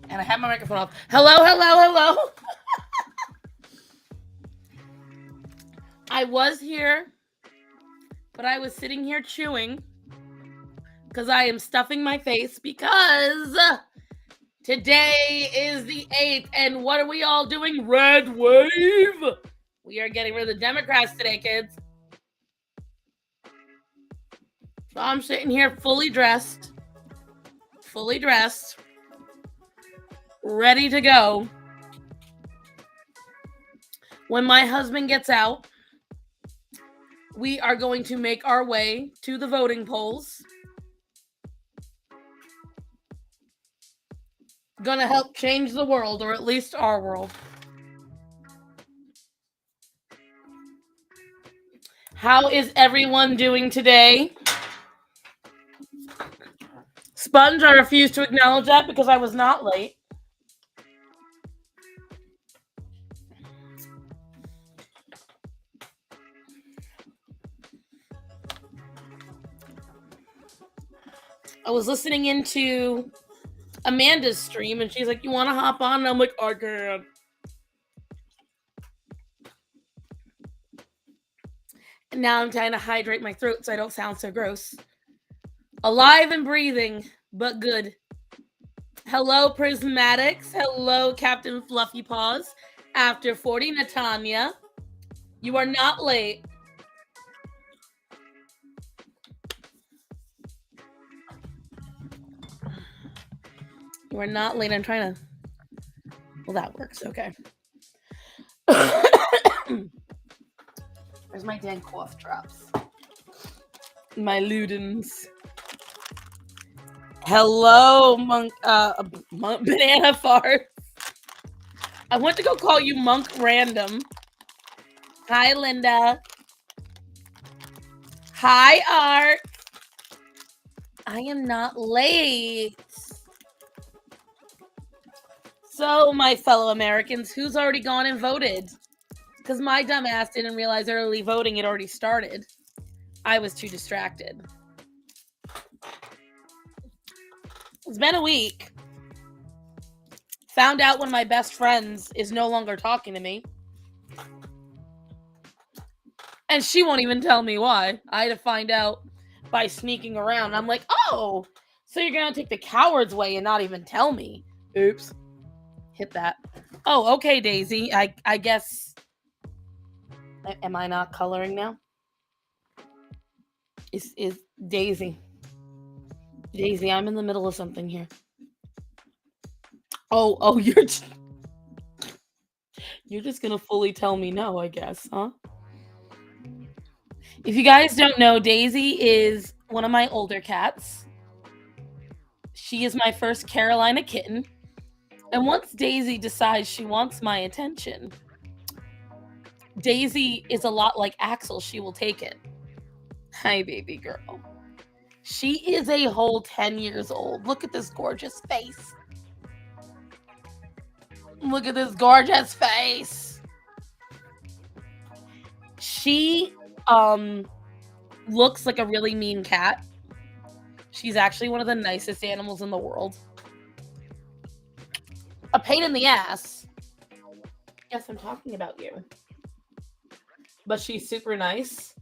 And I have my microphone off. Hello, hello, hello. I was here, but I was sitting here chewing because I am stuffing my face because today is the 8th. And what are we all doing? Red wave. We are getting rid of the Democrats today, kids. So I'm sitting here fully dressed, ready to go. When my husband gets out, we are going to make our way to the voting polls. Gonna help change the world, or at least our world. How is everyone doing today? Sponge, I refuse to acknowledge that because I was not late. I was listening into Amanda's stream and she's like, "You want to hop on?" And I'm like, "I can." And now I'm trying to hydrate my throat so I don't sound so gross. Alive and breathing, but good. Hello, Prismatics. Hello, Captain Fluffy Paws. After 40, Natanya. You are not late. You are not late. I'm trying to... Well, that works. Okay. Where's my dang cough drops? My Ludens. Hello, Banana Farts. I went to go call you Monk Random. Hi, Linda. Hi, Art. I am not late. So, my fellow Americans, who's already gone and voted? Because my dumb ass didn't realize early voting had already started. I was too distracted. It's been a week. Found out one of my best friends is no longer talking to me. And she won't even tell me why. I had to find out by sneaking around. I'm like, oh, so you're going to take the coward's way and not even tell me. Oops. Hit that. Oh, okay, Daisy. I guess... Am I not coloring now? Is Daisy. Daisy, I'm in the middle of something here. Oh, you're just gonna fully tell me no, I guess, huh? If you guys don't know, Daisy is one of my older cats. She is my first Carolina kitten. And once Daisy decides she wants my attention, Daisy is a lot like Axel. She will take it. Hi, baby girl. She is a whole 10 years old. Look at this gorgeous face. Look at this gorgeous face. She looks like a really mean cat. She's actually one of the nicest animals in the world. A pain in the ass. Yes, I'm talking about you. But she's super nice.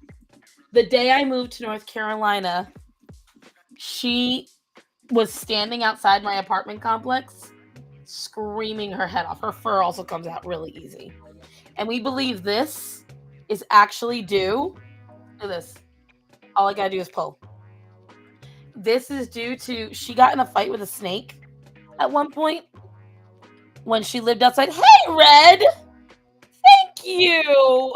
The day I moved to North Carolina, she was standing outside my apartment complex, screaming her head off. Her fur also comes out really easy. And we believe this is actually due... Look at this. All I gotta do is pull. This is due to... She got in a fight with a snake at one point when she lived outside. Hey, Red! Thank you!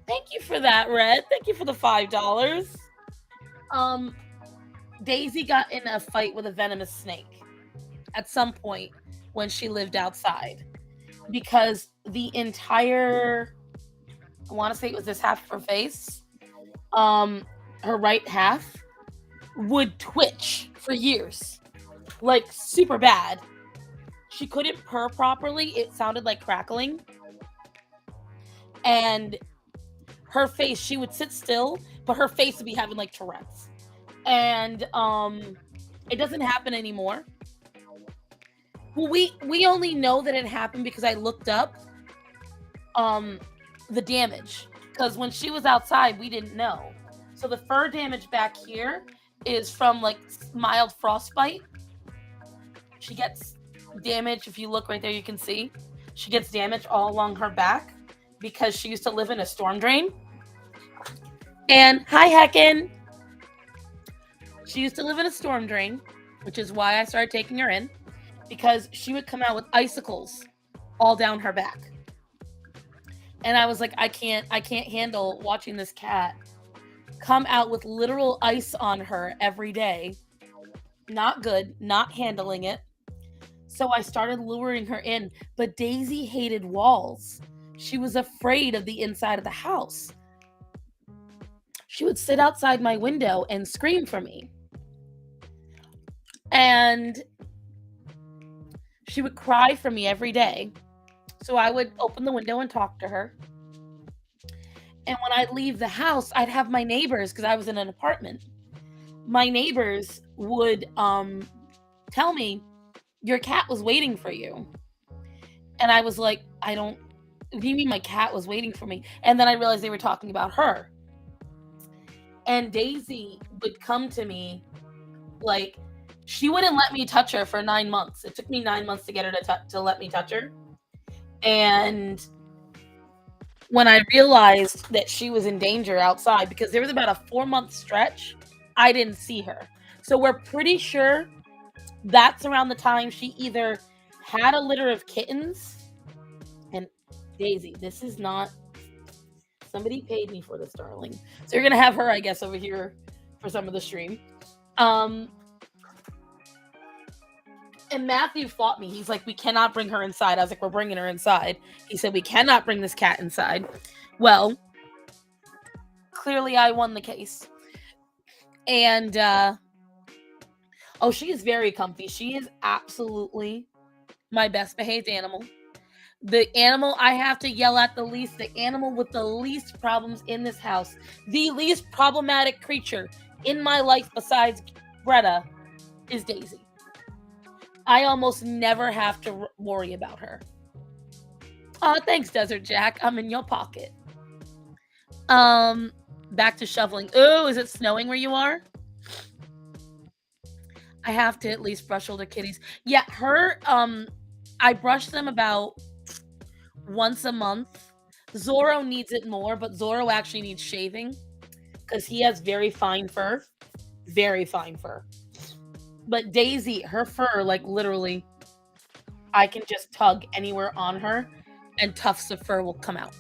Thank you for that, Red. Thank you for the $5. Daisy got in a fight with a venomous snake at some point when she lived outside because the entire... I want to say it was this half of her face, her right half, would twitch for years. Like, super bad. She couldn't purr properly. It sounded like crackling. And her face, she would sit still, but her face would be having, like, Tourette's. And It doesn't happen anymore. Well, we only know that it happened because I looked up the damage, because when she was outside we didn't know. So the fur damage back here is from like mild frostbite. She gets damage. If you look right there, you can see she gets damage all along her back because she used to live in a storm drain. And hi, Heckin. She used to live in a storm drain, which is why I started taking her in, because she would come out with icicles all down her back. And I was like, I can't handle watching this cat come out with literal ice on her every day. Not good, not handling it. So I started luring her in, but Daisy hated walls. She was afraid of the inside of the house. She would sit outside my window and scream for me. And she would cry for me every day. So I would open the window and talk to her. And when I'd leave the house, I'd have my neighbors, because I was in an apartment. My neighbors would tell me, your cat was waiting for you. And I was like, what do you mean my cat was waiting for me? And then I realized they were talking about her. And Daisy would come to me, like, she wouldn't let me touch her for 9 months. It took me 9 months to get her to let me touch her. And when I realized that she was in danger outside, because there was about a 4-month stretch, I didn't see her. So we're pretty sure that's around the time she either had a litter of kittens. And Daisy, this is not, somebody paid me for this, darling. So you're going to have her, I guess, over here for some of the stream. And Matthew fought me. He's like, we cannot bring her inside. I was like, we're bringing her inside. He said, we cannot bring this cat inside. Well, clearly I won the case. And, she is very comfy. She is absolutely my best behaved animal. The animal I have to yell at the least, the animal with the least problems in this house, the least problematic creature in my life besides Greta is Daisy. I almost never have to worry about her. Oh, thanks, Desert Jack. I'm in your pocket. Back to shoveling. Oh, is it snowing where you are? I have to at least brush older kitties. Yeah, her, I brush them about once a month. Zorro needs it more, but Zorro actually needs shaving because he has very fine fur. Very fine fur. But Daisy, her fur, like literally, I can just tug anywhere on her and tufts of fur will come out.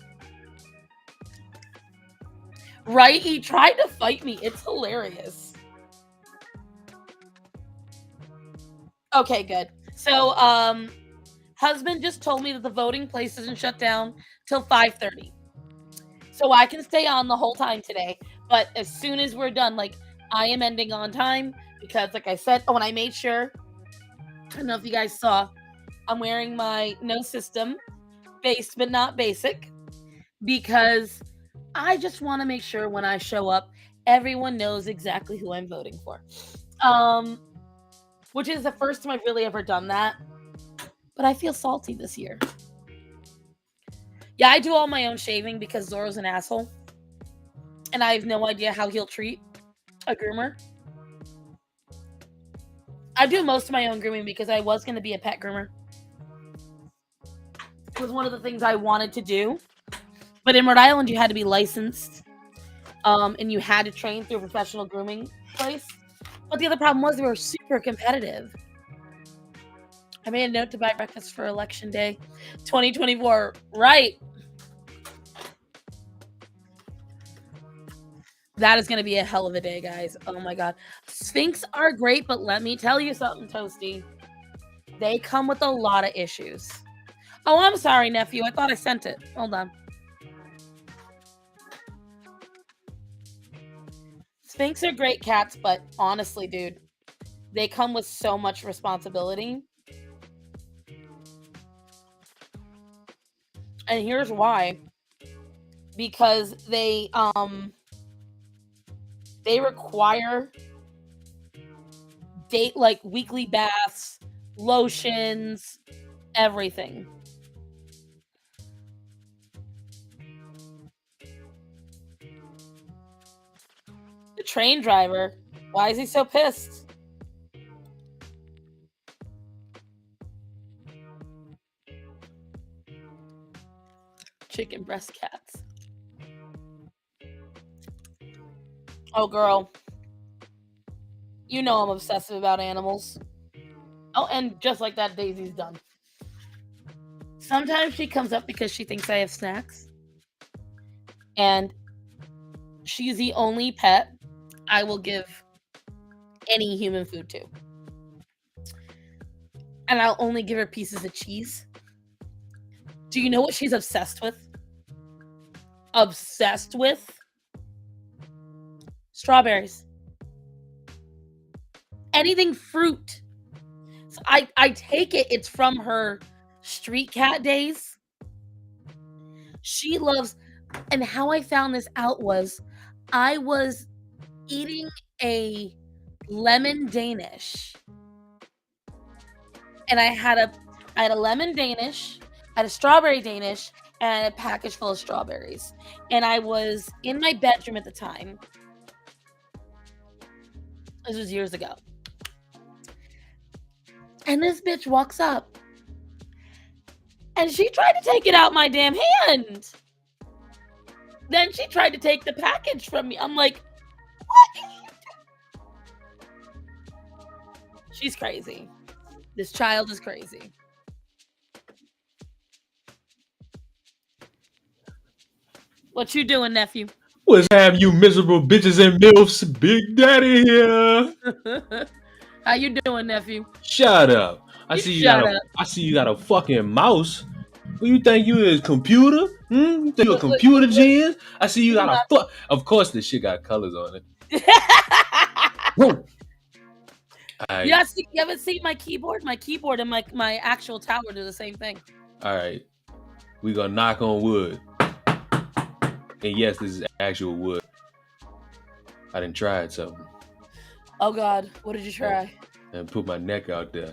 Right? He tried to fight me. It's hilarious. Okay, good. So, husband just told me that the voting place isn't shut down till 5:30. So I can stay on the whole time today. But as soon as we're done, like, I am ending on time because, like I said, and I made sure, I don't know if you guys saw, I'm wearing my no system, based but not basic, because I just want to make sure when I show up, everyone knows exactly who I'm voting for. Which is the first time I've really ever done that. But I feel salty this year. Yeah, I do all my own shaving because Zorro's an asshole. And I have no idea how he'll treat a groomer. I do most of my own grooming because I was going to be a pet groomer. It was one of the things I wanted to do. But in Rhode Island, you had to be licensed. And you had to train through a professional grooming place. But the other problem was they were super competitive. I made a note to buy breakfast for election day 2024. Right. That is going to be a hell of a day, guys. Oh my God. Sphinx are great, but let me tell you something, Toasty. They come with a lot of issues. Oh, I'm sorry, nephew. I thought I sent it. Hold on. Sphinx are great cats, but honestly, dude, they come with so much responsibility. And here's why. Because they require weekly baths, lotions, everything. The train driver. Why is he so pissed? Chicken breast cats. Oh, girl. You know I'm obsessive about animals. Oh, and just like that, Daisy's done. Sometimes she comes up because she thinks I have snacks. And she's the only pet I will give any human food to. And I'll only give her pieces of cheese. Do you know what she's obsessed with? Obsessed with? Strawberries. Anything fruit. So I take it's from her street cat days. She loves, and how I found this out was I was eating a lemon Danish. And I had a lemon Danish, I had a strawberry Danish, and a package full of strawberries. And I was in my bedroom at the time. This was years ago. And this bitch walks up. And she tried to take it out my damn hand. Then she tried to take the package from me. I'm like, what? She's crazy. This child is crazy. What you doing, nephew? What's happening, you miserable bitches and milfs? Big Daddy here. How you doing, nephew? Shut up. I see you got a fucking mouse. Who you think you is, computer? You think you a computer genius? I see you got a foot. Of course, this shit got colors on it. Whoa. Right. Yeah, you haven't seen my keyboard? My keyboard and my actual tower do the same thing. All right. We gonna knock on wood. And yes, this is actual wood. I done tried something. Oh God, what did you try? And put my neck out there.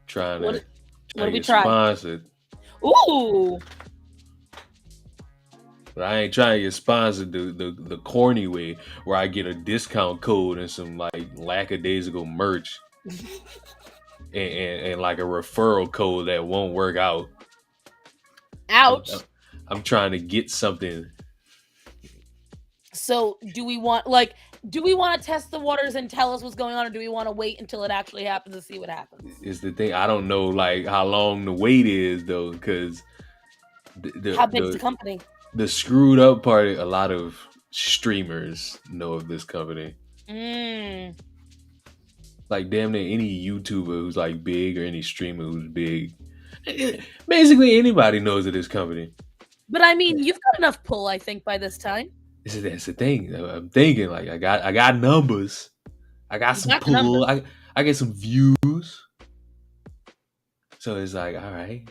Trying what to did we get try? sponsored. Ooh. But I ain't trying to get sponsored the corny way where I get a discount code and some like lackadaisical merch and like a referral code that won't work out. Ouch. I'm trying to get something. So do we want to test the waters and tell us what's going on, or do we want to wait until it actually happens to see what happens? Is the thing. I don't know like how long the wait is though, because how big's the company? The screwed up part, a lot of streamers know of this company. Like damn near any YouTuber who's like big or any streamer who's big. Basically anybody knows of this company. But I mean, you've got enough pull, I think, by this time. That's the thing. I'm thinking like I got numbers. I got some pull. I get some views. So it's like, all right.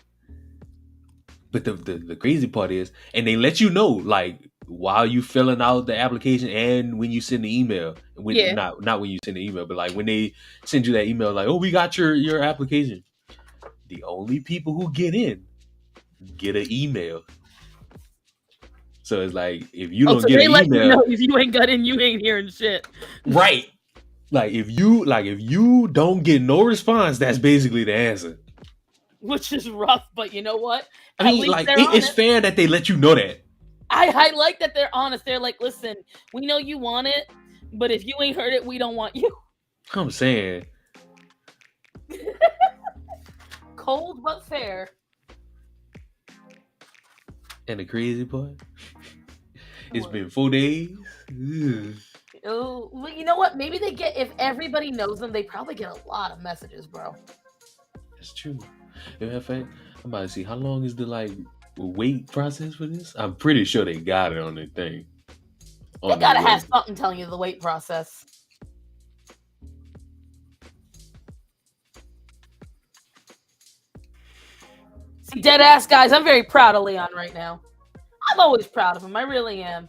But the crazy part is, and they let you know like while you filling out the application and when you send the email. Not when you send the email, but like when they send you that email, like, oh, we got your application. The only people who get in get an email. So it's like if you don't get an email, if you ain't got in, you ain't hearing shit. Right. Like if you don't get no response, that's basically the answer. Which is rough, but you know what? I mean, like it's fair that they let you know that. I like that they're honest. They're like, listen, we know you want it, but if you ain't heard it, we don't want you. I'm saying. Cold but fair. And the crazy part, it's been 4 days. Oh, well, you know what? Maybe they get, if everybody knows them, they probably get a lot of messages, bro. That's true. In fact, I'm about to see how long is the like wait process for this. I'm pretty sure they got it on their thing. They gotta have something telling you the wait process. See, dead ass guys, I'm very proud of Leon right now. I'm always proud of him. I really am.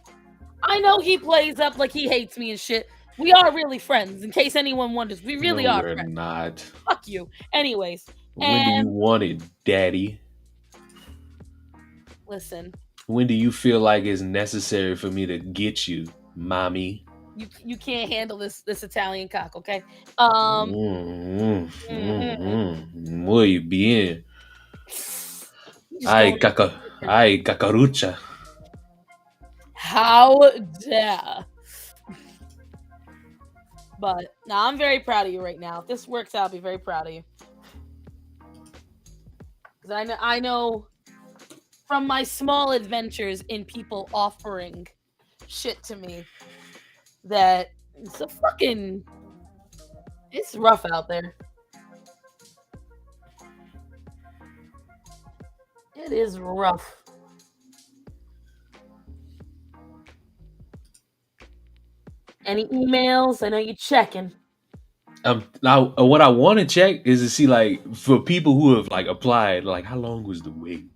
I know he plays up like he hates me and shit, We are really friends, in case anyone wonders. We really No, are we're friends. not. Fuck you. Anyways, When do you and want it, Daddy? listen, When do you feel like it's necessary for me to get you, Mommy? you can't handle this Italian cock, okay? Muy bien. You just going. Ay, cacarucha. How dare? But now I'm very proud of you right now. If this works out, I'll be very proud of you. Because I know from my small adventures in people offering shit to me that it's rough out there. It is rough. Any emails? I know you're checking. Now what I want to check is to see, like, for people who have like applied, like, how long was the wait?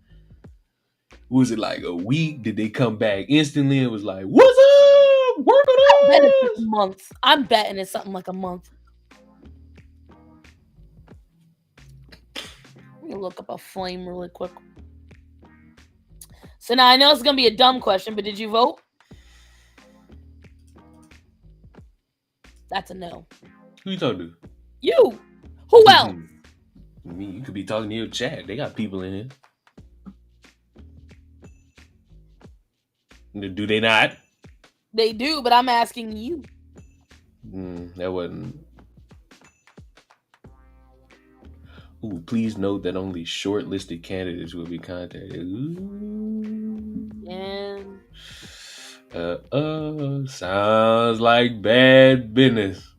Was it like a week? Did they come back instantly and was like, "What's up? Work I bet it's on like a us"? month. I'm betting it's something like a month. Let me look up a flame really quick. So now I know it's gonna be a dumb question, but did you vote? That's a no. Who you talking to? You. Who else? Me. You could be talking to your chat. They got people in here. Do they not? They do, but I'm asking you. That wasn't. Ooh, please note that only shortlisted candidates will be contacted. Ooh. And Sounds like bad business.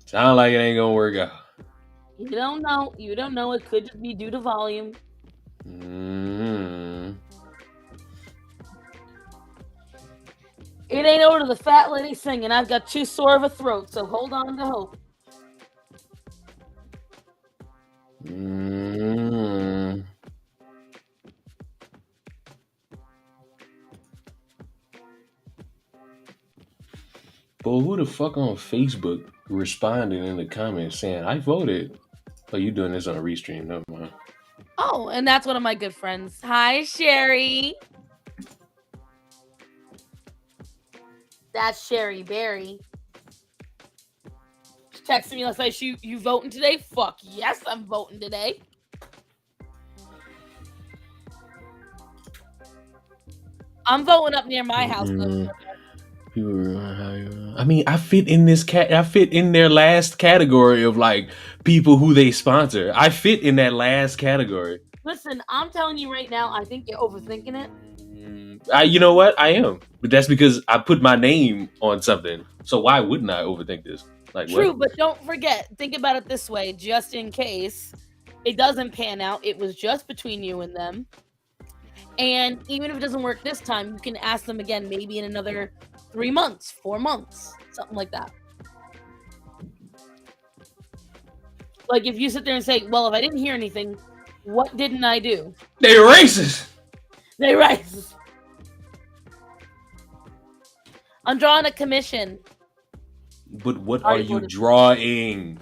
Sounds like it ain't gonna work out. you don't know. You don't know. It could just be due to volume. It ain't over to the fat lady singing. I've got too sore of a throat, so hold on to hope. But who the fuck on Facebook responding in the comments saying, "I voted"? Oh, you doing this on a restream? Never mind. Oh, and that's one of my good friends. Hi, Sherry. That's Sherry Berry. She texted me last night. You voting today? Fuck yes, I'm voting today. I'm voting up near my house. I mean, I fit in I fit in their last category of like people who they sponsor. I fit in that last category. Listen, I'm telling you right now, I think you're overthinking it. You know what? I am, but that's because I put my name on something. So why wouldn't I overthink this? Like, true, what? but don't forget. Think about it this way, just in case it doesn't pan out. It was just between you and them. And even if it doesn't work this time, you can ask them again, maybe in another 3 months, 4 months, something like that. Like if you sit there and say, well, if I didn't hear anything, what didn't I do? They racist. They racist. I'm drawing a commission. But what are you drawing?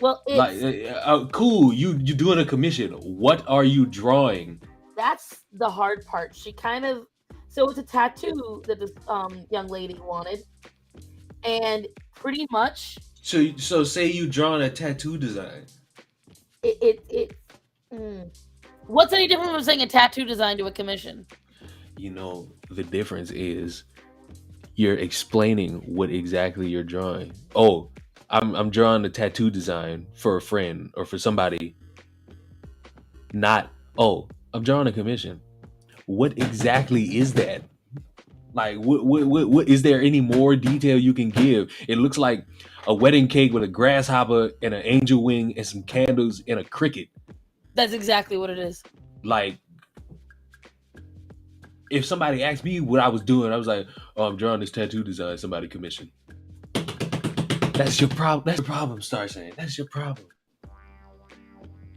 Well, it's like cool. You doing a commission. What are you drawing? That's the hard part. She kind of so it's a tattoo that this young lady wanted, and pretty much. So say you drawing a tattoo design. What's any different from saying a tattoo design to a commission? You know, the difference is you're explaining what exactly you're drawing. Oh, I'm drawing a tattoo design for a friend or for somebody. Not, oh, I'm drawing a commission. What exactly is that? Like, what is there any more detail you can give? It looks like a wedding cake with a grasshopper and an angel wing and some candles and a cricket. That's exactly what it is. Like, if somebody asked me what I was doing, I was like, oh, I'm drawing this tattoo design somebody commissioned. That's your problem. That's your problem, Star saying. That's your problem.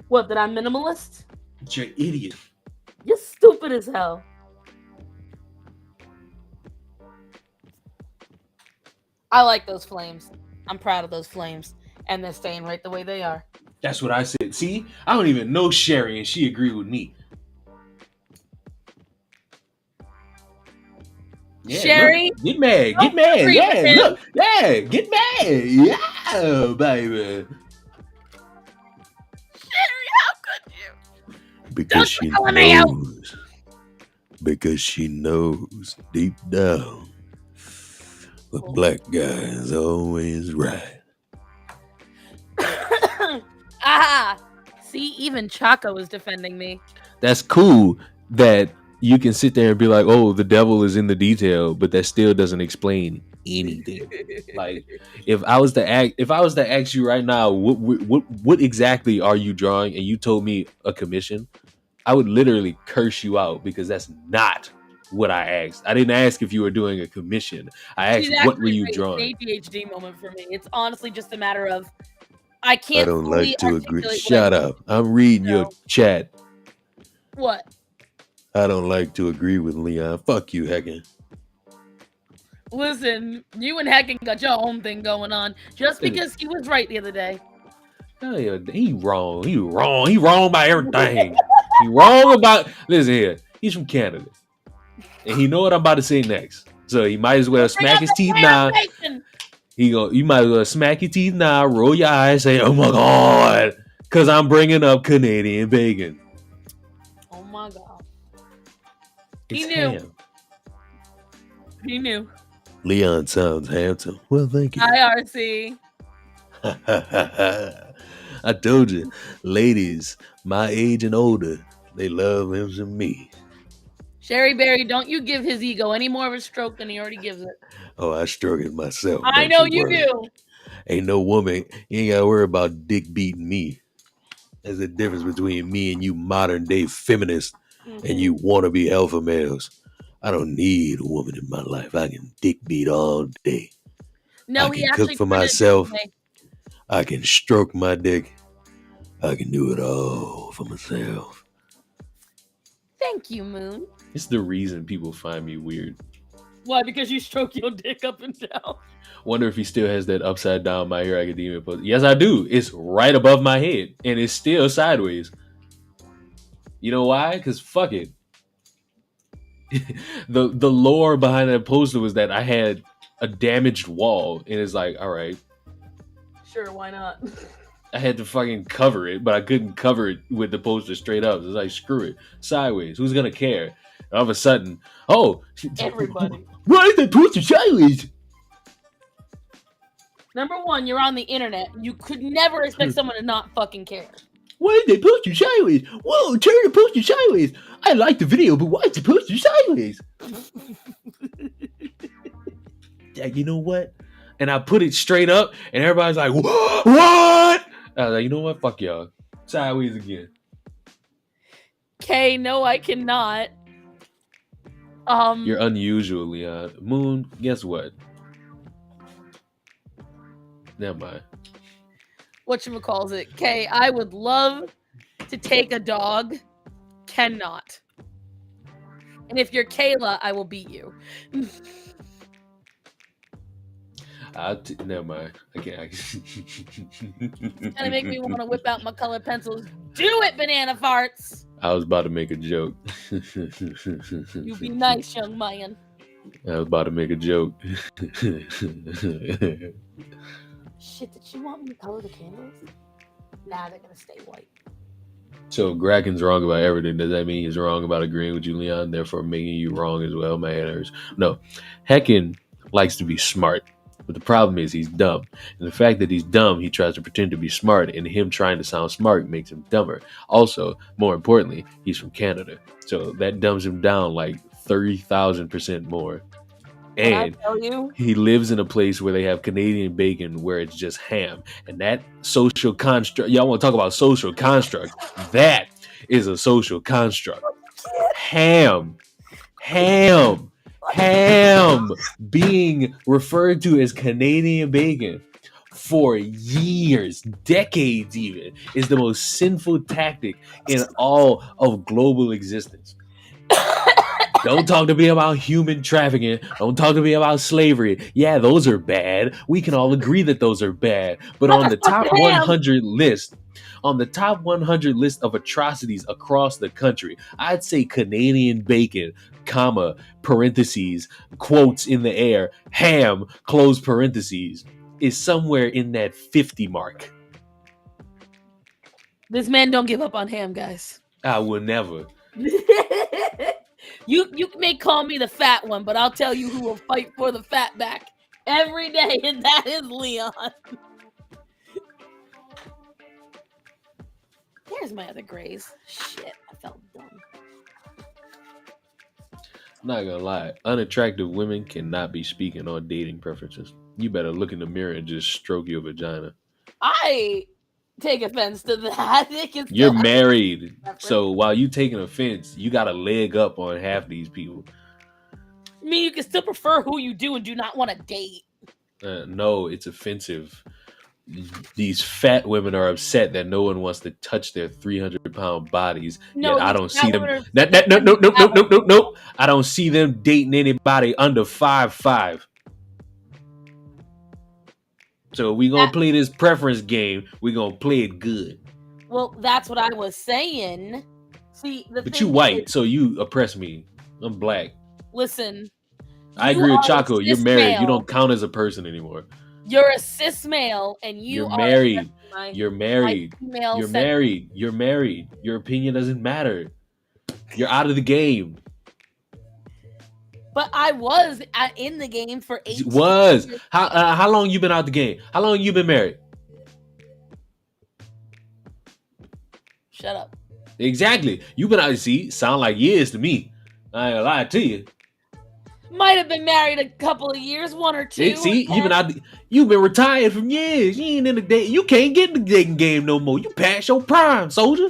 What, that I'm minimalist? You're an idiot. You're stupid as hell. I like those flames. I'm proud of those flames. And they're staying right the way they are. That's what I said. See, I don't even know Sherry, and she agreed with me. Yeah, Sherry, look, get mad, get mad. Yeah, look, yeah, get mad. Yeah, baby. Sherry, how could you? Because she knows. Because she knows deep down the black guy is always right. Ah, see, even Chaco is defending me. That's cool that you can sit there and be like, "Oh, the devil is in the detail," but that still doesn't explain anything. Like, if I was to ask you right now, what exactly are you drawing, and you told me a commission, I would literally curse you out because that's not what I asked. I didn't ask if you were doing a commission. I asked what were you drawing. It's an ADHD moment for me. It's honestly just a matter of I can't. I don't like to agree. Shut up! I'm reading your chat. What? I don't like to agree with Leon. Fuck you, Heckin. Listen, you and Heckin got your own thing going on. Just because he was right the other day. Oh, yeah, he wrong. He wrong. He wrong about everything. He wrong about. Listen here. He's from Canada, and he know what I'm about to say next. So he might as well smack his teeth now. You might as well smack your teeth now, roll your eyes, say, "Oh my god," because I'm bringing up Canadian bacon. Oh my god. It's he knew. Ham. He knew. Leon sounds handsome. Well, thank you. Hi, RC. I told you, ladies, my age and older, they love him some me. Sherry Berry, don't you give his ego any more of a stroke than he already gives it. Oh, I stroke it myself. I know you do. Ain't no woman, you ain't gotta worry about dick beating me. There's a difference between me and you modern day feminists and you wannabe alpha males. I don't need a woman in my life. I can dick beat all day. No, I can cook for myself. I can stroke my dick. I can do it all for myself. Thank you, Moon. It's the reason people find me weird. Why? Because you stroke your dick up and down. Wonder if he still has that upside down My Hero Academia pose. Yes, I do. It's right above my head, and it's still sideways. You know why? Because fuck it. the lore behind that poster was that I had a damaged wall, and it's like, all right. Sure, why not? I had to fucking cover it, but I couldn't cover it with the poster straight up. It's like, screw it. Sideways. Who's gonna care? And all of a sudden, everybody. Why is the poster sideways? Number one, you're on the internet. You could never expect someone to not fucking care. Why is the poster sideways? Whoa, turn the poster sideways. I like the video, but why is the poster sideways? Yeah, you know what? And I put it straight up, and everybody's like, what? I was like, you know what? Fuck y'all. Sideways again. Okay, no, I cannot. You're unusual, Leon. Moon, guess what? Never mind. Whatchamacallit. Okay, I would love to take a dog. Cannot. And if you're Kayla, I will beat you. Never mind. I can't. It's gonna make me want to whip out my colored pencils. Do it, banana farts! I was about to make a joke. You be nice, young man. I was about to make a joke. Shit, did she want me to color the candles? Nah, they're gonna stay white. So Graken's wrong about everything. Does that mean he's wrong about agreeing with you, Leon, therefore making you wrong as well? My head hurts. No. Heckin likes to be smart. But the problem is he's dumb. And the fact that he's dumb, he tries to pretend to be smart, and him trying to sound smart makes him dumber. Also, more importantly, he's from Canada. So that dumbs him down like 30,000% more. And he lives in a place where they have Canadian bacon where it's just ham. And that social construct, y'all want to talk about social construct? That is a social construct. Ham being referred to as Canadian bacon for years, decades even, is the most sinful tactic in all of global existence. Don't talk to me about human trafficking. Don't talk to me about slavery. Yeah, those are bad. We can all agree that those are bad. But on the top Motherfucking ham. 100 list, on the top 100 list of atrocities across the country, I'd say Canadian bacon, comma, parentheses, quotes in the air, ham, close parentheses, is somewhere in that 50 mark. This man don't give up on ham, guys. I will never. You may call me the fat one, but I'll tell you who will fight for the fat back every day, and that is Leon. There's my other grays. Shit, I felt dumb. I'm not gonna lie, unattractive women cannot be speaking on dating preferences. You better look in the mirror and just stroke your vagina. I take offense to that. You're married, so while you taking offense, you got a leg up on half these people. I mean, you can still prefer who you do and do not want to date. No, it's offensive. These fat women are upset that no one wants to touch their 300-pound bodies. No, I don't see them. No. I don't see them dating anybody under 5'5". So we gonna play this preference game. We gonna play it good. Well, that's what I was saying. See, but you white, so you oppress me. I'm black. Listen, I agree with Chaco. You're married. You don't count as a person anymore. You're a cis male, and you're married. You're married. You're married. You're married. Your opinion doesn't matter. You're out of the game. But I was in the game for 8 years. How long you been out the game? How long you been married? Shut up. Exactly. You been out. See, sound like years to me. I ain't gonna lie to you. Might have been married a couple of years, 1 or 2. See, you've been retired from years. You ain't in the date. You can't get in the dating game no more. You past your prime, soldier.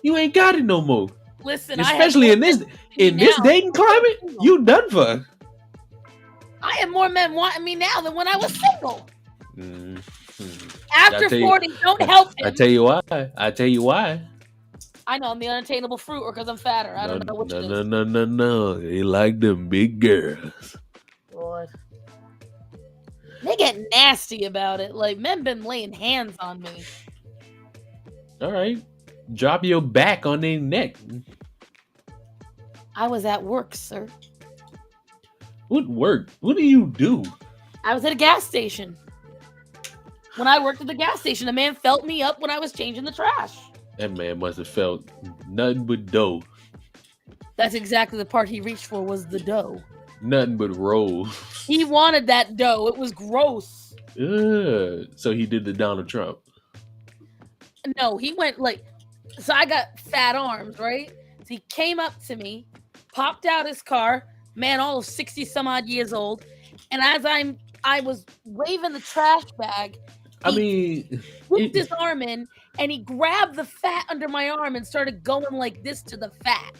You ain't got it no more. Listen, especially in this dating climate, you done for. I have more men wanting me now than when I was single. After 40, don't help him. I tell you why. I know I'm the unattainable fruit, or because I'm fatter. I don't know which it is. No. They like them big girls. Lord. They get nasty about it. Like, men been laying hands on me. All right. Drop your back on their neck. I was at work, sir. What work? What do you do? I was at a gas station. When I worked at the gas station, a man felt me up when I was changing the trash. That man must have felt nothing but dough. That's exactly the part he reached for, was the dough. Nothing but rolls. He wanted that dough. It was gross. So he did the Donald Trump. No, he went so I got fat arms, right? So he came up to me, popped out his car, man, all of 60 some odd years old. And as I was waving the trash bag, he whipped his arm in and he grabbed the fat under my arm and started going like this to the fat.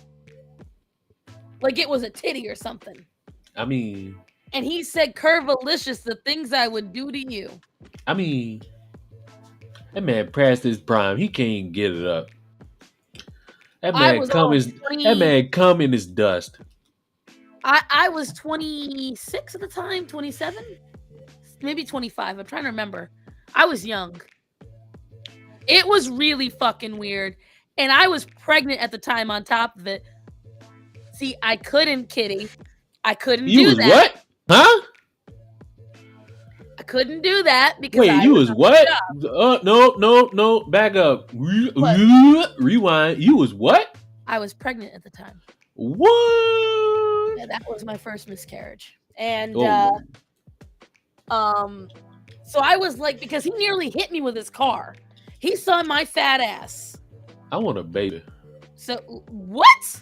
Like it was a titty or something. I mean. And he said, "Curvilicious, the things I would do to you." I mean, that man past his prime. He can't get it up. That man come in his dust. I was 26 at the time, 27, maybe 25. I'm trying to remember. I was young. It was really fucking weird. And I was pregnant at the time on top of it. See, I couldn't, Kitty. I couldn't do that. You was what? Huh? I couldn't do that because wait, you was what? No. Back up. Rewind. You was what? I was pregnant at the time. What? Yeah, that was my first miscarriage. And so I was like, because he nearly hit me with his car. He saw my fat ass. I want a baby. So what?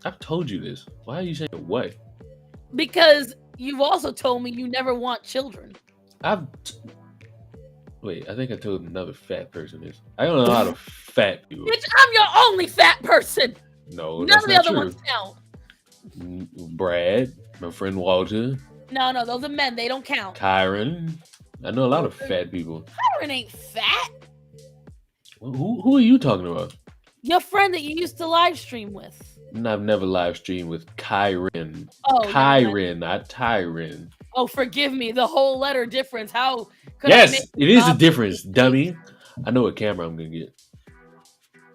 I've told you this. Why are you saying what? Because you've also told me you never want children. Wait, I think I told another fat person this. I don't know how to fat people. Bitch, I'm your only fat person. No, none that's of the not other true. ones count. Brad, my friend Walter. No, those are men. They don't count. Kyron. I know a lot of fat people. Kyron ain't fat. Who are you talking about? Your friend that you used to live stream with. I've never live streamed with Kyron. Oh, Kyron, not Tyron. Oh, forgive me. The whole letter difference. How could I make Yes, it is a obvious difference, mistake? dummy. I know what camera I'm gonna get.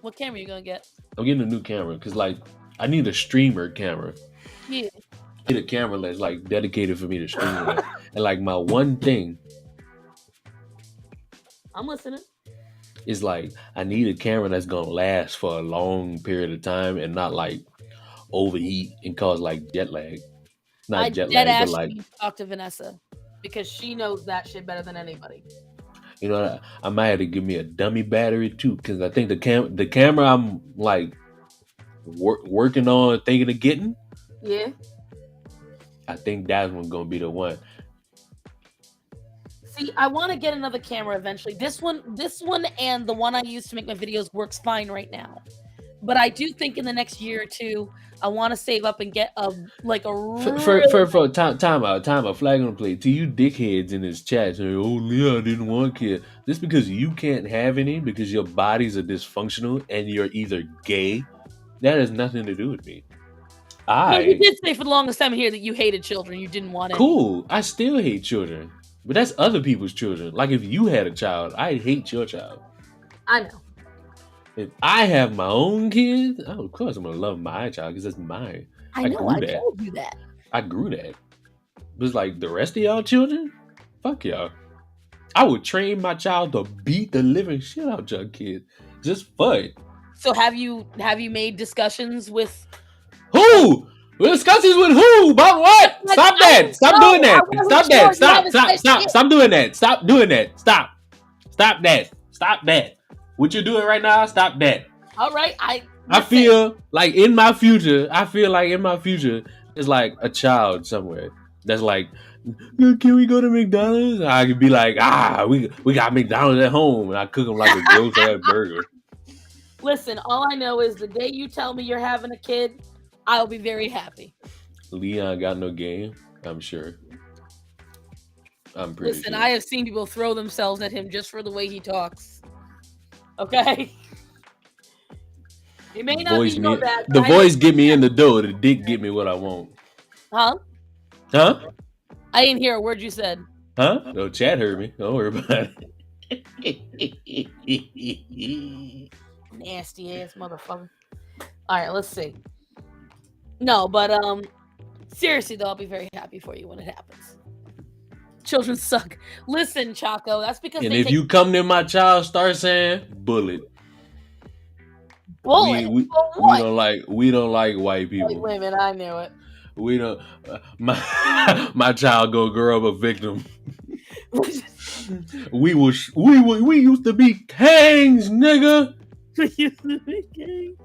What camera are you gonna get? I'm getting a new camera because, like, I need a streamer camera. Yeah. Get a camera that's like dedicated for me to stream with. And like my one thing I'm listening. is like I need a camera that's gonna last for a long period of time and not like overheat and cause like jet lag. Not jet lag, but like you talk to Vanessa because she knows that shit better than anybody. You know, I might have to give me a dummy battery too, because I think the camera I'm like working on thinking of getting. Yeah. I think that one's gonna be the one. See, I want to get another camera eventually. This one, and the one I use to make my videos works fine right now. But I do think in the next year or two, I want to save up and get a time out, flag on the plate. To you dickheads in this chat saying, "Oh, Leah didn't want kids." Just because you can't have any because your bodies are dysfunctional and you're either gay, that has nothing to do with me. You did say for the longest time here that you hated children. You didn't want it. Cool. I still hate children. But that's other people's children. Like if you had a child, I'd hate your child. I know. If I have my own kids, of course I'm gonna love my child because that's mine. I know. I told you that. I grew that. But it's like the rest of y'all children, fuck y'all. I would train my child to beat the living shit out your kids just for it. So have you made discussions with who? Discussions with who? About what? Stop that. Stop doing that. Stop that. Stop doing that. Stop doing that. Stop that. Stop that. What you're doing right now, stop that. All right. I feel like in my future, there's like a child somewhere that's like, can we go to McDonald's? I could be like, we got McDonald's at home, and I cook them like a gross ass burger. Listen, all I know is the day you tell me you're having a kid, I'll be very happy. Leon got no game, I'm sure. I'm pretty Listen, sure. I have seen people throw themselves at him just for the way he talks. Okay? He may not be no bad. The voice get me in the door. The dick get me what I want. Huh? Huh? I didn't hear a word you said. Huh? No, Chad heard me. Don't worry about it. Nasty ass motherfucker. All right, let's see. No, but seriously though, I'll be very happy for you when it happens. Children suck. Listen, Chaco, that's because. And if you come near my child, start saying bullet. Bullet. We don't like white people. Wait a minute, I knew it. We don't. My child go grow up a victim. We used to be kings, nigga. We used to be kings.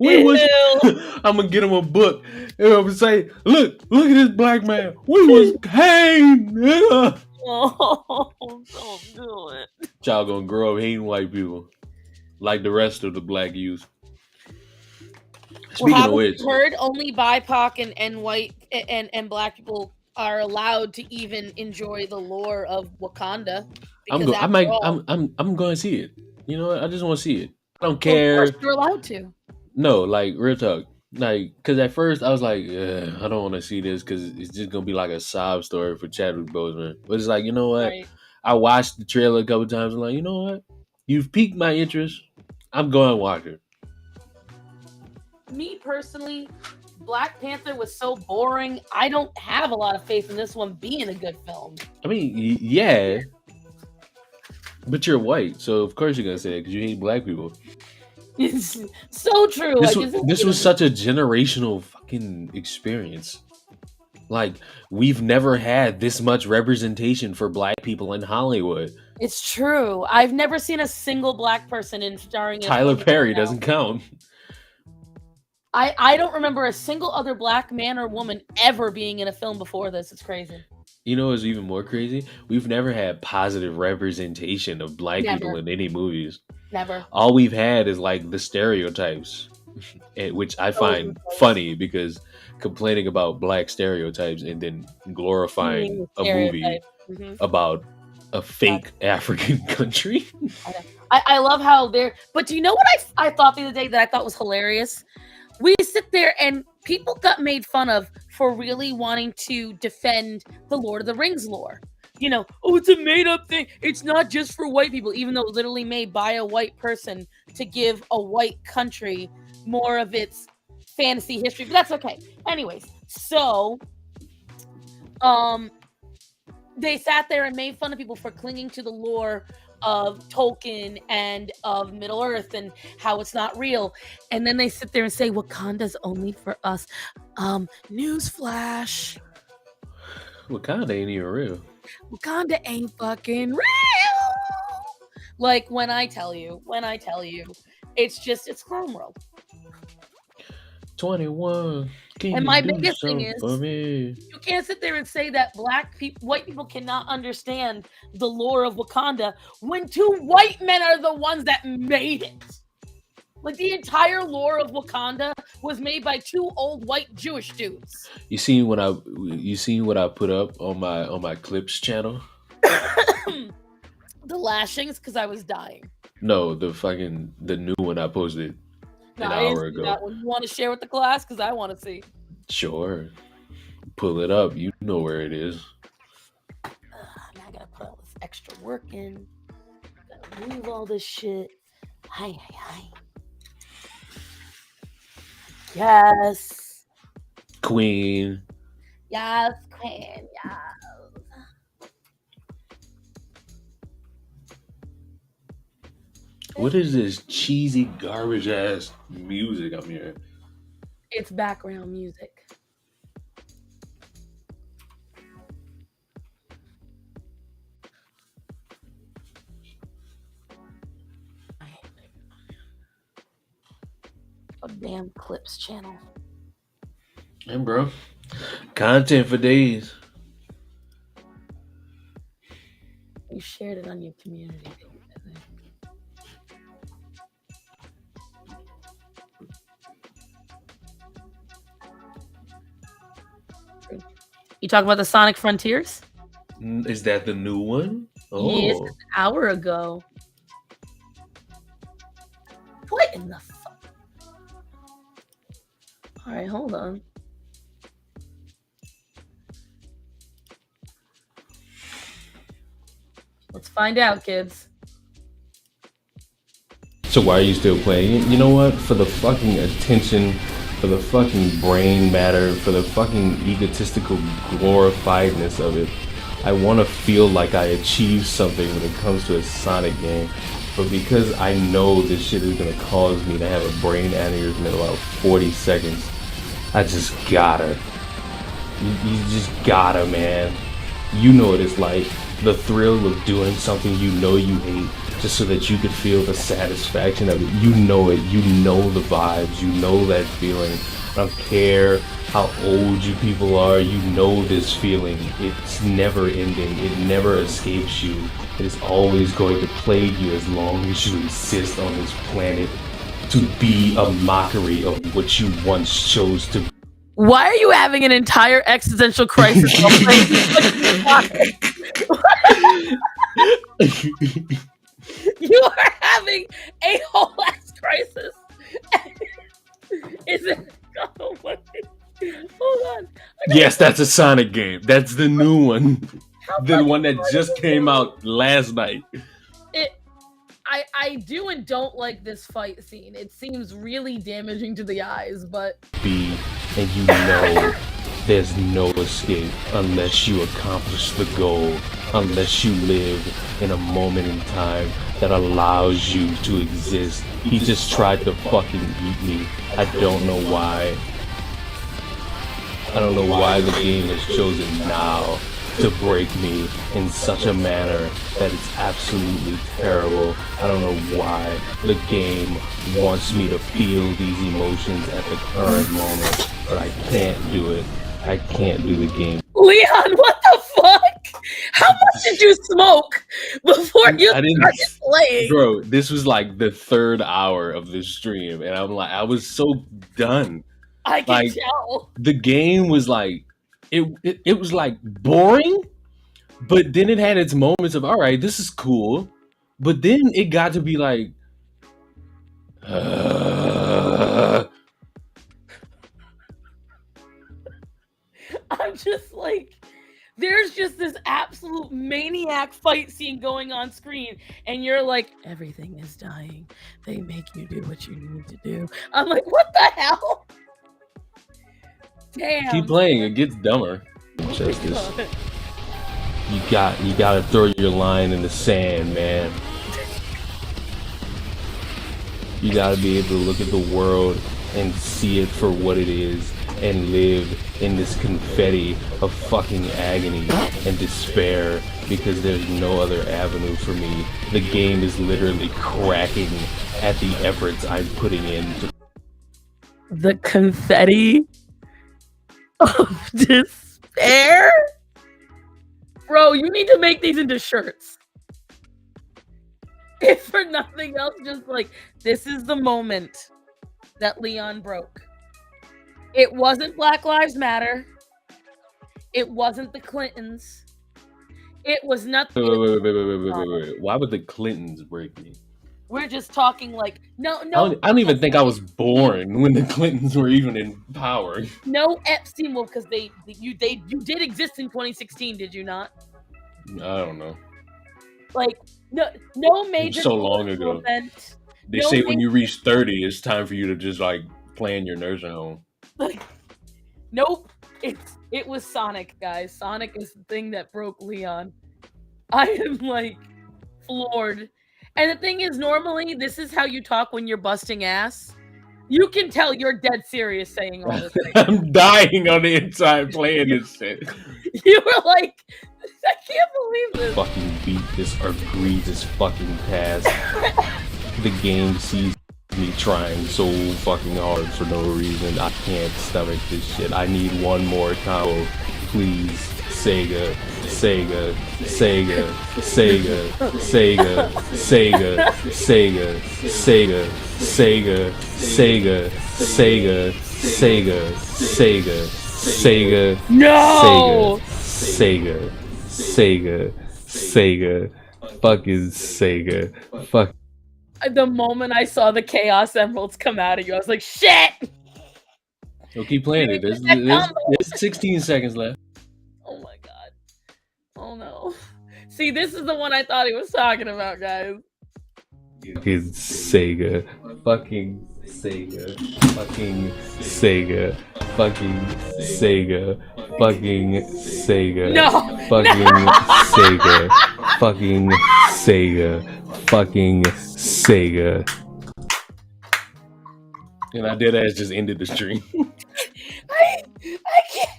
I'm gonna get him a book and I'm gonna say, look at this black man. We was king, nigga. Oh, don't do it. Child gonna grow up hating white people like the rest of the black youth. Speaking of which, heard only BIPOC and white and black people are allowed to even enjoy the lore of Wakanda. I'm going to see it. You know what? I just want to see it. I don't care. Of course you're allowed to. No, like real talk. Like, because at first I was like, I don't want to see this because it's just going to be like a sob story for Chadwick Boseman. But it's like, you know what? Right. I watched the trailer a couple times. I'm like, you know what? You've piqued my interest. I'm going to watch it. Me personally, Black Panther was so boring. I don't have a lot of faith in this one being a good film. I mean, yeah. But you're white, so of course you're going to say it because you hate black people. It's so true. This was such a generational fucking experience. Like, we've never had this much representation for black people in Hollywood. It's true. I've never seen a single black person starring in Tyler Perry doesn't count. I don't remember a single other black man or woman ever being in a film before this. It's crazy. You know what's even more crazy? We've never had positive representation of black people in any movies. Never. All we've had is like the stereotypes, which I find funny because complaining about black stereotypes and then glorifying a movie about a fake African country. I love how they're. But do you know what I thought the other day that I thought was hilarious? We sit there and people got made fun of for really wanting to defend the Lord of the Rings lore. You know, oh, it's a made-up thing. It's not just for white people, even though it was literally made by a white person to give a white country more of its fantasy history. But that's okay. Anyways, so they sat there and made fun of people for clinging to the lore of Tolkien and of Middle Earth and how it's not real. And then they sit there and say Wakanda's only for us. Newsflash. Wakanda ain't even real. Wakanda ain't fucking real. Like when I tell you, it's Clone World. 21. And my biggest thing is, you can't sit there and say that white people cannot understand the lore of Wakanda when two white men are the ones that made it. Like the entire lore of Wakanda was made by two old white Jewish dudes. You seen what I put up on my clips channel? The lashings, because I was dying. No, the new one I posted an hour ago. That one. You want to share with the class? Because I want to see. Sure. Pull it up. You know where it is. Now I gotta put all this extra work in. Gotta move all this shit. Hi. Yes. Queen. Yes, Queen. Yes. What is this cheesy garbage ass music I'm hearing? It's background music. A damn clips channel. And bro, content for days. You shared it on your community page, I think. You talking about the Sonic Frontiers? Is that the new one? Oh. Yes, an hour ago. What in the fuck? All right, hold on. Let's find out, kids. So why are you still playing it? You know what? For the fucking attention, for the fucking brain matter, for the fucking egotistical glorifiedness of it, I want to feel like I achieved something when it comes to a Sonic game. But because I know this shit is gonna cause me to have a brain aneurysm in about 40 seconds, I just gotta. You just gotta, man. You know what it's like. The thrill of doing something you know you hate just so that you could feel the satisfaction of it. You know it. You know the vibes. You know that feeling. I don't care how old you people are. You know this feeling. It's never ending. It never escapes you. It is always going to plague you as long as you exist on this planet to be a mockery of what you once chose to be. Why are you having an entire existential crisis? You are having a whole ass crisis. Is it? Oh, hold on. Yes, that's a Sonic game. That's the new one. The one that just came out last night. I do and don't like this fight scene. It seems really damaging to the eyes, but... And you know there's no escape unless you accomplish the goal, unless you live in a moment in time that allows you to exist. He just tried to fucking eat me. I don't know why. I don't know why the game has chosen now to break me in such a manner that it's absolutely terrible. I don't know why the game wants me to feel these emotions at the current moment, but I can't do it. I can't do the game. Leon, what the fuck? How much did you smoke before you started playing? Bro, this was like the third hour of this stream, and I'm like, I was so done. I can tell. The game was like, it was like boring, but then it had its moments of, all right, this is cool, but then it got to be like, I'm just like, there's just this absolute maniac fight scene going on screen, and you're like, everything is dying. They make you do what you need to do. I'm like, what the hell? Damn. Keep playing, it gets dumber. Justice. You gotta throw your line in the sand, man. You gotta be able to look at the world and see it for what it is and live in this confetti of fucking agony and despair because there's no other avenue for me. The game is literally cracking at the efforts I'm putting in. The confetti of despair? Bro, you need to make these into shirts. If for nothing else, just like, this is the moment that Leon broke. It wasn't Black Lives Matter. It wasn't the Clintons. It was nothing. Wait. Why would the Clintons break me? We're just talking like, no. I don't even think I was born when the Clintons were even in power. No Epstein, well, because you did exist in 2016, did you not? I don't know. Like, no major. So long ago. Event. They say when you reach 30, it's time for you to just like plan your nursing home. Like, nope. It was Sonic, guys. Sonic is the thing that broke Leon. I am like floored. And the thing is, normally this is how you talk when you're busting ass. You can tell you're dead serious saying all this. I'm dying on the inside playing this shit. You were like, I can't believe this. Fucking beat this egregious fucking task. The game sees me trying so fucking hard for no reason. I can't stomach this shit. I need one more combo. Please, Sega. Sega, Sega, Sega, Sega, Sega, Sega, Sega, Sega, Sega, Sega, Sega, Sega, Sega, no! Sega, Sega, Sega, fucking Sega, fuck. The moment I saw the Chaos Emeralds come out of you, I was like, shit! Yo, keep playing it. There's 16 seconds left. Oh my god. Oh no. See, this is the one I thought he was talking about, guys. Fucking Sega. Fucking Sega. Fucking Sega. Fucking Sega. Fucking Sega. No! Fucking Sega. Fucking Sega. Fucking Sega. And I dead ass just ended the stream. I can't.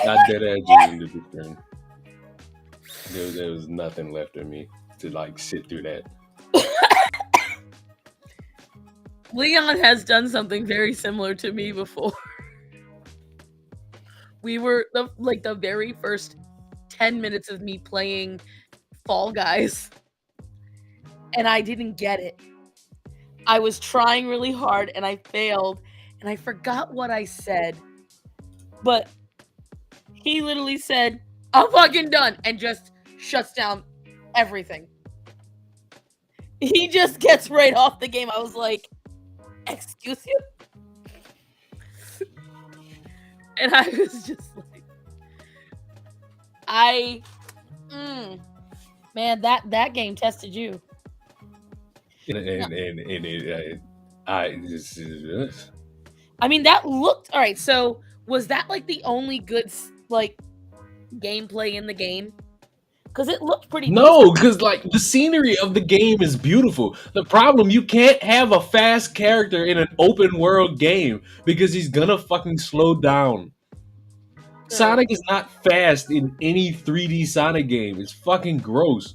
I dead ass just ended the stream. There was nothing left of me to like sit through that. Leon has done something very similar to me before. We were the very first 10 minutes of me playing Fall Guys, and I didn't get it. I was trying really hard and I failed, and I forgot what I said, but he literally said, "I'm fucking done," and just shuts down everything. He just gets right off the game. I was like, excuse you? And I was just like, man, that game tested you. I mean, that looked all right. So was that like the only good like gameplay in the game? Because it looked pretty. No, because like the scenery of the game is beautiful. The problem, you can't have a fast character in an open world game because he's gonna fucking slow down. Sonic is not fast in any 3D Sonic game. It's fucking gross.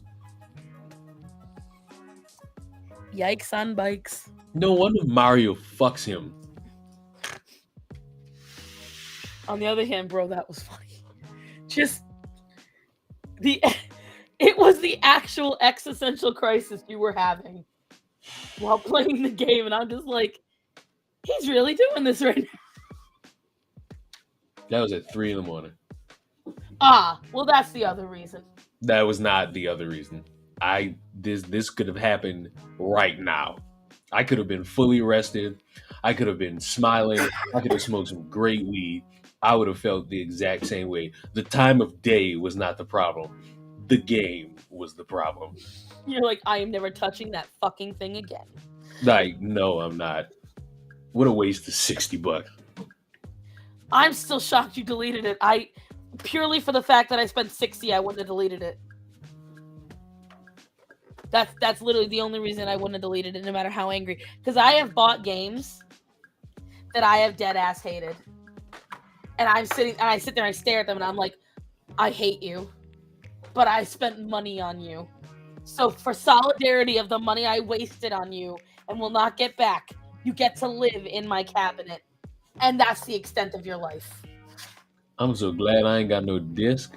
Yikes on bikes. No wonder Mario fucks him. On the other hand, bro, that was funny. Just it was the actual existential crisis you were having while playing the game, and I'm just like, he's really doing this right now. That was at 3 a.m. Ah, well, that's the other reason. That was not the other reason. This could have happened right now. I could have been fully rested. I could have been smiling. I could have smoked some great weed. I would have felt the exact same way. The time of day was not the problem. The game was the problem. You're like, I am never touching that fucking thing again. Like, no, I'm not. What a waste of $60. I'm still shocked you deleted it. I purely for the fact that I spent 60, I wouldn't have deleted it. That's literally the only reason I wouldn't have deleted it, no matter how angry. Because I have bought games that I have dead ass hated, and I sit there and I stare at them and I'm like, I hate you, but I spent money on you. So for solidarity of the money I wasted on you and will not get back, you get to live in my cabinet, and that's the extent of your life. I'm so glad I ain't got no disc.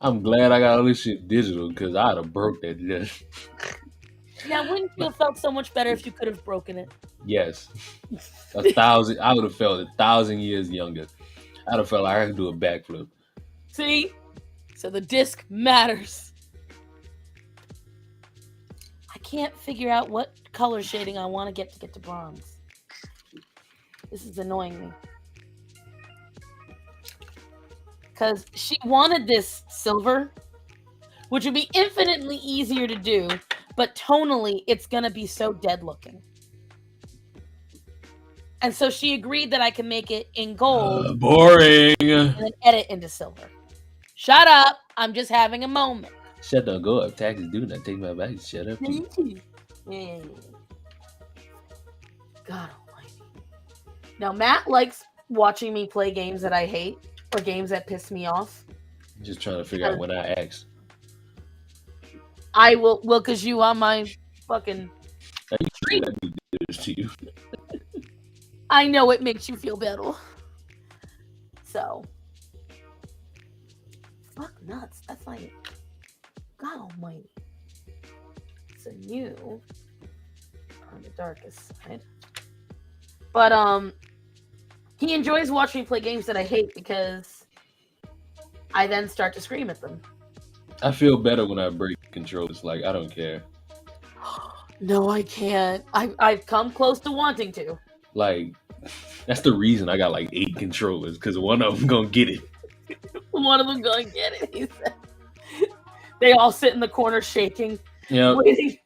I'm glad I got all this shit digital because I'd have broke that disc. Now, wouldn't you have felt so much better if you could have broken it? Yes. 1,000. I would have felt 1,000 years younger. I'd have felt like I could do a backflip. See? So the disc matters. I can't figure out what color shading I want to get to bronze. This is annoying me. Because she wanted this silver, which would be infinitely easier to do, but tonally, it's going to be so dead looking. And so she agreed that I can make it in gold. Boring. And then edit into silver. Shut up. I'm just having a moment. Shut up. Go up. Taxes do not take my back. Shut up. Yeah. God almighty. Now, Matt likes watching me play games that I hate or games that piss me off. Just trying to figure out when I asked. I will, because you on my fucking treat. I do this to you. I know it makes you feel better. So. Fuck nuts. That's like, God almighty. It's a new on the darkest side. But, he enjoys watching me play games that I hate because I then start to scream at them. I feel better when I break controllers. Like, I don't care. No, I can't. I've come close to wanting to. Like, that's the reason I got like 8 controllers, because one of them gonna get it. One of them gonna get it, he said. They all sit in the corner shaking. Yeah. Waiting.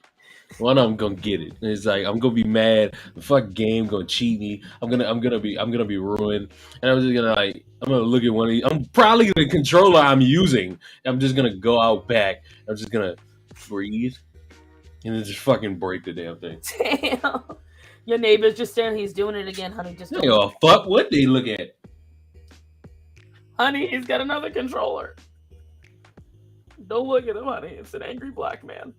One of them gonna get it. And it's like, I'm gonna be mad. The fuck game gonna cheat me. I'm gonna be ruined. And I'm just gonna look at one of these. I'm probably the controller I'm using. I'm just gonna go out back. I'm just gonna breathe. And then just fucking break the damn thing. Damn. Your neighbor's just staring. He's doing it again, honey. Just They all fuck what they look at. Honey, he's got another controller. Don't look at him, honey. It's an angry black man.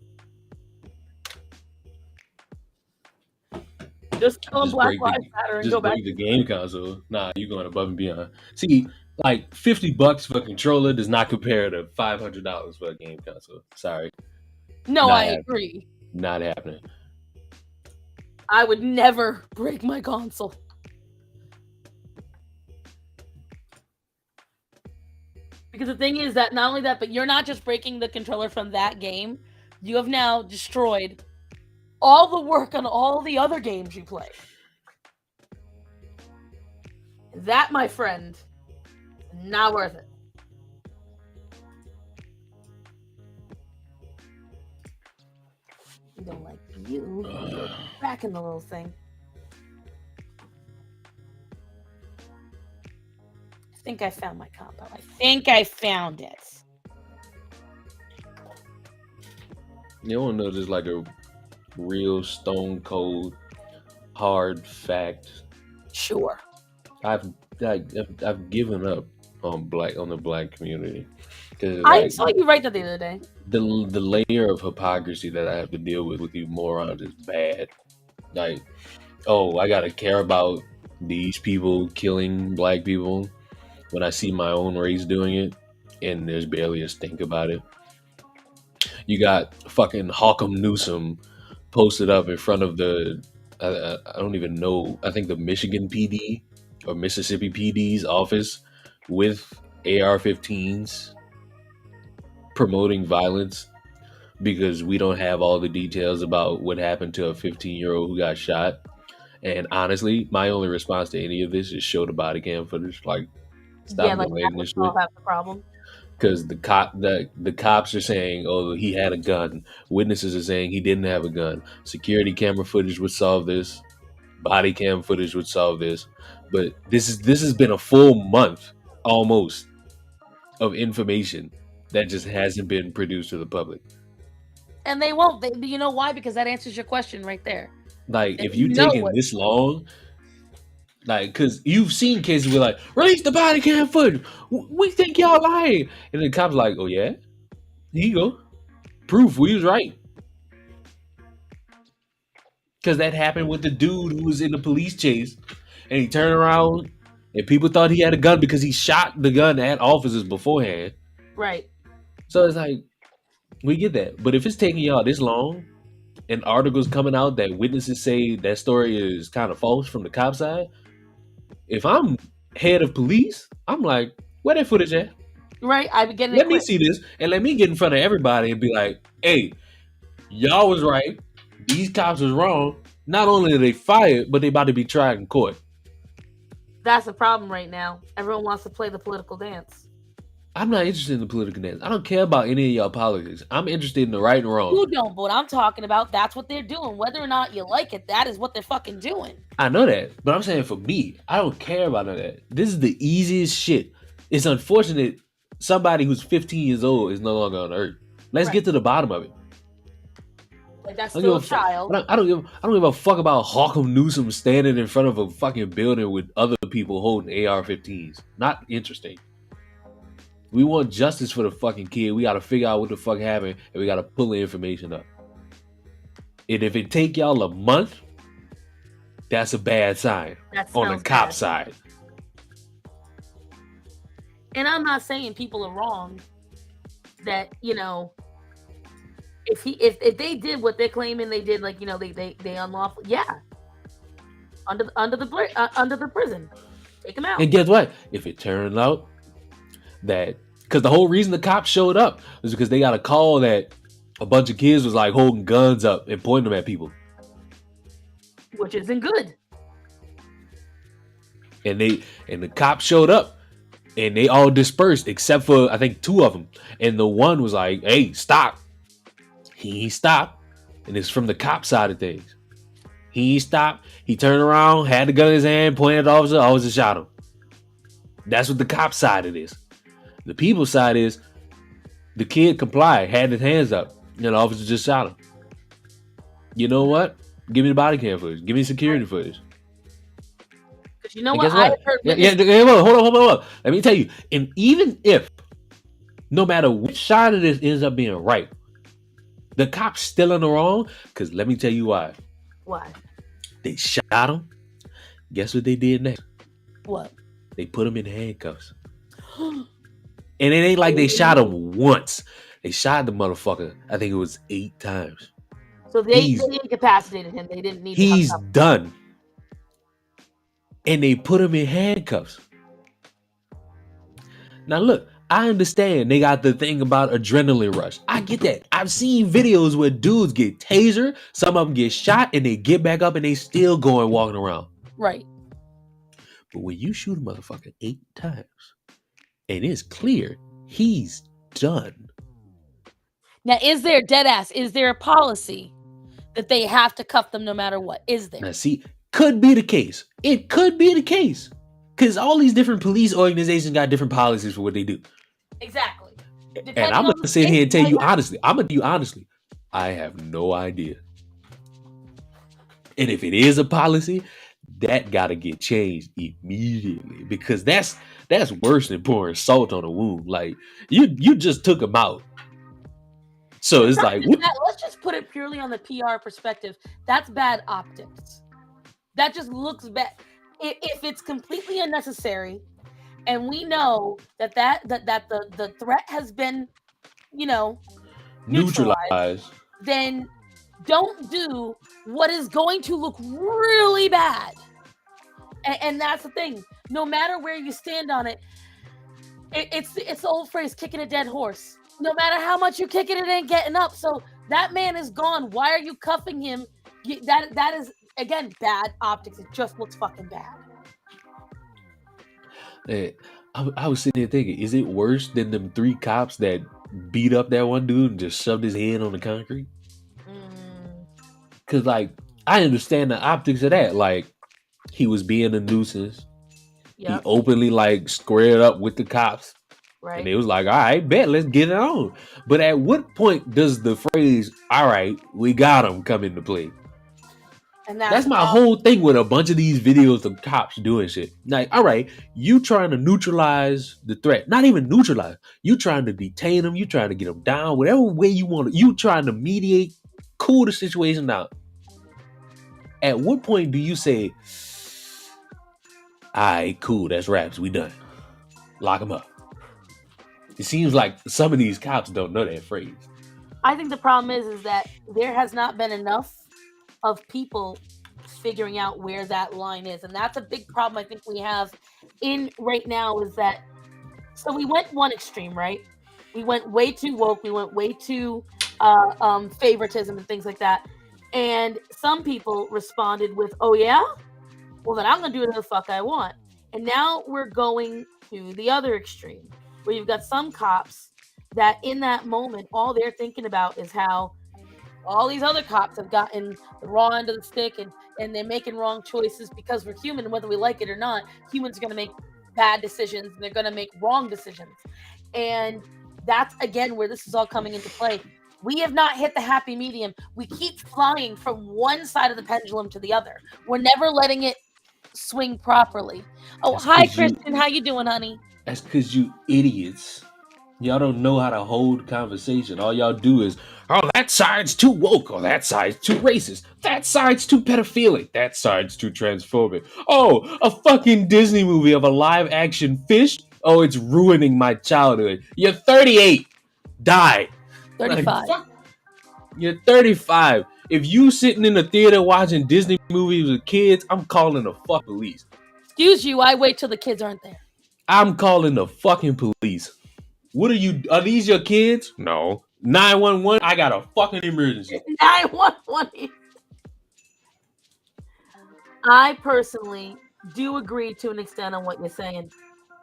Just tell him Black Lives Matter and go back. Just break the game console. Nah, you going above and beyond. See, like $50 for a controller does not compare to $500 for a game console. Sorry. No, I agree. Not happening. I would never break my console. Because the thing is that not only that, but you're not just breaking the controller from that game. You have now destroyed all the work on all the other games you play. That, my friend, not worth it. I don't like you. Back in the little thing. I think I found my combo. I think I found it. You want to know just like a real stone cold hard fact? Sure. I've given up on the black community. I saw you write that the other day. The layer of hypocrisy that I have to deal with you morons is bad. Like, oh, I gotta care about these people killing black people when I see my own race doing it, and there's barely a stink about it. You got fucking Hawkham Newsom posted up in front of the I don't even know, I think the Michigan PD or Mississippi PD's office with AR-15s promoting violence, because we don't have all the details about what happened to a 15-year-old who got shot. And honestly, my only response to any of this is show the body cam footage. Like, stop delaying this shit. Have the problem. Because the cops are saying, oh, he had a gun. Witnesses are saying he didn't have a gun. Security camera footage would solve this. Body cam footage would solve this. But this has been a full month almost of information that just hasn't been produced to the public. And they won't. You know why? Because that answers your question right there. Like, if you taking this long, like, because you've seen cases where, like, release the body cam footage. We think y'all lying. And the cops like, oh, yeah? Here you go. Proof we was right. Because that happened with the dude who was in the police chase. And he turned around and people thought he had a gun because he shot the gun at officers beforehand. Right. So it's like, we get that. But if it's taking y'all this long and articles coming out that witnesses say that story is kind of false from the cop side, if I'm head of police, I'm like, where that footage at? Right. I be getting Let me see this and let me get in front of everybody and be like, hey, y'all was right. These cops was wrong. Not only are they fired, but they about to be tried in court. That's the problem right now. Everyone wants to play the political dance. I'm not interested in the political dance. I don't care about any of y'all politics. I'm interested in the right and wrong. You don't, but I'm talking about that's what they're doing. Whether or not you like it, that is what they're fucking doing. I know that, but I'm saying for me, I don't care about none of that. This is the easiest shit. It's unfortunate somebody who's 15 years old is no longer on earth. Let's get to the bottom of it. Like, that's still a child. I don't give a fuck about Hawkham Newsom standing in front of a fucking building with other people holding AR-15s. Not interesting. We want justice for the fucking kid. We got to figure out what the fuck happened, and we got to pull the information up. And if it take y'all a month, that's a bad sign on the cop side. And I'm not saying people are wrong. That, you know, if they did what they're claiming they did, like, you know, they unlawful, yeah, under the prison, take them out. And guess what? If it turns out that, because the whole reason the cops showed up was because they got a call that a bunch of kids was like holding guns up and pointing them at people, which isn't good. And the cops showed up and they all dispersed except for I think 2 of them, and the one was like, hey, stop. He stopped, and it's from the cop side of things. He stopped, he turned around, had the gun in his hand, pointed at the officer shot him. That's what the cop side of this. The people side is the kid complied, had his hands up, and the officer just shot him. You know what? Give me the body cam footage. Give me security footage. You know what? I heard hold on. Let me tell you. And even if, no matter which side of this ends up being right, the cop's still in the wrong. Because let me tell you why. Why? They shot him. Guess what they did next? What? They put him in handcuffs. And it ain't like they shot him once. They shot the motherfucker, I think it was 8 times. So they incapacitated him. They didn't need to. He's done. And they put him in handcuffs. Now look, I understand they got the thing about adrenaline rush. I get that. I've seen videos where dudes get tasered, some of them get shot, and they get back up and they still going walking around. Right. But when you shoot a motherfucker 8 times, and it's clear he's done. Now, is there a policy that they have to cuff them no matter what? Is there? Now, see, could be the case. It could be the case. Because all these different police organizations got different policies for what they do. Exactly. And I'm going to sit here and tell you honestly. I have no idea. And if it is a policy, that got to get changed immediately. Because that's worse than pouring salt on a wound. Like, you just took him out. So it's like, let's just put it purely on the PR perspective. That's bad optics. That just looks bad. If it's completely unnecessary, and we know that the threat has been, you know, neutralized, then don't do what is going to look really bad. And that's the thing. No matter where you stand on it, it's the old phrase, kicking a dead horse. No matter how much you kick it, it ain't getting up. So that man is gone. Why are you cuffing him? That is, again, bad optics. It just looks fucking bad. I was sitting there thinking, is it worse than them 3 cops that beat up that one dude and just shoved his head on the concrete? Because, like, I understand the optics of that. Like, he was being a nuisance. Yep. He openly, like, squared up with the cops. Right. And it was like, all right, bet, let's get it on. But at what point does the phrase, all right, we got him, come into play? And that's my whole thing with a bunch of these videos of cops doing shit. Like, all right, you trying to neutralize the threat. Not even neutralize. You trying to detain them. You trying to get them down. Whatever way you want to. You trying to mediate, cool the situation out. At what point do you say, all right, cool, that's raps. We done. Lock them up. It seems like some of these cops don't know that phrase. I think the problem is that there has not been enough of people figuring out where that line is, and that's a big problem I think we have in right now. Is that so we went one extreme, right? We went way too woke, we went way too favoritism and things like that, and some people responded with, oh yeah, well then I'm gonna do whatever the fuck I want. And now we're going to the other extreme, where you've got some cops that in that moment all they're thinking about is how all these other cops have gotten the raw end of the stick, and they're making wrong choices, because we're human, and whether we like it or not, humans are going to make bad decisions, and they're going to make wrong decisions. And that's, again, where this is all coming into play. We have not hit the happy medium. We keep flying from one side of the pendulum to the other. We're never letting it swing properly. Oh, that's hi, Kristen. How you doing, honey? That's because you idiots. Y'all don't know how to hold conversation. All y'all do is, oh, that side's too woke. Oh, that side's too racist. That side's too pedophilic. That side's too transphobic. Oh, a fucking Disney movie of a live action fish? Oh, it's ruining my childhood. You're 38. Die. 35. Like, fuck. You're 35. If you sitting in the theater watching Disney movies with kids, I'm calling the fuck police. Excuse you, I wait till the kids aren't there. I'm calling the fucking police. What are these your kids? No. 911, I got a fucking emergency. 911. I personally do agree to an extent on what you're saying,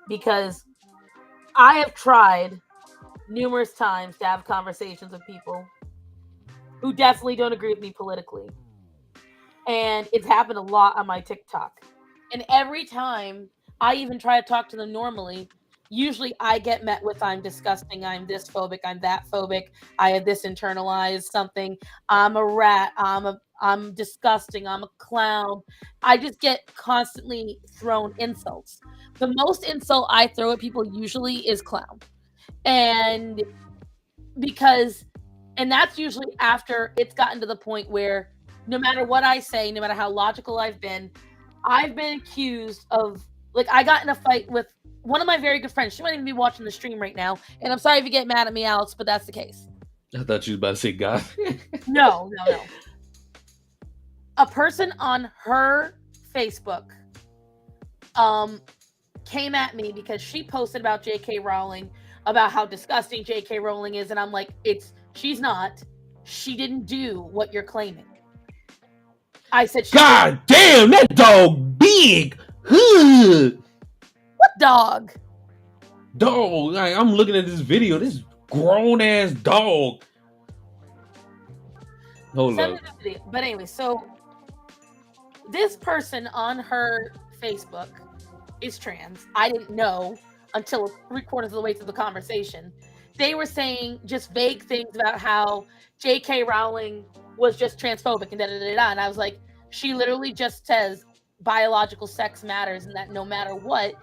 because I have tried numerous times to have conversations with people who definitely don't agree with me politically. And it's happened a lot on my TikTok. And every time I even try to talk to them normally, usually I get met with, I'm disgusting, I'm this phobic, I'm that phobic, I have this internalized something, I'm a rat, I'm disgusting, I'm a clown. I just get constantly thrown insults. The most insult I throw at people usually is clown. And that's usually after it's gotten to the point where no matter what I say, no matter how logical I've been accused of, like, I got in a fight with one of my very good friends. She might even be watching the stream right now. And I'm sorry if you get mad at me, Alex, but that's the case. I thought you was about to say God. No. A person on her Facebook came at me because she posted about J.K. Rowling, about how disgusting J.K. Rowling is. And I'm like, she's not. She didn't do what you're claiming. I said, God damn, that dog big. What dog? Dog. Like, I'm looking at this video. This grown ass dog. Hold up. But anyway, so this person on her Facebook is trans. I didn't know until 3/4 of the way through the conversation. They were saying just vague things about how J.K. Rowling was just transphobic and da-da-da-da. And I was like, she literally just says biological sex matters, and that no matter what,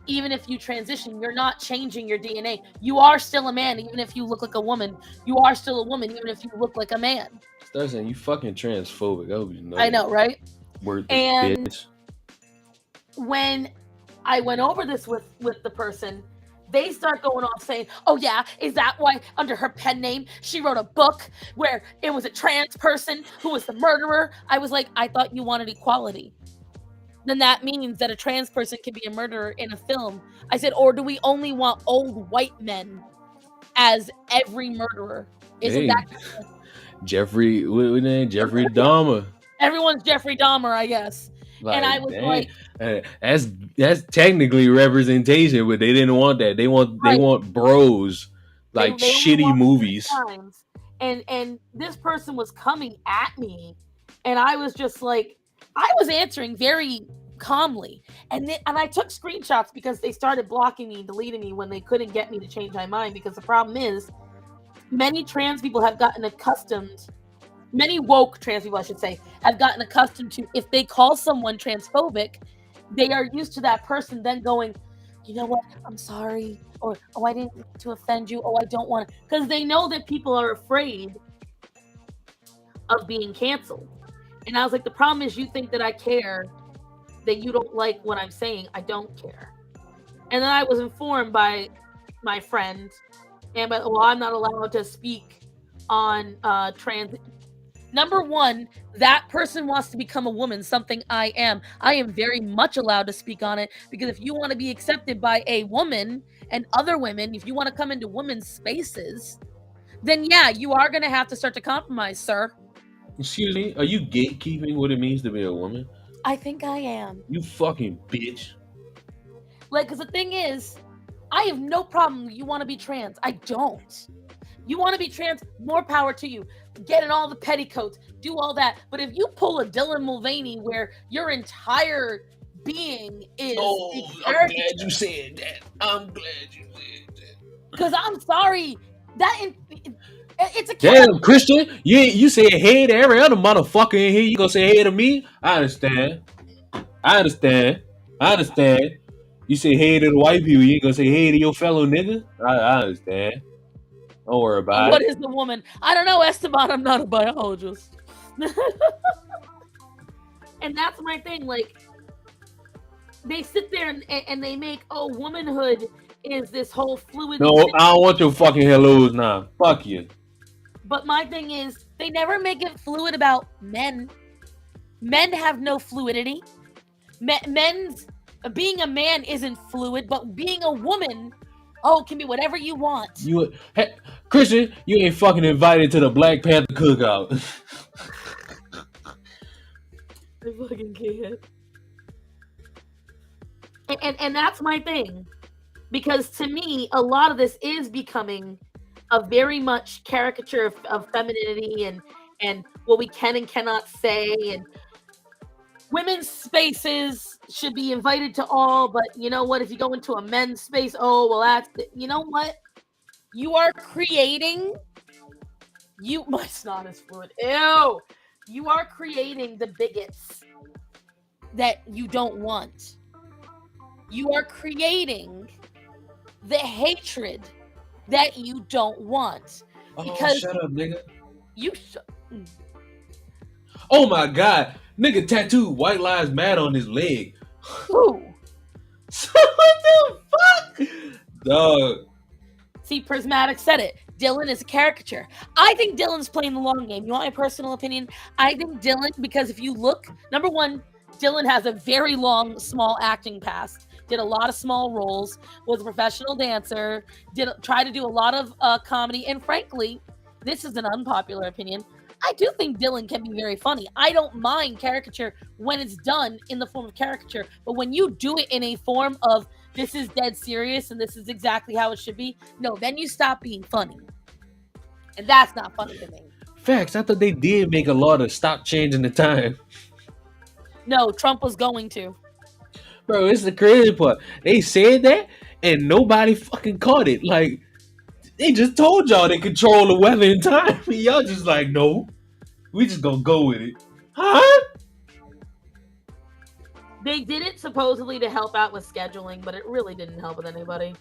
even if you transition, you're not changing your DNA. You are still a man, even if you look like a woman. You are still a woman, even if you look like a man. Start saying you fucking transphobic. I hope you know. I know, right? Word and bitch. When I went over this with the person, they start going off saying, oh yeah, is that why under her pen name she wrote a book where it was a trans person who was the murderer? I was like, I thought you wanted equality. Then that means that a trans person can be a murderer in a film. I said, or do we only want old white men as every murderer. Isn't that Jeffrey? What name? Jeffrey Dahmer. everyone's Jeffrey Dahmer, I guess. Like, and I was like, that's technically representation, but they didn't want that. They want bros, like they shitty movies. times. And this person was coming at me, and I was just like, I was answering very calmly, and I took screenshots because they started blocking me and deleting me when they couldn't get me to change my mind. Because the problem is, many trans people have gotten accustomed. Many woke trans people, I should say, have gotten accustomed to, if they call someone transphobic, they are used to that person then going, you know what, I'm sorry, or, oh, I didn't mean to offend you, oh, I don't want to, because they know that people are afraid of being canceled. And I was like, the problem is you think that I care, that you don't like what I'm saying. I don't care. And then I was informed by my friend, and I'm not allowed to speak on trans. Number one, that person wants to become a woman, something I am. I am very much allowed to speak on it, because if you want to be accepted by a woman and other women, if you want to come into women's spaces, then yeah, you are going to have to start to compromise, sir. Excuse me, are you gatekeeping what it means to be a woman? I think I am. You fucking bitch. Like, because the thing is, I have no problem you want to be trans. I don't. You want to be trans, more power to you. Get in all the petticoats, do all that. But if you pull a Dylan Mulvaney where your entire being is... Oh, I'm glad you said that. I'm glad you said that. Because I'm sorry, it's a... Damn, Christian, you said hey to every other motherfucker in here. You gonna say hey to me? I understand. You say hey to the white people. You ain't gonna say hey to your fellow nigga? I understand. Don't worry about it. What is the woman? I don't know, Esteban. I'm not a biologist. And that's my thing. Like, they sit there and they make, womanhood is this whole fluid. No, I don't want your fucking hellos now. Fuck you. But my thing is, they never make it fluid about men. Men have no fluidity. Men's being a man isn't fluid, but being a woman, can be whatever you want. Hey, Christian, you ain't fucking invited to the Black Panther cookout. I fucking can't. And that's my thing. Because to me, a lot of this is becoming a very much caricature of femininity and what we can and cannot say. And women's spaces should be invited to all, but you know what? If you go into a men's space, that's... You know what? You are creating... My snot is fluid. Ew! You are creating the bigots that you don't want. You are creating the hatred that you don't want. Because shut up, nigga. Oh my god. Nigga tattooed White Lives Matter on his leg. Who? What the fuck? Dog. See, Prismatic said it. Dylan is a caricature. I think Dylan's playing the long game. You want my personal opinion? I think Dylan, because if you look, number one, Dylan has a very long, small acting past. Did a lot of small roles, was a professional dancer, tried to do a lot of comedy, and frankly, this is an unpopular opinion, I do think Dylan can be very funny. I don't mind caricature when it's done in the form of caricature, but when you do it in a form of this is dead serious and this is exactly how it should be, no, then you stop being funny. And that's not funny to me. Facts. I thought they did make a law to stop changing the time. No, Trump was going to. Bro, it's the crazy part. They said that and nobody fucking caught it. Like, they just told y'all they control the weather in time. Y'all just like, no, we just gonna go with it. Huh? They did it supposedly to help out with scheduling, but it really didn't help with anybody.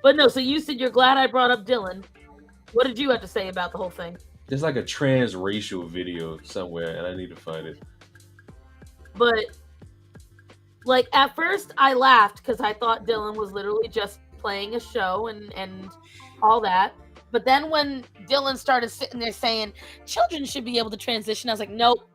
But no, so you said you're glad I brought up Dylan. What did you have to say about the whole thing? There's like a transracial video somewhere, and I need to find it. But, like, at first I laughed because I thought Dylan was literally just playing a show and all that. But then when Dylan started sitting there saying children should be able to transition, I was like, nope.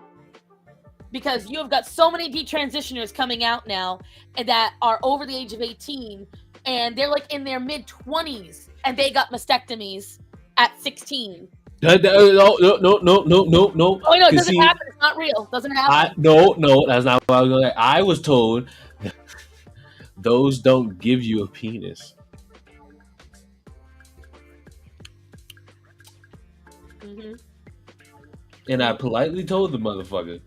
Because you have got so many detransitioners coming out now that are over the age of 18 and they're like in their mid-20s, and they got mastectomies at 16. No. Oh no, it doesn't See, happen. It's not real. It doesn't happen. no, that's not what I was going to say. I was told those don't give you a penis. Mm-hmm. And I politely told the motherfucker,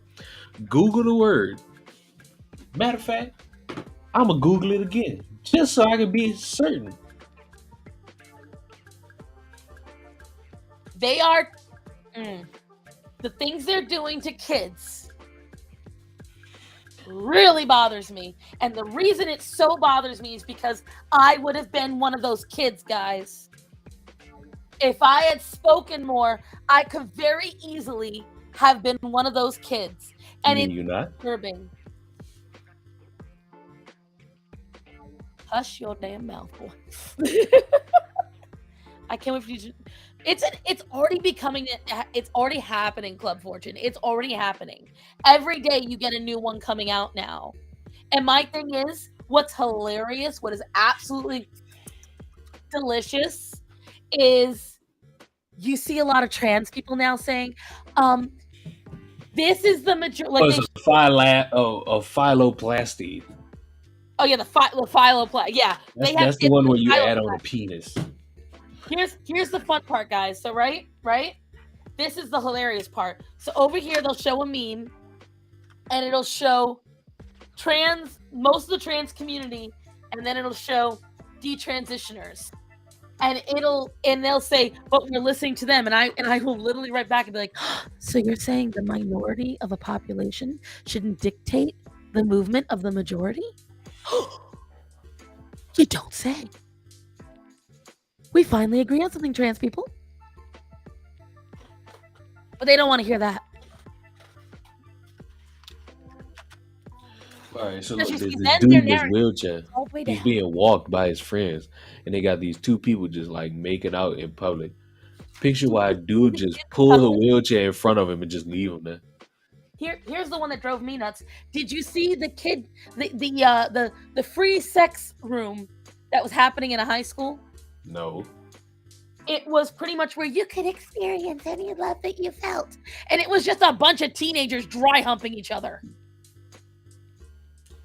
Google the word. Matter of fact, I'm going to Google it again, just so I can be certain. They are the things they're doing to kids really bothers me. And the reason it so bothers me is because I would have been one of those kids, guys. If I had spoken more, I could very easily have been one of those kids. And You mean you're not? disturbing. Hush your damn mouth, boy. I can't wait for you to. It's already becoming. It's already happening, Club Fortune. It's already happening. Every day you get a new one coming out now. And my thing is, what's hilarious, what is absolutely delicious, is you see a lot of trans people now saying, this is the majority. Like it's a phyloplasty. Oh yeah, the phyloplasty. Yeah, that's the one where you add on a penis. Here's the fun part, guys. So right, this is the hilarious part. So over here they'll show a meme, and it'll show most of the trans community, and then it'll show detransitioners, and they'll say, but we're listening to them, and I will literally write back and be like, so you're saying the minority of a population shouldn't dictate the movement of the majority? You don't say. We finally agree on something, trans people. But they don't want to hear that. All right, so look, this dude in this wheelchair, he's being walked by his friends, and they got these two people just like making out in public. Picture why a dude just pull the wheelchair in front of him and just leave him there. Here's the one that drove me nuts. Did you see the kid, the free sex room that was happening in a high school? No. It was pretty much where you could experience any love that you felt, and it was just a bunch of teenagers dry humping each other.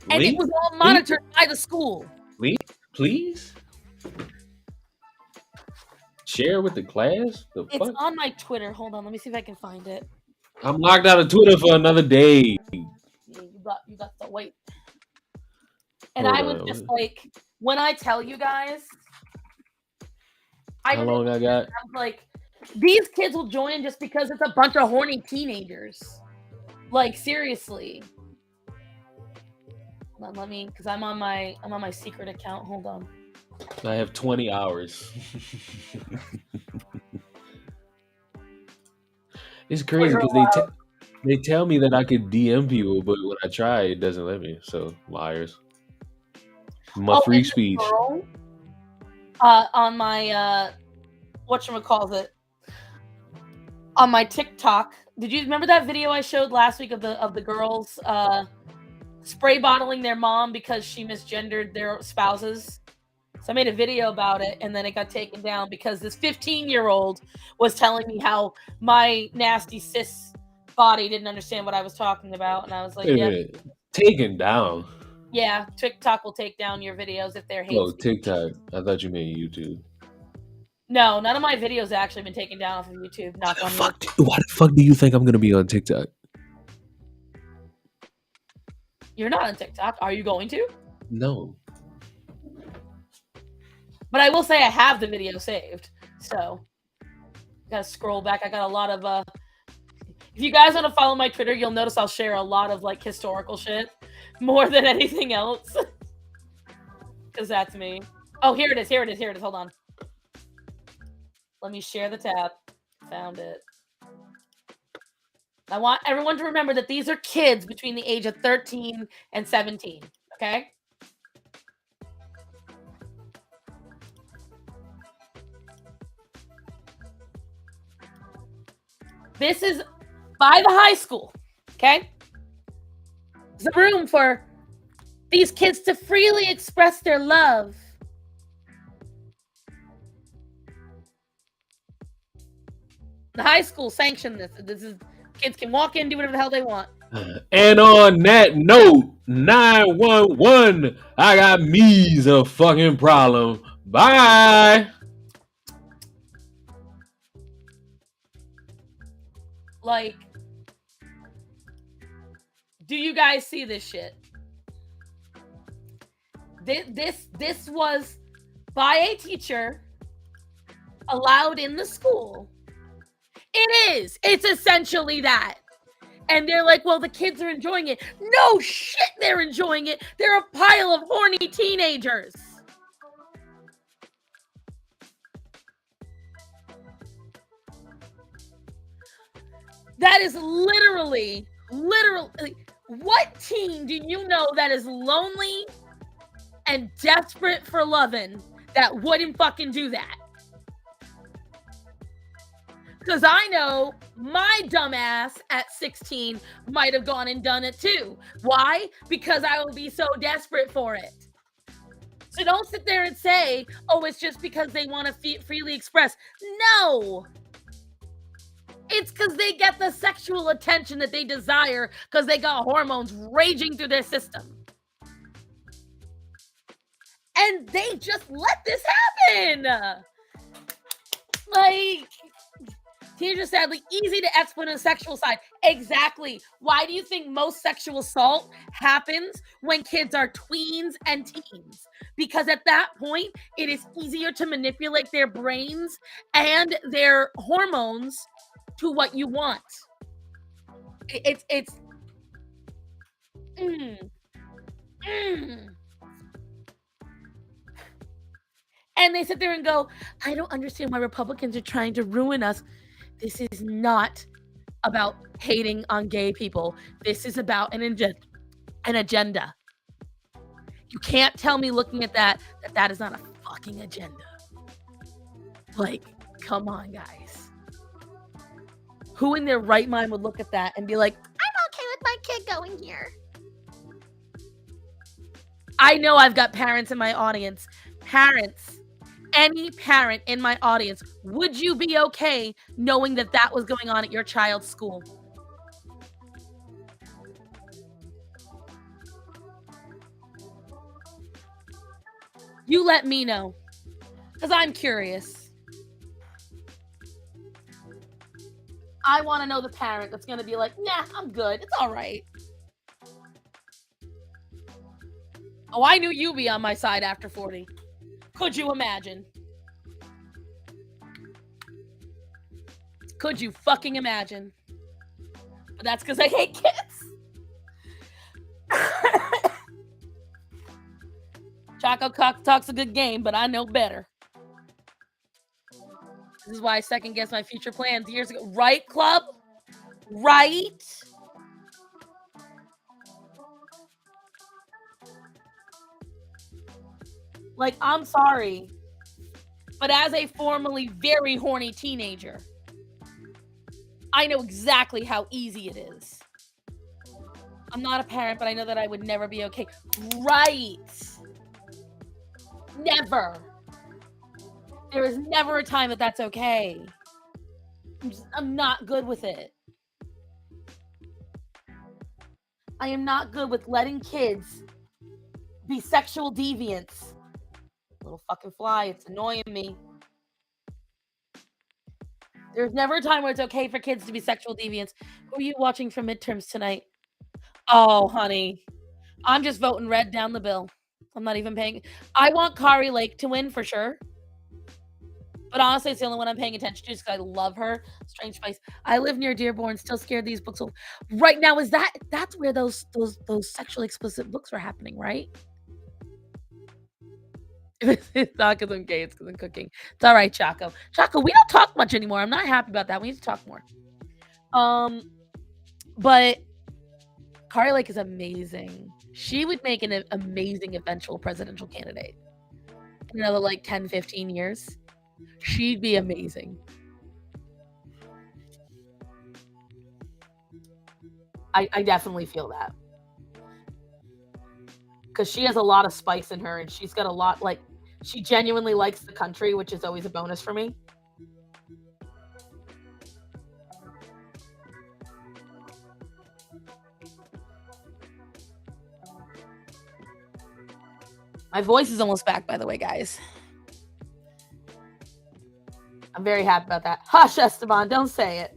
And it was all monitored by the school. Please? Share with the class? It's on my Twitter. Hold on, let me see if I can find it. I'm locked out of Twitter for another day. Yeah, you got to wait. And I was just like, when I tell you guys, how long I got? I'm like, these kids will join just because it's a bunch of horny teenagers. Like, seriously. Hold on, because I'm on my secret account. Hold on. I have 20 hours. It's crazy because they tell me that I could DM people, but when I try, it doesn't let me. So liars. My free speech. On my whatchamacallit, on my TikTok. Did you remember that video I showed last week of the girls spray bottling their mom because she misgendered their spouses? So I made a video about it, and then it got taken down because this 15-year-old was telling me how my nasty cis body didn't understand what I was talking about, and I was like, yeah. Taken down? Yeah, TikTok will take down your videos if they're hate speech. TikTok. I thought you meant YouTube. No, none of my videos have actually been taken down off of YouTube. Why the fuck do you think I'm going to be on TikTok? You're not on TikTok. Are you going to? No. But I will say I have the video saved. So, gotta scroll back. I got a lot of if you guys want to follow my Twitter, you'll notice I'll share a lot of like historical shit more than anything else. Because that's me. Oh, here it is. Hold on. Let me share the tab. Found it. I want everyone to remember that these are kids between the age of 13 and 17. Okay? This is by the high school, okay? There's a room for these kids to freely express their love The high school sanctioned this. This is kids can walk in, do whatever the hell they want. And on that note, 911, I got me's a fucking problem. Bye. Like, do you guys see this shit? This was by a teacher allowed in the school. It is. It's essentially that. And they're like, well, the kids are enjoying it. No shit, they're enjoying it. They're a pile of horny teenagers. That is literally, what teen do you know that is lonely and desperate for loving that wouldn't fucking do that? Because I know my dumbass at 16 might have gone and done it too. Why? Because I will be so desperate for it. So don't sit there and say, oh, it's just because they want to freely express. No. It's because they get the sexual attention that they desire because they got hormones raging through their system. And they just let this happen. Like, teenagers sadly easy to exploit on the sexual side. Exactly. Why do you think most sexual assault happens when kids are tweens and teens? Because at that point, it is easier to manipulate their brains and their hormones to what you want. It's And they sit there and go, I don't understand why Republicans are trying to ruin us. This is not about hating on gay people. This is about an agenda. You can't tell me looking at that is not a fucking agenda. Like, come on, guys. Who in their right mind would look at that and be like, I'm okay with my kid going here? I know I've got parents in my audience. Parents, any parent in my audience, would you be okay knowing that that was going on at your child's school? You let me know, because I'm curious. I want to know the parent that's going to be like, nah, I'm good. It's all right. Oh, I knew you'd be on my side after 40. Could you imagine? Could you fucking imagine? But that's because I hate kids. Choco Cock talks a good game, but I know better. This is why I second guessed my future plans years ago. Right, club? Right? Like, I'm sorry. But as a formerly very horny teenager, I know exactly how easy it is. I'm not a parent, but I know that I would never be okay. Right. Never. There is never a time that that's okay. I'm not good with it. I am not good with letting kids be sexual deviants. Little fucking fly, it's annoying me. There's never a time where it's okay for kids to be sexual deviants. Who are you watching for midterms tonight? Oh, honey. I'm just voting red down the bill. I'm not even paying. I want Kari Lake to win for sure. But honestly, it's the only one I'm paying attention to just because I love her. Strange Spice. I live near Dearborn, still scared these books. Right now, that's where those sexually explicit books were happening, right? It's not because I'm gay, it's because I'm cooking. It's all right, Chaco. Chaco, we don't talk much anymore. I'm not happy about that. We need to talk more. But Kari Lake is amazing. She would make an amazing eventual presidential candidate. In another like 10, 15 years. She'd be amazing. I definitely feel that. Because she has a lot of spice in her, and she's got a lot, like, she genuinely likes the country, which is always a bonus for me. My voice is almost back, by the way, guys. I'm very happy about that. Hush, Esteban, don't say it.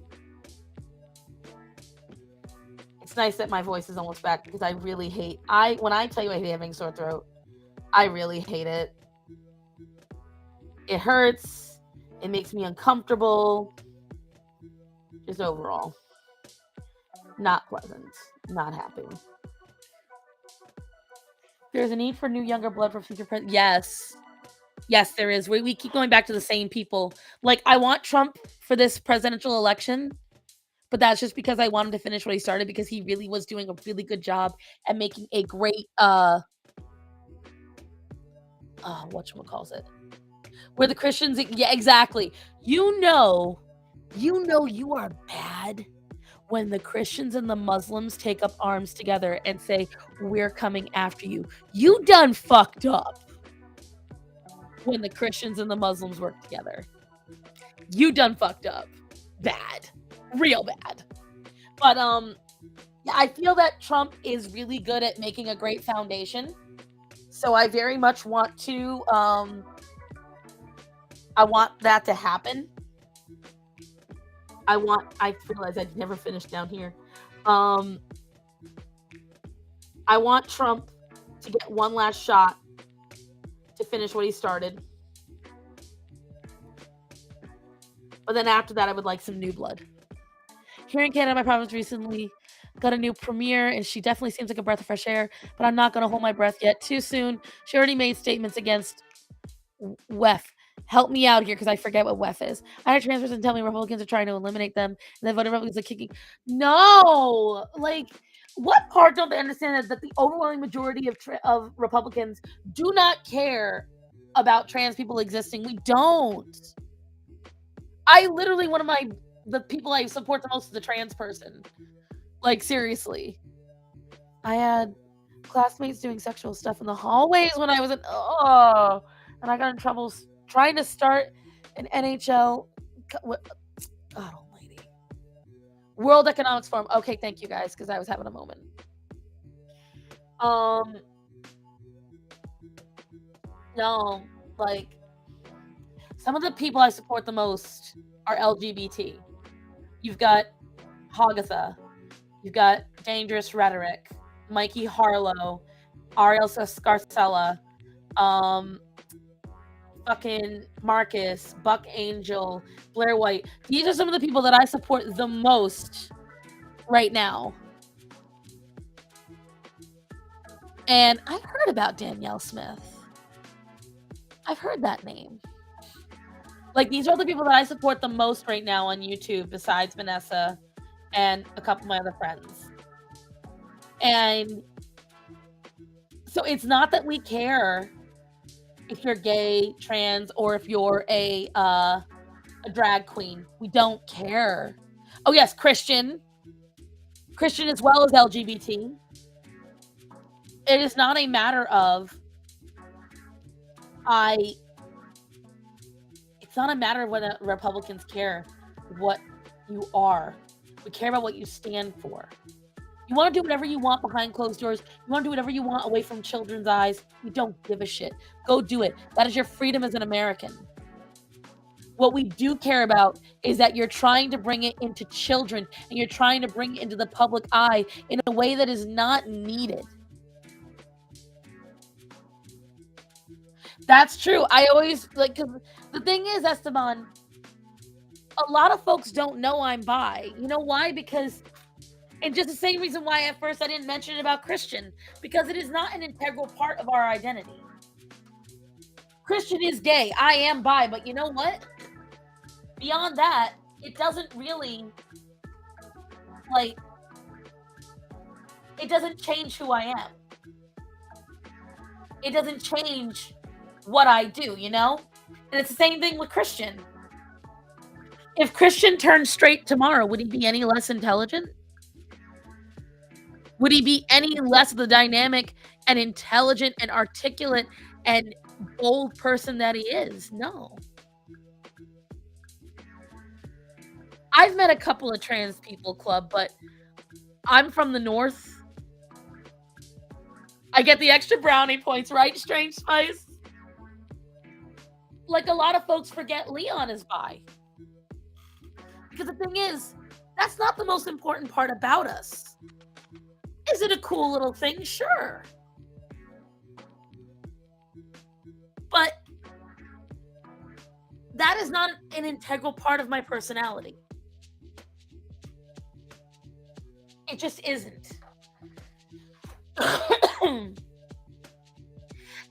It's nice that my voice is almost back because I really hate. When I tell you I hate having sore throat, I really hate it. It hurts. It makes me uncomfortable. Just overall, not pleasant. Not happy. There's a need for new younger blood for future president. Yes. Yes, there is. We keep going back to the same people. Like, I want Trump for this presidential election, but that's just because I want him to finish what he started, because he really was doing a really good job at making a great whatchamacallit, where the Christians, yeah, exactly. You know you are bad when the Christians and the Muslims take up arms together and say, we're coming after you. You done fucked up when the Christians and the Muslims work together. You done fucked up. Bad. Real bad. But yeah, I feel that Trump is really good at making a great foundation. So I very much want to I want that to happen. I realized I never finished down here. I want Trump to get one last shot to finish what he started. But then after that, I would like some new blood. Here in Canada, my province recently got a new premier, and she definitely seems like a breath of fresh air, but I'm not going to hold my breath yet. Too soon. She already made statements against WEF. Help me out here because I forget what WEF is. I had trans person tell me Republicans are trying to eliminate them, and then voting Republicans are kicking. No! Like, what part don't they understand that the overwhelming majority of Republicans do not care about trans people existing? We don't. I literally, the people I support the most is a trans person. Like, seriously. I had classmates doing sexual stuff in the hallways when I was and I got in trouble trying to start an NHL. Oh, lady. World Economics Forum. Okay, thank you guys, because I was having a moment. No, like, some of the people I support the most are LGBT. You've got Hagatha. You've got Dangerous Rhetoric, Mikey Harlow, Ariel Scarcella, fucking Marcus, Buck Angel, Blair White. These are some of the people that I support the most right now. And I've heard about Danielle Smith. I've heard that name. Like, these are the people that I support the most right now on YouTube, besides Vanessa and a couple of my other friends. And so it's not that we care if you're gay, trans, or if you're a drag queen. We don't care. Oh yes, Christian as well as LGBT. It is not a matter of it's not a matter of whether Republicans care what you are. We care about what you stand for. You want to do whatever you want behind closed doors. You want to do whatever you want away from children's eyes. We don't give a shit. Go do it. That is your freedom as an American. What we do care about is that you're trying to bring it into children, and you're trying to bring it into the public eye in a way that is not needed. That's true. I always, like, 'cause the thing is, Esteban, a lot of folks don't know I'm bi. You know why? Because, and just the same reason why at first I didn't mention it about Christian, because it is not an integral part of our identity. Christian is gay. I am bi, but you know what? Beyond that, it doesn't really, like, it doesn't change who I am. It doesn't change what I do, you know? And it's the same thing with Christian. If Christian turned straight tomorrow, would he be any less intelligent? Would he be any less of the dynamic and intelligent and articulate and bold person that he is? No. I've met a couple of trans people, Club, but I'm from the North. I get the extra brownie points, right, Strange Spice? Like, a lot of folks forget Leon is bi. Because the thing is, that's not the most important part about us. Is it a cool little thing? Sure. But that is not an integral part of my personality. It just isn't.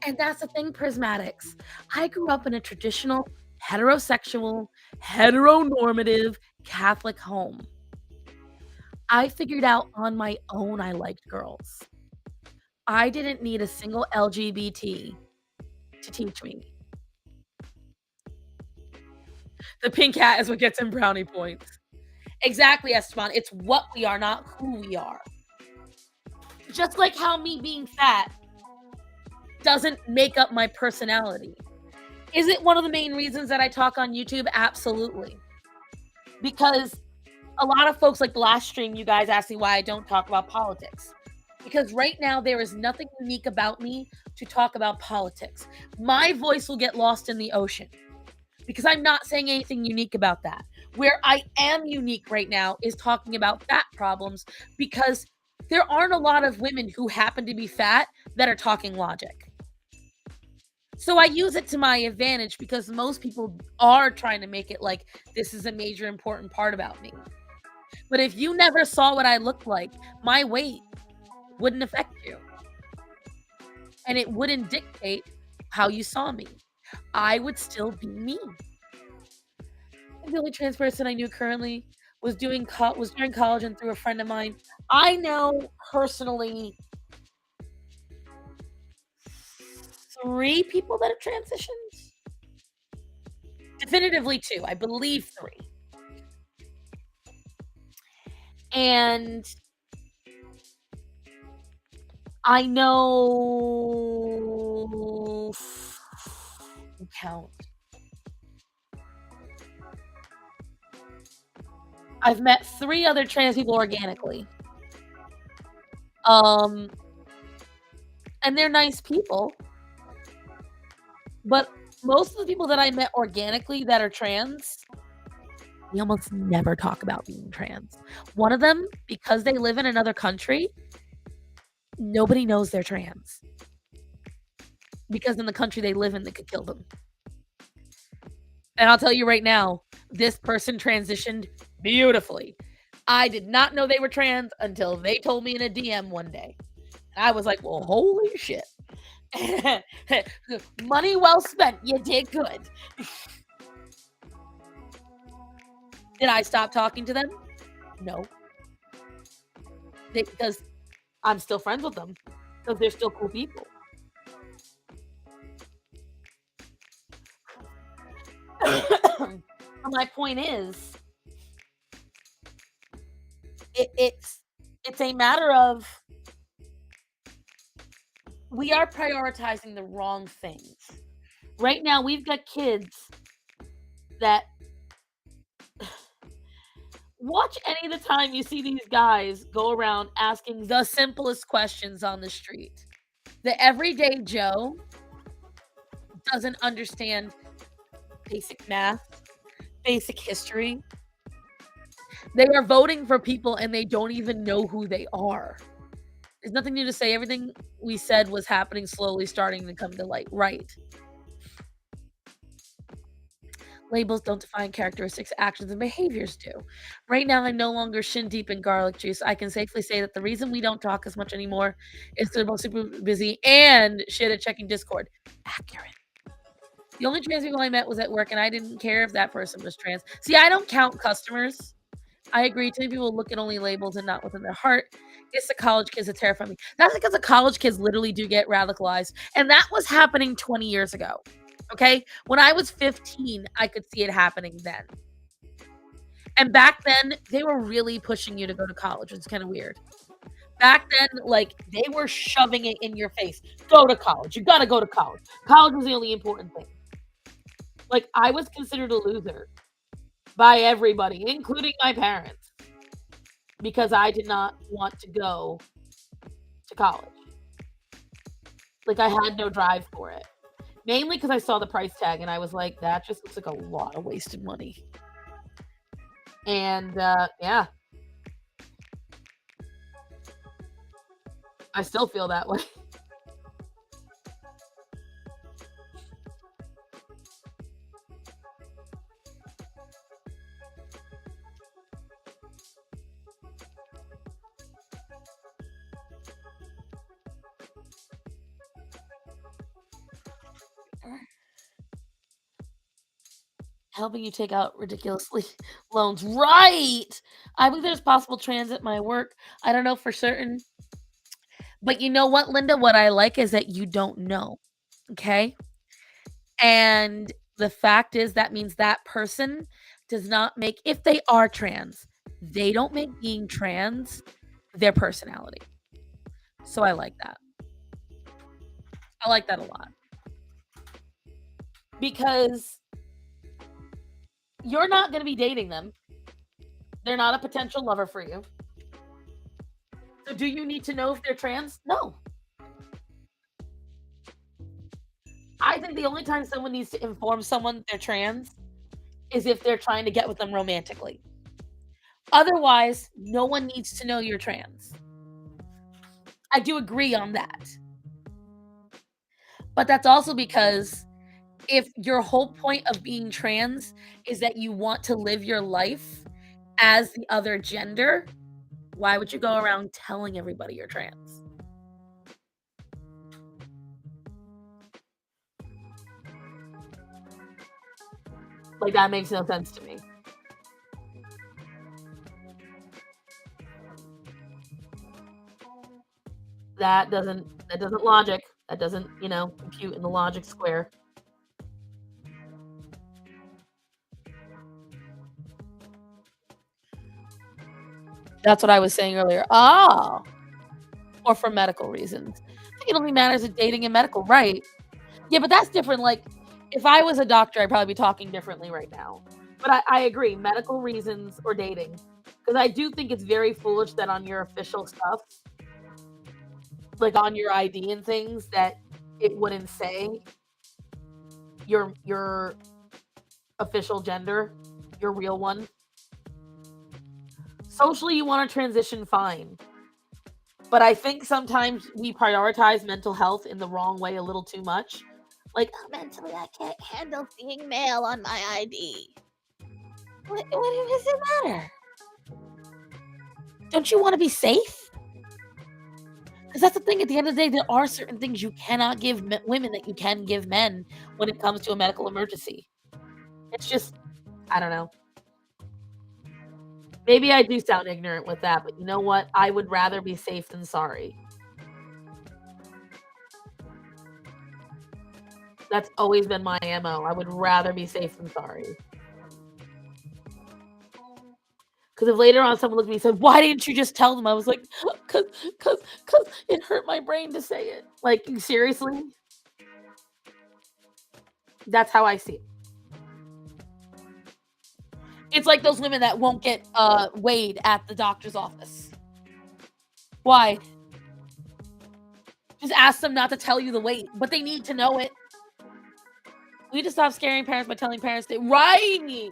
And that's the thing, Prismatics. I grew up in a traditional, heterosexual, heteronormative Catholic home. I figured out on my own I liked girls. I didn't need a single LGBT to teach me. The pink hat is what gets him brownie points. Exactly, Esteban. It's what we are, not who we are. Just like how me being fat doesn't make up my personality. Is it one of the main reasons that I talk on YouTube? Absolutely. Because a lot of folks, like the last stream, you guys asked me why I don't talk about politics. Because right now there is nothing unique about me to talk about politics. My voice will get lost in the ocean because I'm not saying anything unique about that. Where I am unique right now is talking about fat problems, because there aren't a lot of women who happen to be fat that are talking logic. So I use it to my advantage because most people are trying to make it like this is a major important part about me. But if you never saw what I looked like, my weight wouldn't affect you. And it wouldn't dictate how you saw me. I would still be me. The only trans person I knew currently was during college and through a friend of mine. I know personally 3 people that have transitioned. Definitively 2. I believe 3. And I know count. I've met 3 other trans people organically. And they're nice people. But most of the people that I met organically that are trans, we almost never talk about being trans. One of them, because they live in another country, nobody knows they're trans. Because in the country they live in, they could kill them. And I'll tell you right now, this person transitioned beautifully. I did not know they were trans until they told me in a DM one day. And I was like, well, holy shit. Money well spent. You did good. Did I stop talking to them? No. Because I'm still friends with them. Because they're still cool people. My point is, it's a matter of we are prioritizing the wrong things. Right now, we've got kids that watch any of the time you see these guys go around asking the simplest questions on the street. The everyday Joe doesn't understand basic math, basic history. They are voting for people and they don't even know who they are. There's nothing new to say. Everything we said was happening slowly, starting to come to light. Right. Labels don't define characteristics, actions, and behaviors do. Right now, I'm no longer shin deep in garlic juice. I can safely say that the reason we don't talk as much anymore is they're both super busy and shit at checking Discord. Accurate. The only trans people I met was at work, and I didn't care if that person was trans. See, I don't count customers. I agree. Too many people look at only labels and not within their heart. It's the college kids that terrify me. That's because the college kids literally do get radicalized. And that was happening 20 years ago. Okay? When I was 15, I could see it happening then. And back then, they were really pushing you to go to college. It's kind of weird. Back then, like, they were shoving it in your face. Go to college. You got to go to college. College was the only important thing. Like, I was considered a loser by everybody, including my parents, because I did not want to go to college. Like, I had no drive for it. Mainly because I saw the price tag and I was like, that just looks like a lot of wasted money. And yeah. I still feel that way. Helping you take out ridiculously loans. Right! I believe there's possible transit at my work. I don't know for certain. But you know what, Linda? What I like is that you don't know. Okay? And the fact is that means that person does not make, if they are trans, they don't make being trans their personality. So I like that. I like that a lot. Because you're not going to be dating them. They're not a potential lover for you. So do you need to know if they're trans? No. I think the only time someone needs to inform someone they're trans is if they're trying to get with them romantically. Otherwise, no one needs to know you're trans. I do agree on that. But that's also because if your whole point of being trans is that you want to live your life as the other gender, why would you go around telling everybody you're trans? Like, that makes no sense to me. That doesn't logic. That doesn't, compute in the logic square. That's what I was saying earlier. Oh. Or for medical reasons. I think it only matters if dating and medical, right? Yeah, but that's different. Like, if I was a doctor, I'd probably be talking differently right now. But I agree, medical reasons or dating. Because I do think it's very foolish that on your official stuff, like on your ID and things, that it wouldn't say your official gender, your real one. Socially, you want to transition, fine. But I think sometimes we prioritize mental health in the wrong way a little too much. Like, oh, mentally, I can't handle seeing male on my ID. What does it matter? Don't you want to be safe? Because that's the thing. At the end of the day, there are certain things you cannot give women that you can give men when it comes to a medical emergency. It's just, I don't know. Maybe I do sound ignorant with that, but you know what? I would rather be safe than sorry. That's always been my MO. I would rather be safe than sorry. Because if later on someone looked at me and said, why didn't you just tell them? I was like, because it hurt my brain to say it. Like, seriously? That's how I see it. It's like those women that won't get weighed at the doctor's office. Why? Just ask them not to tell you the weight, but they need to know it. We need to stop scaring parents by telling parents that, right?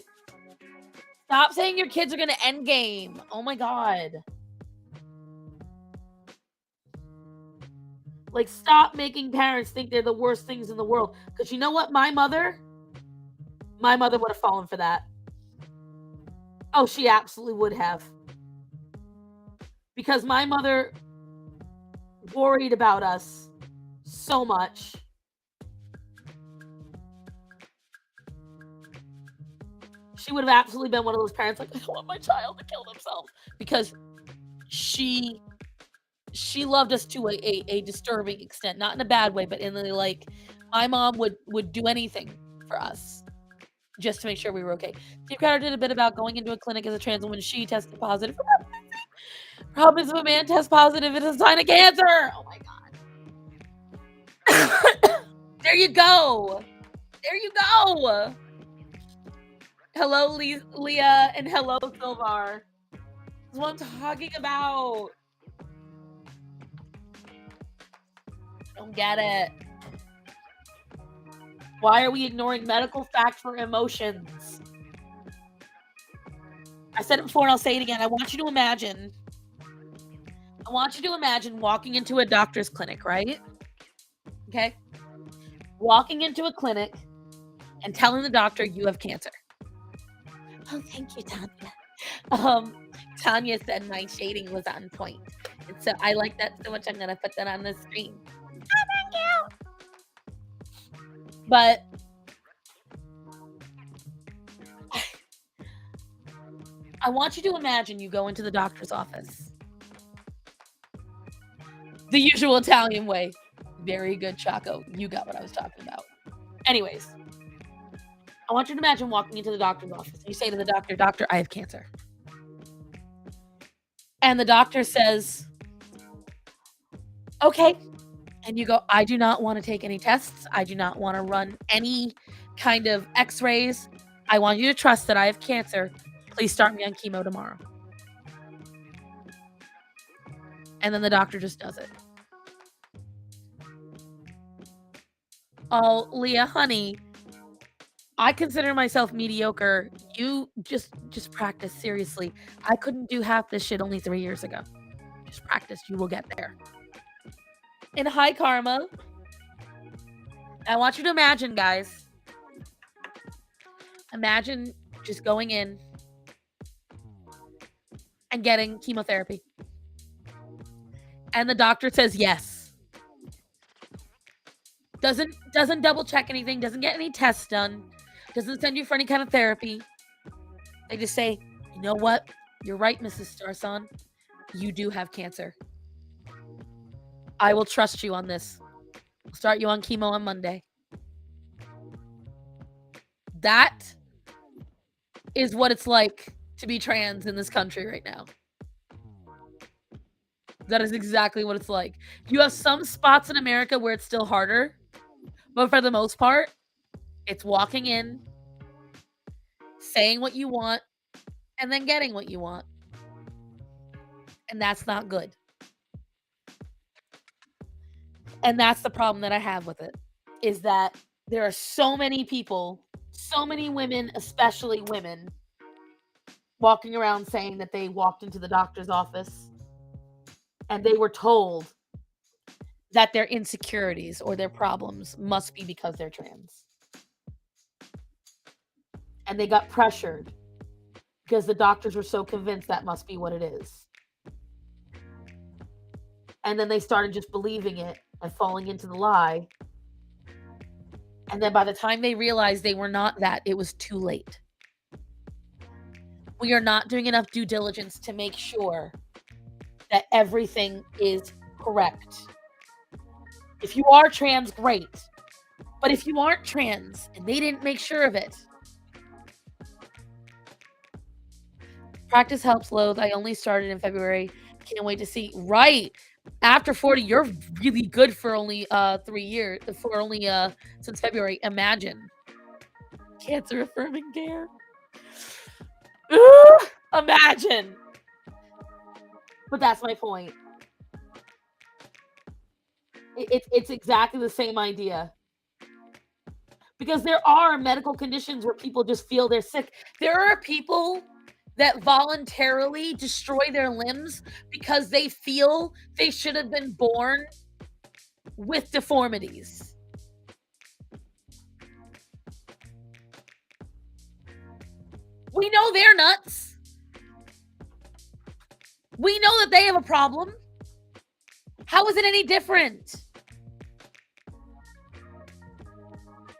Stop saying your kids are going to end game. Oh my God. Like, stop making parents think they're the worst things in the world. Because you know what? My mother would have fallen for that. Oh, she absolutely would have. Because my mother worried about us so much. She would have absolutely been one of those parents like, I don't want my child to kill themselves. Because she loved us to a disturbing extent. Not in a bad way, but in the, like, my mom would do anything for us just to make sure we were okay. Steve Crowder did a bit about going into a clinic as a trans woman. She tested positive for pregnancy. Problem is, if a man tests positive, it's a sign of cancer. Oh my God. There you go. There you go. Hello, Leah, and hello, Silvar. That's what I'm talking about. Don't get it. Why are we ignoring medical fact for emotions? I said it before and I'll say it again. I want you to imagine walking into a doctor's clinic, right? Okay? Walking into a clinic and telling the doctor you have cancer. Oh, thank you, Tanya. Tanya said my shading was on point. And so I like that so much, I'm going to put that on the screen. Oh, thank you. But I want you to imagine you go into the doctor's office. The usual Italian way. Very good, Chaco. You got what I was talking about. Anyways, I want you to imagine walking into the doctor's office. You say to the doctor, "Doctor, I have cancer." And the doctor says, "Okay." And you go, "I do not want to take any tests. I do not want to run any kind of x-rays. I want you to trust that I have cancer. Please start me on chemo tomorrow." And then the doctor just does it. Oh, Leah, honey, I consider myself mediocre. You just practice, seriously. I couldn't do half this shit only 3 years ago. Just practice, you will get there. In High Karma, I want you to imagine, guys. Imagine just going in and getting chemotherapy. And the doctor says yes. Doesn't double check anything, doesn't get any tests done, doesn't send you for any kind of therapy. They just say, "You know what? You're right, Mrs. Starson. You do have cancer. I will trust you on this. I'll start you on chemo on Monday." That is what it's like to be trans in this country right now. That is exactly what it's like. You have some spots in America where it's still harder, but for the most part, it's walking in, saying what you want, and then getting what you want. And that's not good. And that's the problem that I have with it, is that there are so many people, so many women, especially women, walking around saying that they walked into the doctor's office and they were told that their insecurities or their problems must be because they're trans. And they got pressured because the doctors were so convinced that must be what it is. And then they started just believing it and falling into the lie. And then by the time they realized they were not that, it was too late. We are not doing enough due diligence to make sure that everything is correct. If you are trans, great. But if you aren't trans and they didn't make sure of it, practice helps, Loathe. I only started in February. Can't wait to see. Right. After 40, you're really good for only 3 years. For only since February. Imagine. Cancer affirming care. Imagine. But that's my point. It's exactly the same idea. Because there are medical conditions where people just feel they're sick. There are people that voluntarily destroy their limbs because they feel they should have been born with deformities. We know they're nuts. We know that they have a problem. How is it any different?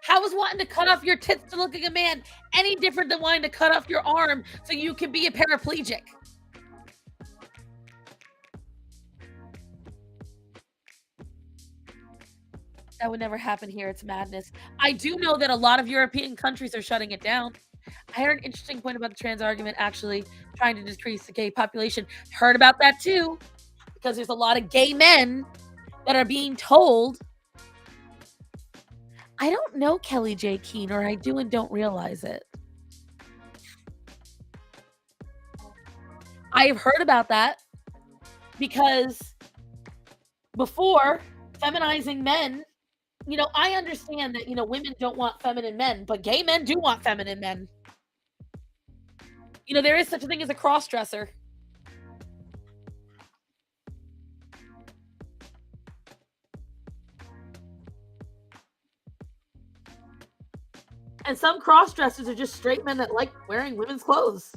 How is wanting to cut off your tits to look like a man any different than wanting to cut off your arm so you can be a paraplegic? That would never happen here. It's madness. I do know that a lot of European countries are shutting it down. I heard an interesting point about the trans argument, actually trying to decrease the gay population. Heard about that too, because there's a lot of gay men that are being told, I don't know Kelly J. Keene, or I do and don't realize it. I have heard about that because before feminizing men. You know, I understand that, you know, women don't want feminine men, but gay men do want feminine men. You know, there is such a thing as a cross-dresser. And some cross-dressers are just straight men that like wearing women's clothes.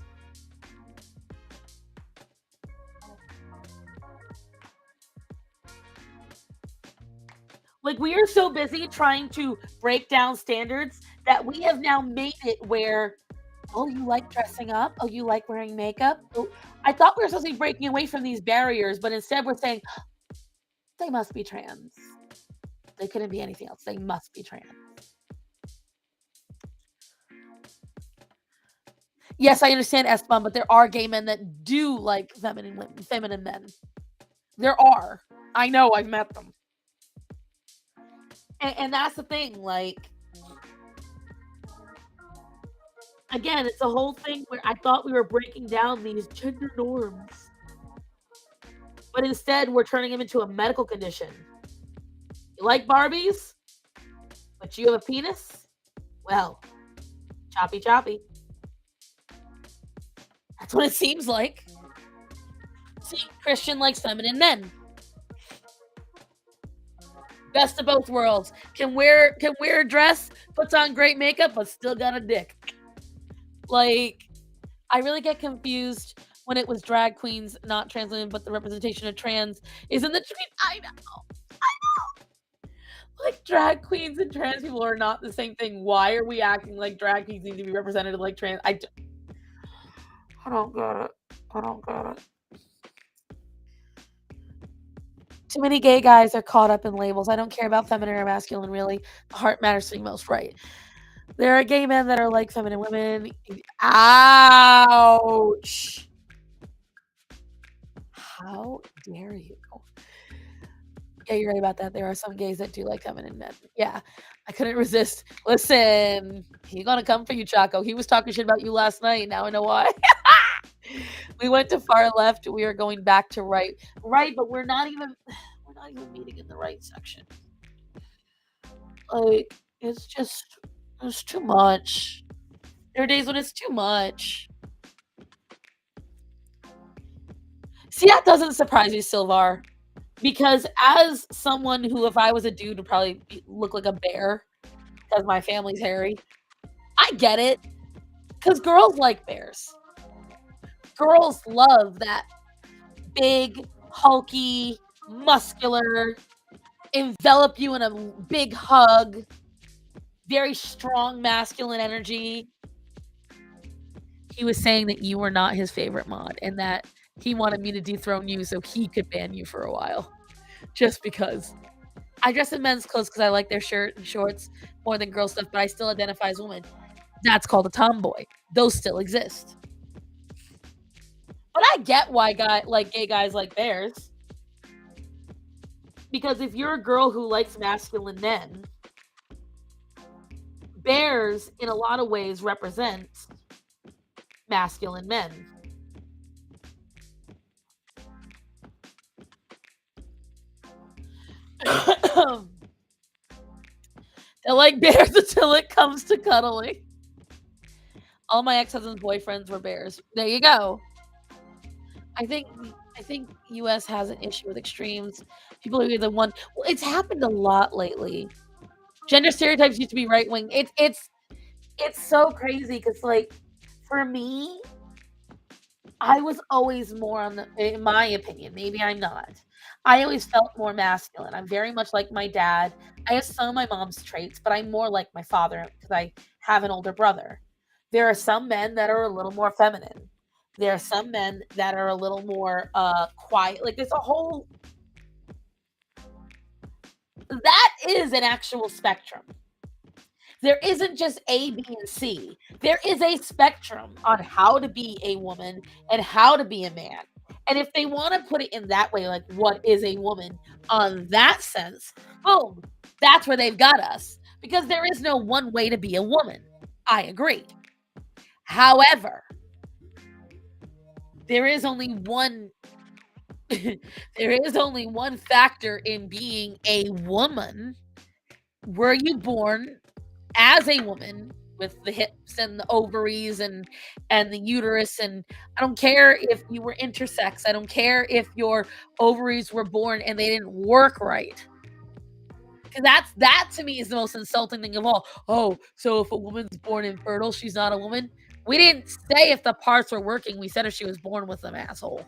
Like, we are so busy trying to break down standards that we have now made it where, oh, you like dressing up? Oh, you like wearing makeup? Oh, I thought we were supposed to be breaking away from these barriers, but instead we're saying, they must be trans. They couldn't be anything else. They must be trans. Yes, I understand, Esteban, but there are gay men that do like feminine men. There are. I know, I've met them. And that's the thing, like, again, it's a whole thing where I thought we were breaking down these gender norms. But instead, we're turning them into a medical condition. You like Barbies? But you have a penis? Well, choppy choppy. That's what it seems like. See, Christian likes feminine men. Best of both worlds. Can wear a dress, puts on great makeup, but still got a dick. Like, I really get confused when it was drag queens, not trans women, but the representation of trans is in the tweet. I know. Like, drag queens and trans people are not the same thing. Why are we acting like drag queens need to be represented like trans? I don't get it. I don't get it. Too many gay guys are caught up in labels. I don't care about feminine or masculine, really. The heart matters to me most, right? There are gay men that are like feminine women. Ouch. How dare you? Yeah, you're right about that. There are some gays that do like feminine men. Yeah, I couldn't resist. Listen, he's gonna come for you, Chaco. He was talking shit about you last night. Now I know why. We went to far left. We are going back to right. Right, but we're not even meeting in the right section. Like, it's too much. There are days when it's too much. See, that doesn't surprise me, Silvar. Because as someone who, if I was a dude, would probably look like a bear because my family's hairy, I get it. Because girls like bears. Girls love that big, hulky, muscular, envelop you in a big hug, very strong masculine energy. He was saying that you were not his favorite mod and that he wanted me to dethrone you so he could ban you for a while. Just because. I dress in men's clothes because I like their shirt and shorts more than girl stuff, but I still identify as a woman. That's called a tomboy. Those still exist. But I get why gay guys like bears. Because if you're a girl who likes masculine men, bears, in a lot of ways, represent masculine men. They like bears until it comes to cuddling. All my ex-husband's boyfriends were bears. There you go. I think US has an issue with extremes. People are the one. Well, it's happened a lot lately. Gender stereotypes used to be right wing. It's so crazy because, like, for me, I was always more on the, in my opinion, maybe I'm not. I always felt more masculine. I'm very much like my dad. I have some of my mom's traits, but I'm more like my father because I have an older brother. There are some men that are a little more feminine. There are some men that are a little more quiet. Like, there's a whole, that is an actual spectrum. There isn't just A, B, and C. There is a spectrum on how to be a woman and how to be a man. And if they want to put it in that way, like, what is a woman on that sense, boom, that's where they've got us. Because there is no one way to be a woman. I agree. However, there is only one there is only one factor in being a woman. Were you born as a woman with the hips and the ovaries and the uterus? And I don't care if you were intersex. I don't care if your ovaries were born and they didn't work right. Because that to me is the most insulting thing of all. Oh, so if a woman's born infertile, she's not a woman? We didn't say if the parts were working. We said if she was born with them, asshole.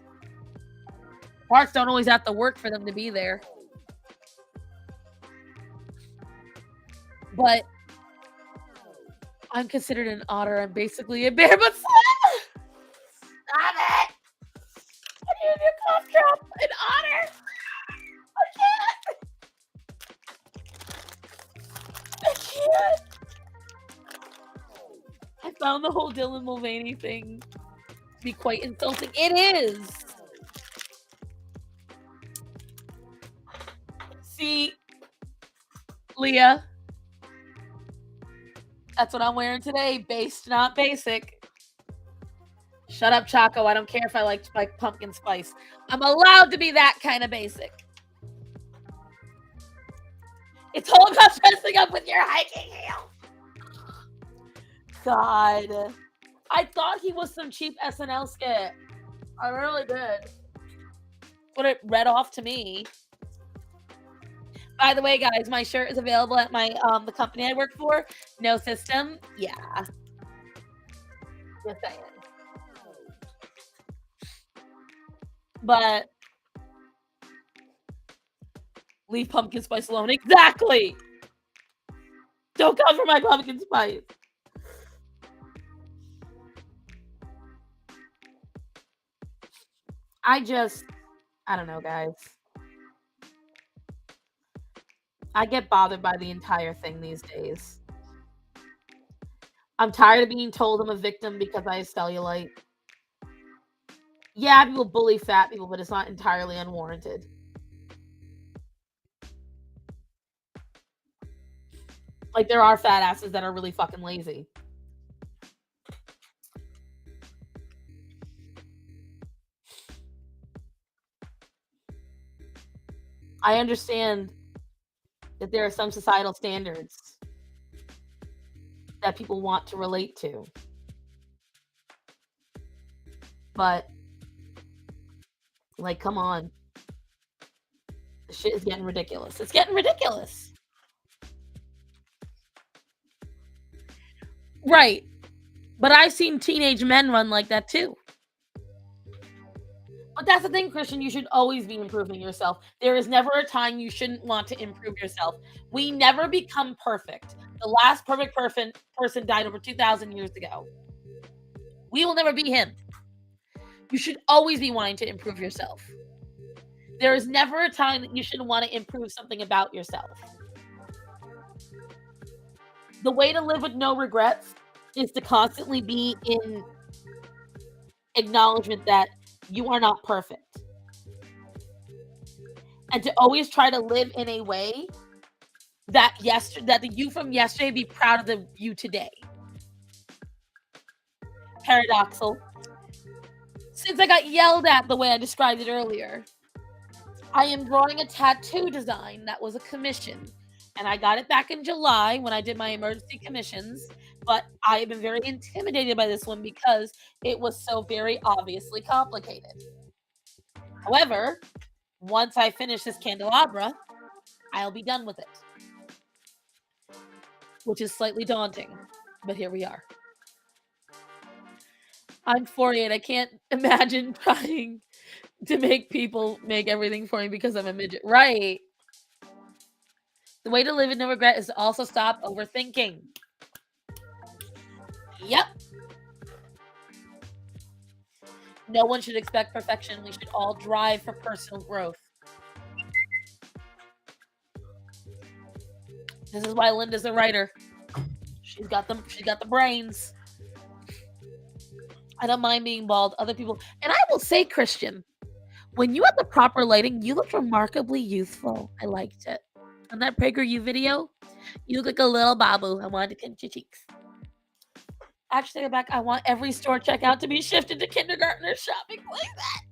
Parts don't always have to work for them to be there. But I'm considered an otter. I'm basically a bear, but stop it! I need a new cough drop. An otter. I can't. I found the whole Dylan Mulvaney thing to be quite insulting. It is. See, Leah, that's what I'm wearing today. Based, not basic. Shut up, Choco. I don't care if I like pumpkin spice. I'm allowed to be that kind of basic. It's all about dressing up with your hiking heel. God. I thought he was some cheap SNL skit. I really did. What it read off to me. By the way, guys, my shirt is available at my the company I work for. No System. Yeah. Just saying. But leave pumpkin spice alone. Exactly. Don't come for my pumpkin spice. I don't know, guys. I get bothered by the entire thing these days. I'm tired of being told I'm a victim because I have cellulite. Yeah, people bully fat people, but it's not entirely unwarranted. Like, there are fat asses that are really fucking lazy. I understand that there are some societal standards that people want to relate to. But, like, come on. The shit is getting ridiculous. It's getting ridiculous. Right. But I've seen teenage men run like that too. But that's the thing, Christian. You should always be improving yourself. There is never a time you shouldn't want to improve yourself. We never become perfect. The last perfect person died over 2,000 years ago. We will never be him. You should always be wanting to improve yourself. There is never a time that you shouldn't want to improve something about yourself. The way to live with no regrets is to constantly be in acknowledgement that you are not perfect. And to always try to live in a way that the you from yesterday be proud of the you today. Paradoxal. Since I got yelled at the way I described it earlier, I am drawing a tattoo design that was a commission. And I got it back in July when I did my emergency commissions. But I have been very intimidated by this one because it was so very obviously complicated. However, once I finish this candelabra, I'll be done with it. Which is slightly daunting, but here we are. I'm 48. I can't imagine trying to make people make everything for me because I'm a midget. Right. The way to live with no regret is to also stop overthinking. Yep. No one should expect perfection. We should all drive for personal growth. This is why Linda's a writer. She's got the brains. I don't mind being bald. Other people, and I will say, Christian, when you had the proper lighting, you looked remarkably youthful. I liked it. On that PragerU video, you look like a little babu. I wanted to pinch your cheeks. Actually, go back. I want every store checkout to be shifted to kindergartner shopping like that.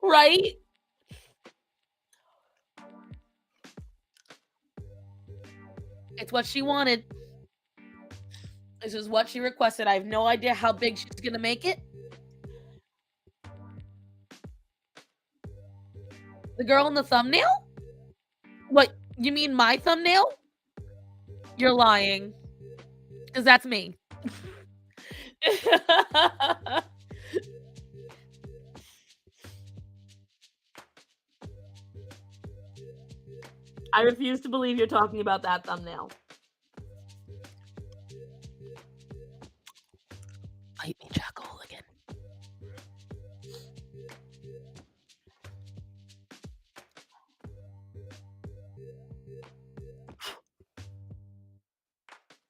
Right? It's what she wanted. This is what she requested. I have no idea how big she's gonna make it. The girl in the thumbnail? What, you mean my thumbnail? You're lying. Because that's me. I refuse to believe you're talking about that thumbnail. Bite me, Jackal, again.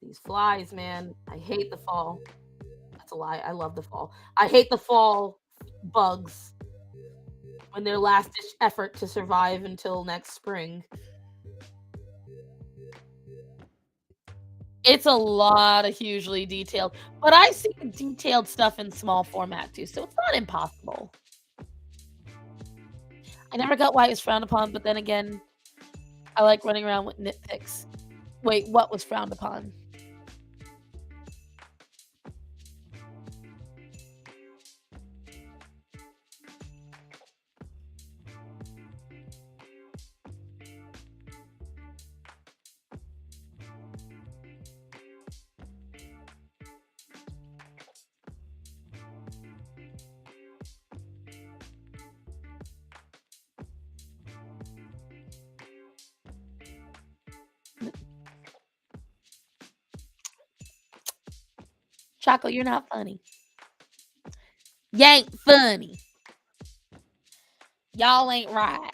These flies, man. I hate the fall. That's a lie. I love the fall. I hate the fall bugs when their last ditch effort to survive until next spring. It's a lot of hugely detailed, but I see detailed stuff in small format too, so it's not impossible. I never got why it was frowned upon, but then again, I like running around with nitpicks. Wait, what was frowned upon? Choco, you're not funny. You ain't funny. Y'all ain't right.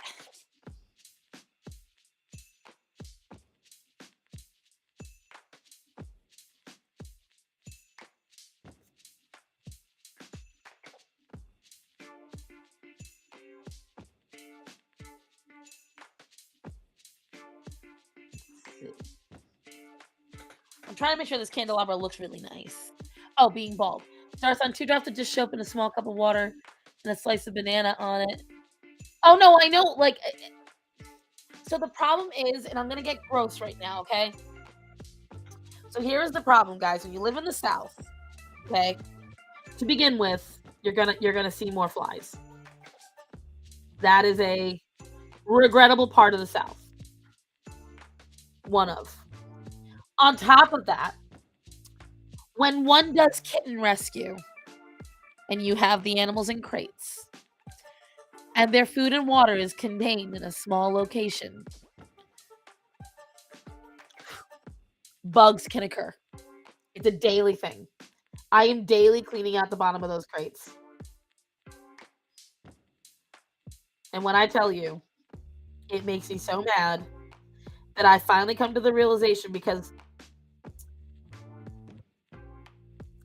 I'm trying to make sure this candelabra looks really nice. Oh, being bald. Starts on 2 drops of dish soap and a small cup of water and a slice of banana on it. Oh, no, I know. Like, so the problem is, and I'm going to get gross right now, okay? So here's the problem, guys. When you live in the South, okay, to begin with, you're gonna see more flies. That is a regrettable part of the South. One of. On top of that, when one does kitten rescue and you have the animals in crates and their food and water is contained in a small location, bugs can occur. It's a daily thing. I am daily cleaning out the bottom of those crates. And when I tell you, it makes me so mad that I finally come to the realization, because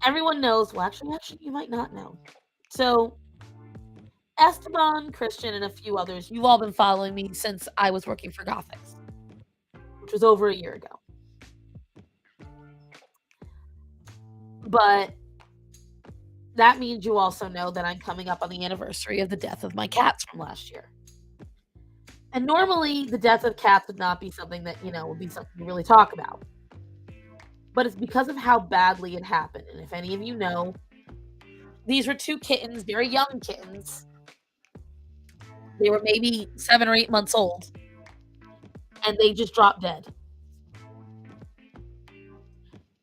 everyone knows, well, actually, you might not know. So, Esteban, Christian, and a few others, you've all been following me since I was working for Gothics, which was over a year ago. But that means you also know that I'm coming up on the anniversary of the death of my cats from last year. And normally, the death of cats would not be something that, would be something to really talk about. But it's because of how badly it happened. And if any of you know, these were 2 kittens, very young kittens. They were maybe 7 or 8 months old. And they just dropped dead.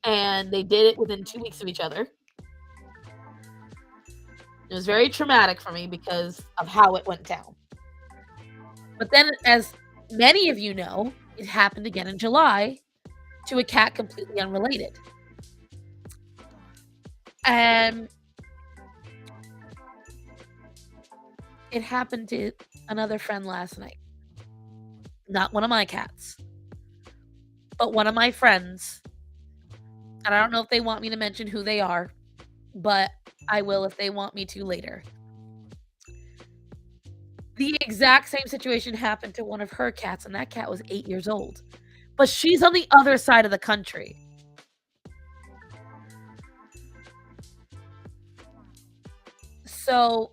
And they did it within 2 weeks of each other. It was very traumatic for me because of how it went down. But then, as many of you know, it happened again in July to a cat completely unrelated. And it happened to another friend last night. Not one of my cats, but one of my friends. And I don't know if they want me to mention who they are, but I will if they want me to later. The exact same situation happened to one of her cats, and that cat was 8 years old. But she's on the other side of the country. So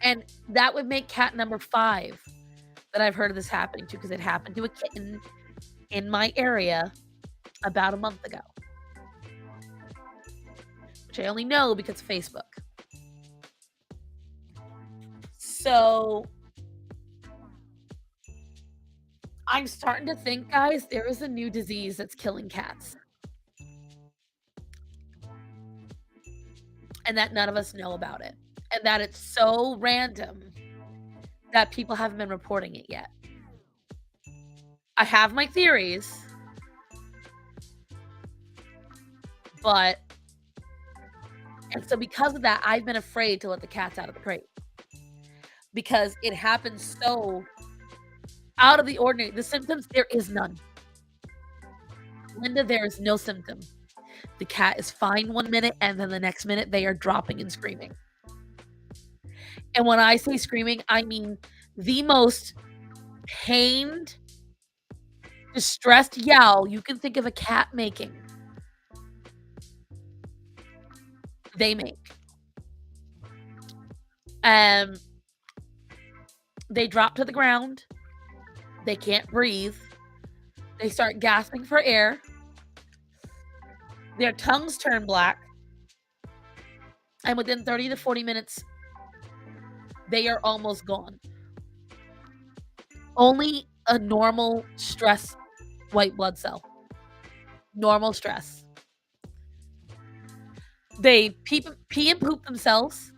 And that would make cat number 5 that I've heard of this happening to, because it happened to a kitten in my area about a month ago. Which I only know because of Facebook. So I'm starting to think, guys, there is a new disease that's killing cats. And that none of us know about it. And that it's so random that people haven't been reporting it yet. I have my theories, but, and so because of that, I've been afraid to let the cats out of the crate, because it happens so out of the ordinary. The symptoms, there is none. Linda, there is no symptom. The cat is fine one minute, and then the next minute they are dropping and screaming. And when I say screaming, I mean the most pained, distressed yowl you can think of a cat making. They make. They drop to the ground. They can't breathe. They start gasping for air. Their tongues turn black. And within 30 to 40 minutes, they are almost gone. Only a normal stress white blood cell. Normal stress. They pee and poop themselves.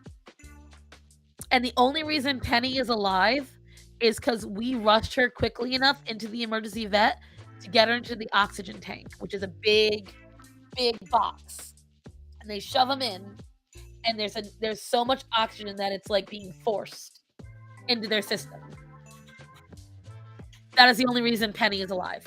And the only reason Penny is alive is because we rushed her quickly enough into the emergency vet to get her into the oxygen tank, which is a big, big box. And they shove them in, and there's so much oxygen that it's like being forced into their system. That is the only reason Penny is alive.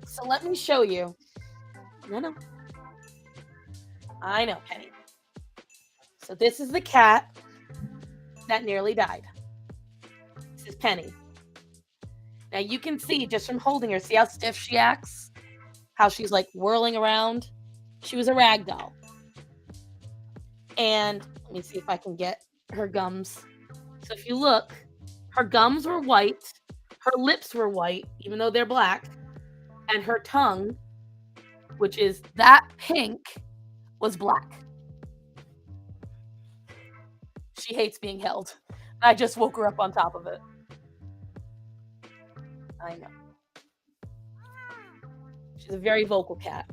So let me show you. No. I know, Penny. So this is the cat that nearly died. This is Penny. Now you can see just from holding her, see how stiff she acts? How she's like whirling around? She was a rag doll. And let me see if I can get her gums. So if you look, her gums were white. Her lips were white, even though they're black. And her tongue, which is that pink, was black. She hates being held. I just woke her up on top of it. I know. She's a very vocal cat.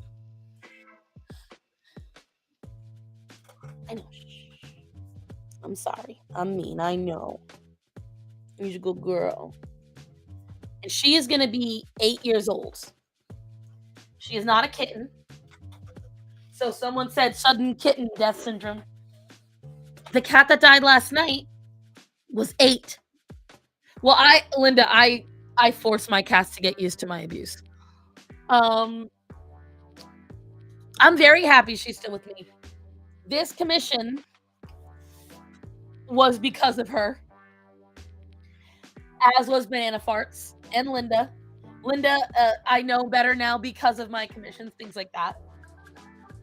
I know. I'm sorry. I'm mean. I know. She's a good girl. And she is going to be 8 years old. She is not a kitten. So someone said sudden kitten death syndrome. The cat that died last night was 8. Well, Linda, I force my cats to get used to my abuse. I'm very happy she's still with me. This commission was because of her, as was Banana Farts and Linda. Linda, I know better now because of my commissions, things like that.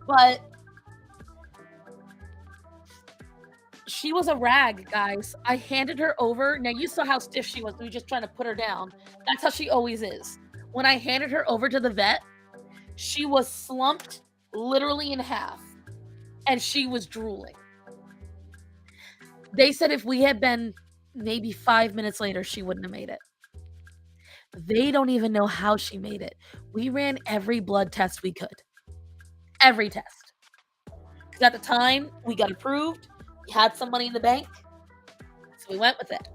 But she was a rag, guys. I handed her over. Now, you saw how stiff she was. We were just trying to put her down. That's how she always is. When I handed her over to the vet, she was slumped literally in half. And she was drooling. They said if we had been maybe 5 minutes later, she wouldn't have made it. They don't even know how she made it. We ran every blood test we could. Every test. Because at the time, we got approved. We had some money in the bank. So we went with it.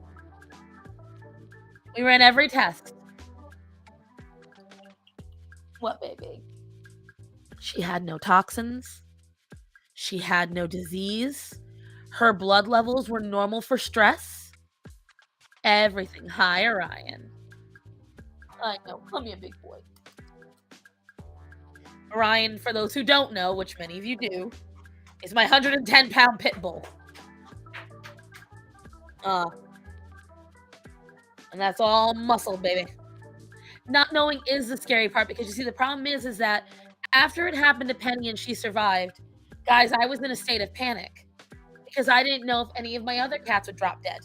We ran every test. What, baby? She had no toxins. She had no disease. Her blood levels were normal for stress. Everything. Hi, Orion. I know. Come here, big boy. Orion, for those who don't know, which many of you do, is my 110-pound pit bull. And that's all muscle, baby. Not knowing is the scary part because you see, the problem is that after it happened to Penny and she survived, guys, I was in a state of panic because I didn't know if any of my other cats would drop dead.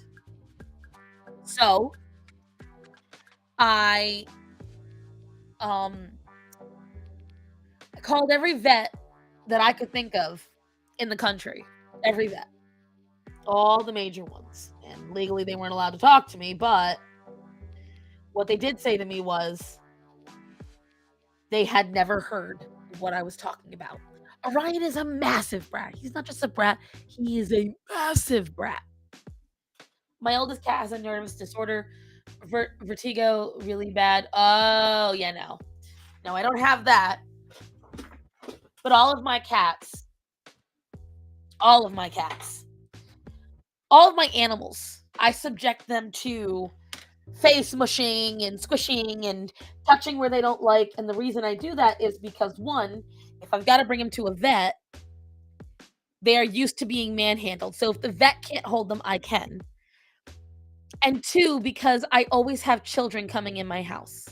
So I called every vet that I could think of in the country. Every vet. All the major ones. And legally they weren't allowed to talk to me, but what they did say to me was they had never heard what I was talking about. Orion is a massive brat. He's not just a brat, he is a massive brat. My oldest cat has a nervous disorder, vertigo, really bad. Oh, yeah, no. No, I don't have that. But all of my animals, I subject them to face mushing and squishing and touching where they don't like. And the reason I do that is because, one, if I've got to bring them to a vet, they are used to being manhandled. So if the vet can't hold them, I can. And two, because I always have children coming in my house.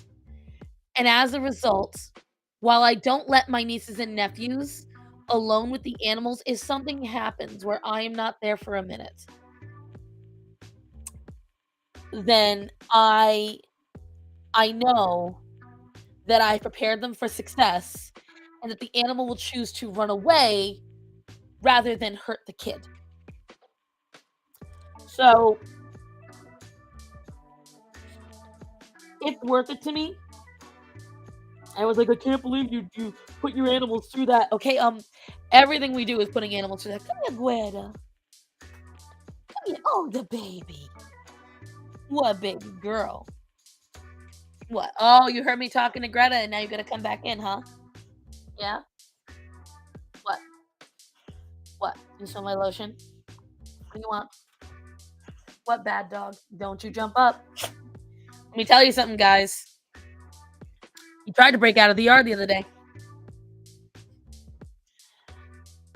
And as a result, while I don't let my nieces and nephews alone with the animals, if something happens where I am not there for a minute, then I know that I prepared them for success and that the animal will choose to run away rather than hurt the kid. So it's worth it to me. I was like, I can't believe you put your animals through that. Okay, everything we do is putting animals through that. Come here, Guerda. Come here. Oh, the baby. What, baby girl? What? Oh, you heard me talking to Greta and now you gotta come back in, huh? Yeah? What? What? You smell my lotion? What do you want? What, bad dog? Don't you jump up. Let me tell you something, guys. He tried to break out of the yard the other day.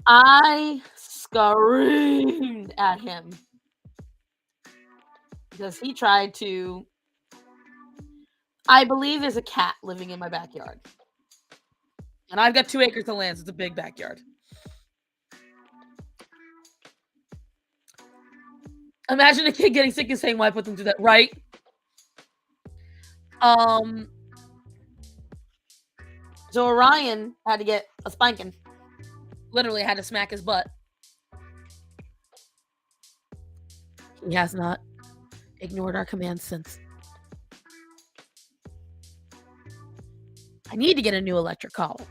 I screamed at him because he tried to. I believe there's a cat living in my backyard. And I've got 2 acres of land, so it's a big backyard. Imagine a kid getting sick and saying, why put them through that, right? So Orion had to get a spanking. Literally had to smack his butt. He has not ignored our commands since. I need to get a new electric collar.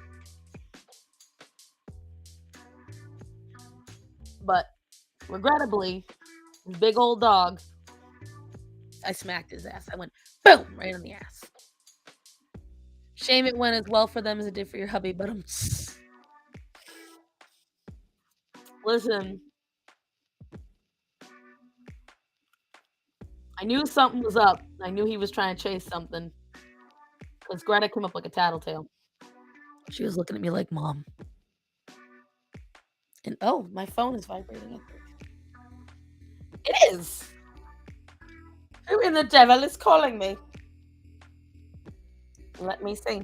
But regrettably, this big old dog, I smacked his ass. I went boom right on the ass. Shame it went as well for them as it did for your hubby, but listen. I knew something was up. I knew he was trying to chase something. Because Greta came up like a tattletale. She was looking at me like, Mom. And oh, my phone is vibrating. It is. Who in the devil is calling me? Let me see.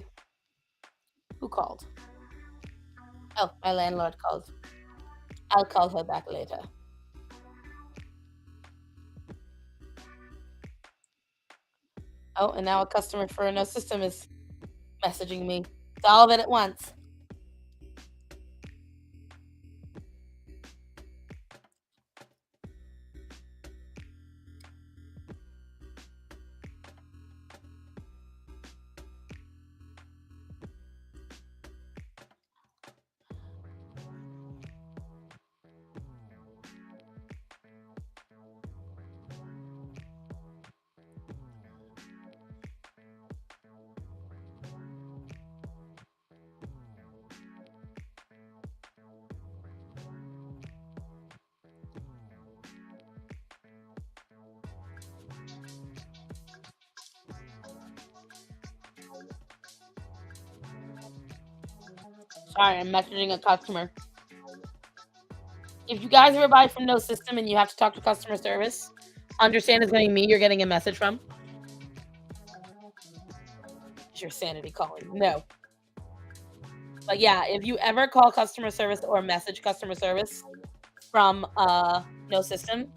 Who called? Oh, my landlord called. I'll call her back later. Oh, and now a customer for no system is messaging me. It's all of it at once. Sorry, I'm messaging a customer. If you guys ever buy from No System and you have to talk to customer service, understand it's going to be me you're getting a message from. Is your sanity calling? No. But yeah, if you ever call customer service or message customer service from no system,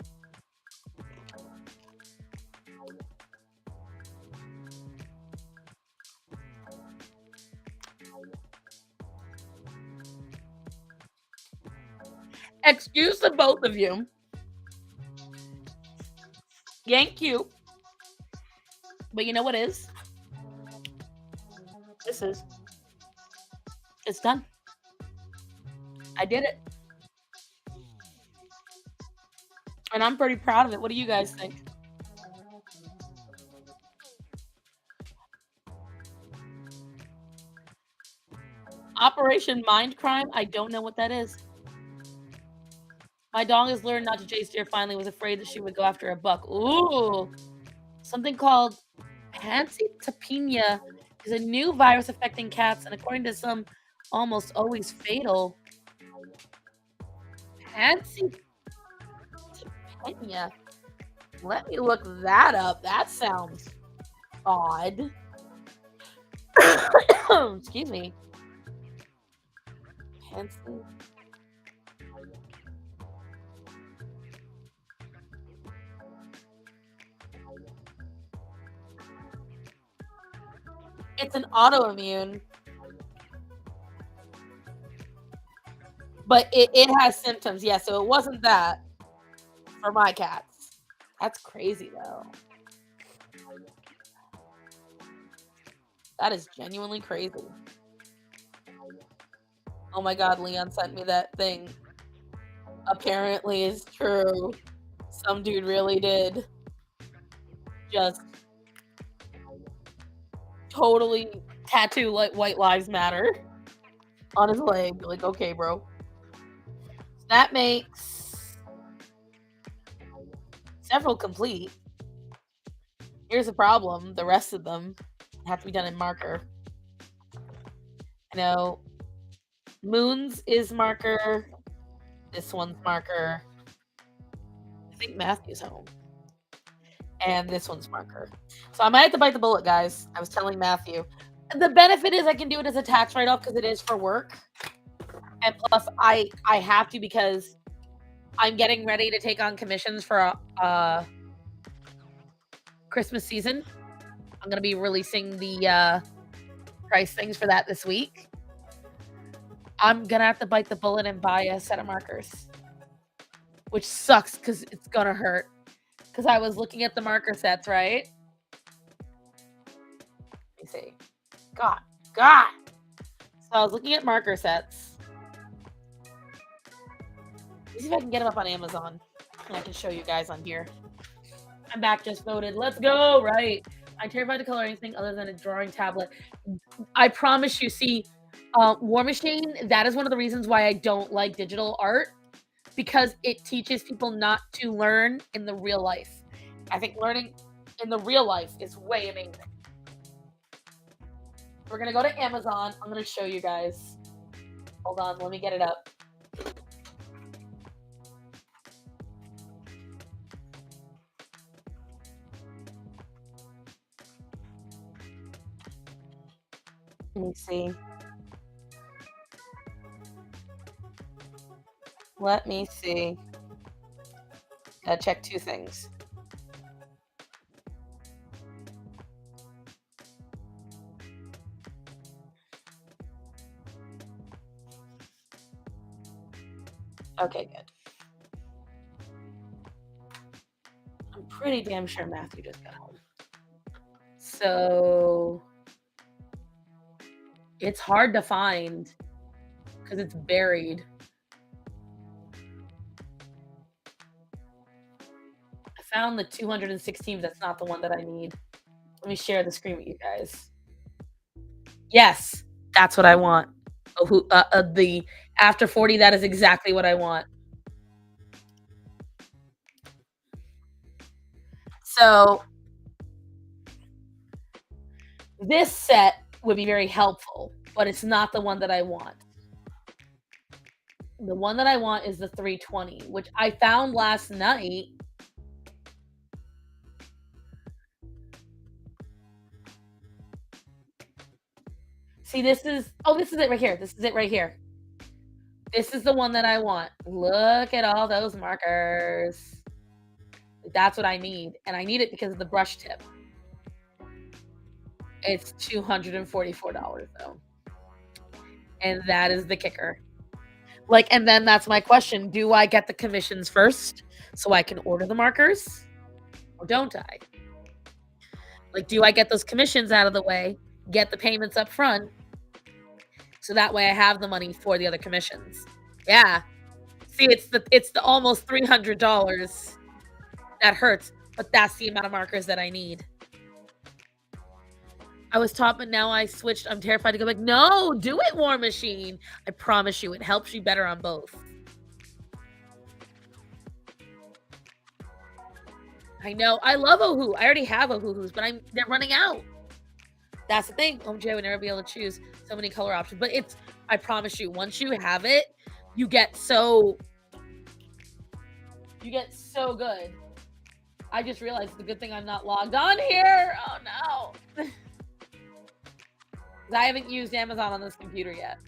excuse the both of you. You ain't cute. But you know what is? This is. It's done. I did it. And I'm pretty proud of it. What do you guys think? Operation Mind Crime? I don't know what that is. My dog has learned not to chase deer. Finally, was afraid that she would go after a buck. Ooh. Something called pancytopenia is a new virus affecting cats, and according to some, almost always fatal. Pancytopenia. Let me look that up. That sounds odd. Excuse me. Pansy. It's an autoimmune. But it has symptoms. Yeah, so it wasn't that for my cats. That's crazy, though. That is genuinely crazy. Oh my god, Leon sent me that thing. Apparently it's true. Some dude really did just totally tattoo like White Lives Matter on his leg. Like, okay, bro. That makes several complete. Here's the problem. The rest of them have to be done in marker. I know Moon's is marker. This one's marker. I think Matthew's home. And this one's marker. So I might have to bite the bullet, guys. I was telling Matthew. The benefit is I can do it as a tax write-off because it is for work. And plus, I have to because I'm getting ready to take on commissions for Christmas season. I'm going to be releasing the price things for that this week. I'm going to have to bite the bullet and buy a set of markers. Which sucks because it's going to hurt. Because I was looking at the marker sets, right? Let me see. God. So I was looking at marker sets. Let me see if I can get them up on Amazon. And I can show you guys on here. I'm back, just voted. Let's go. Right. I'm terrified to color anything other than a drawing tablet. I promise you, see, War Machine, that is one of the reasons why I don't like digital art. Because it teaches people not to learn in the real life. I think learning in the real life is way amazing. We're going to go to Amazon. I'm going to show you guys. Hold on. Let me get it up. Let me see. Let me see. Gotta check two things. Okay, good. I'm pretty damn sure Matthew just got home. So it's hard to find because it's buried. I found the 216, but that's not the one that I need. Let me share the screen with you guys. Yes, that's what I want. The after 40, that is exactly what I want. So this set would be very helpful, but it's not the one that I want. The one that I want is the 320, which I found last night. See, this is it right here. This is it right here. This is the one that I want. Look at all those markers. That's what I need. And I need it because of the brush tip. It's $244 though. And that is the kicker. Like, and then that's my question. Do I get the commissions first so I can order the markers? Or don't I? Like, do I get those commissions out of the way, get the payments up front, so that way I have the money for the other commissions? Yeah. See, it's the almost $300 that hurts, but that's the amount of markers that I need. I was taught, but now I switched. I'm terrified to go back. No, do it, War Machine. I promise you, it helps you better on both. I know. I love Ohu. I already have Ohuhus, but they're running out. That's the thing. OMG, I would never be able to choose so many color options. But I promise you, once you have it, you get so good. I just realized it's a good thing I'm not logged on here. Oh no. I haven't used Amazon on this computer yet.